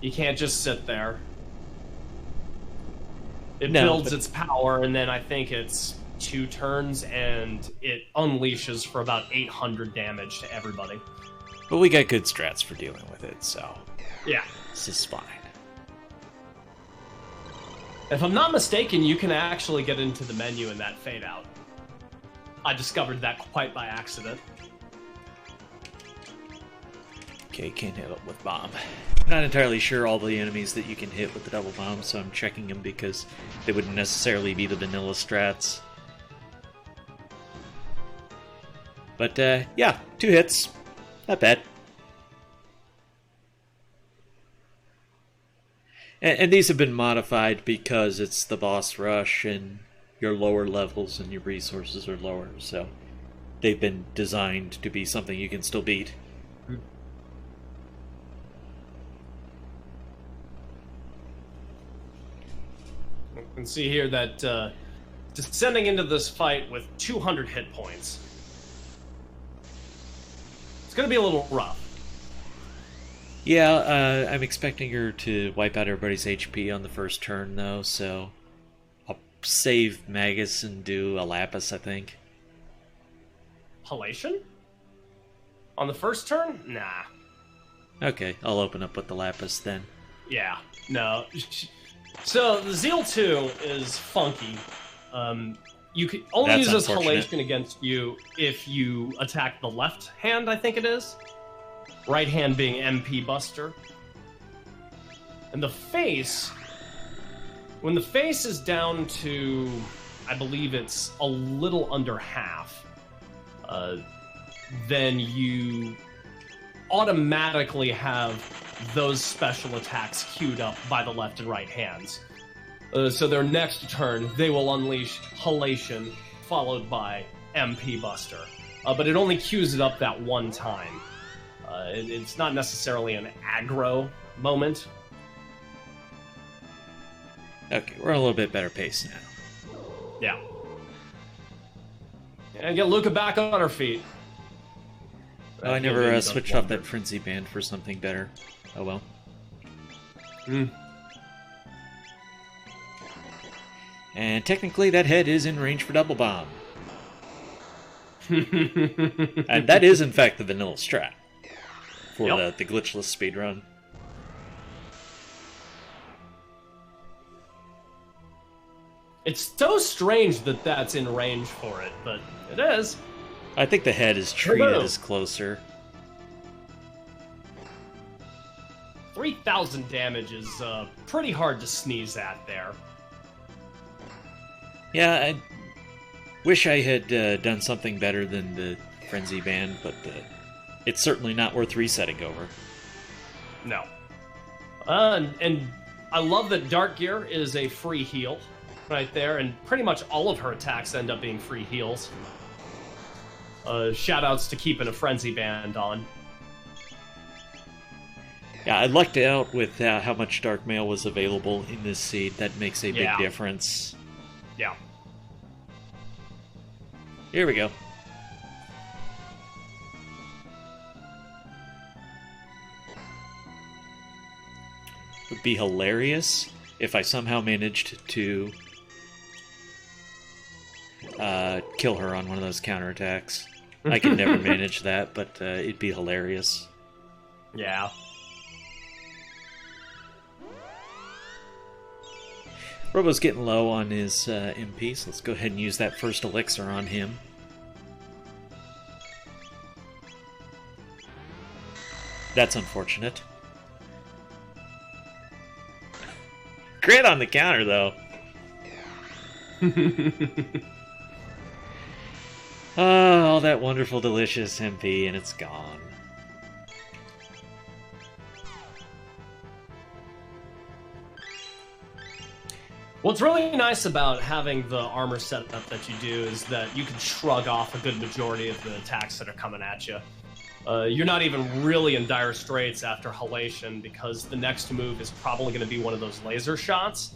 You can't just sit there. It builds its power, and then I think it's 2 turns, and it unleashes for about 800 damage to everybody. But we got good strats for dealing with it, so yeah, this is fine. If I'm not mistaken, you can actually get into the menu in that fade out. I discovered that quite by accident. Okay, can't hit it with bomb. Not entirely sure all the enemies that you can hit with the double bomb, so I'm checking them because they wouldn't necessarily be the vanilla strats. But yeah, 2 hits. Not bad. And these have been modified because it's the boss rush and your lower levels and your resources are lower, so they've been designed to be something you can still beat. You can see here that descending into this fight with 200 hit points, it's going to be a little rough. Yeah, I'm expecting her to wipe out everybody's HP on the first turn, though, so I'll save Magus and do a Lapis, I think. Halation? On the first turn? Nah. Okay, I'll open up with the Lapis then. Yeah, no. So, the Zeal 2 is funky. You can only use this halation against you if you attack the left hand, I think it is. Right hand being MP Buster. And the face, when the face is down to, I believe it's a little under half, then you automatically have those special attacks queued up by the left and right hands. So their next turn, they will unleash Halation, followed by MP Buster. But it only queues it up that one time. It's not necessarily an aggro moment. Okay, we're on a little bit better pace now. Yeah. And get Luca back on her feet. Oh, I never switched off that Frenzy Band for something better. Oh well. And technically that head is in range for double bomb. And that is in fact the vanilla strat. for Yep. the glitchless speedrun. It's so strange that that's in range for it, but it is. I think the head is treated Hello. as closer. 3,000 damage is pretty hard to sneeze at there. Yeah, I wish I had done something better than the Frenzy Band, but it's certainly not worth resetting over. No. And I love that Dark Gear is a free heal right there, and pretty much all of her attacks end up being free heals. Shoutouts to keeping a Frenzy Band on. Yeah, I lucked out with how much Dark Mail was available in this seed. That makes a big Yeah. difference. Yeah. Here we go. Would be hilarious if I somehow managed to kill her on one of those counterattacks. I could never manage that, but it'd be hilarious. Yeah. Robo's getting low on his MP, so let's go ahead and use that first elixir on him. That's unfortunate. Crit on the counter, though. Oh, all that wonderful, delicious MP, and it's gone. What's really nice about having the armor setup that you do is that you can shrug off a good majority of the attacks that are coming at you. You're not even really in dire straits after Halation because the next move is probably going to be one of those laser shots.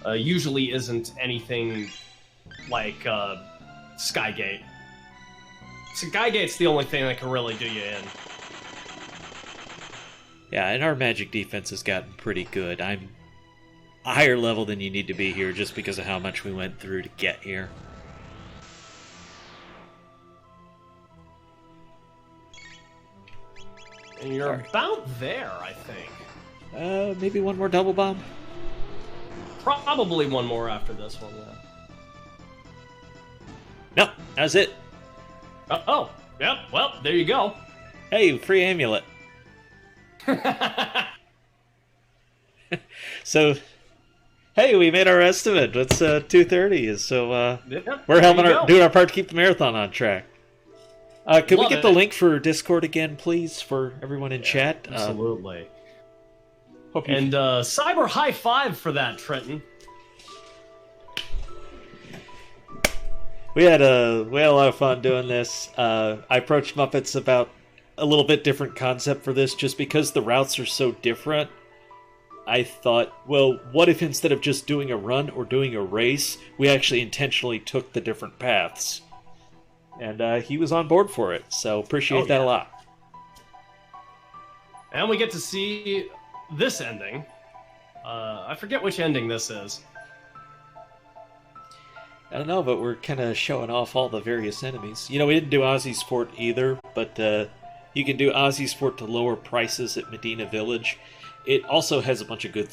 Usually isn't anything like Skygate. Skygate's the only thing that can really do you in. Yeah, and our magic defense has gotten pretty good. I'm a higher level than you need to be here just because of how much we went through to get here. And you're about there, I think. Maybe one more double bomb? Probably one more after this one, yeah. No, that's it. Oh, yep, well, there you go. Hey, free amulet. So, hey, we made our estimate. It's 2:30, so Yeah, we're there helping you go. doing our part to keep the marathon on track. Could we Love get it. the link for Discord again, please, for everyone in chat? Absolutely. Hope you... And cyber high five for that, Trenton. We had a lot of fun doing this. I approached Muppets about a little bit different concept for this, just because the routes are so different. I thought, well, what if instead of just doing a run or doing a race, we actually intentionally took the different paths? And he was on board for it, so appreciate that a lot. And we get to see this ending. I forget which ending this is. I don't know, but we're kind of showing off all the various enemies. You know, we didn't do Ozzy Sport either, but you can do Ozzy Sport to lower prices at Medina Village. It also has a bunch of good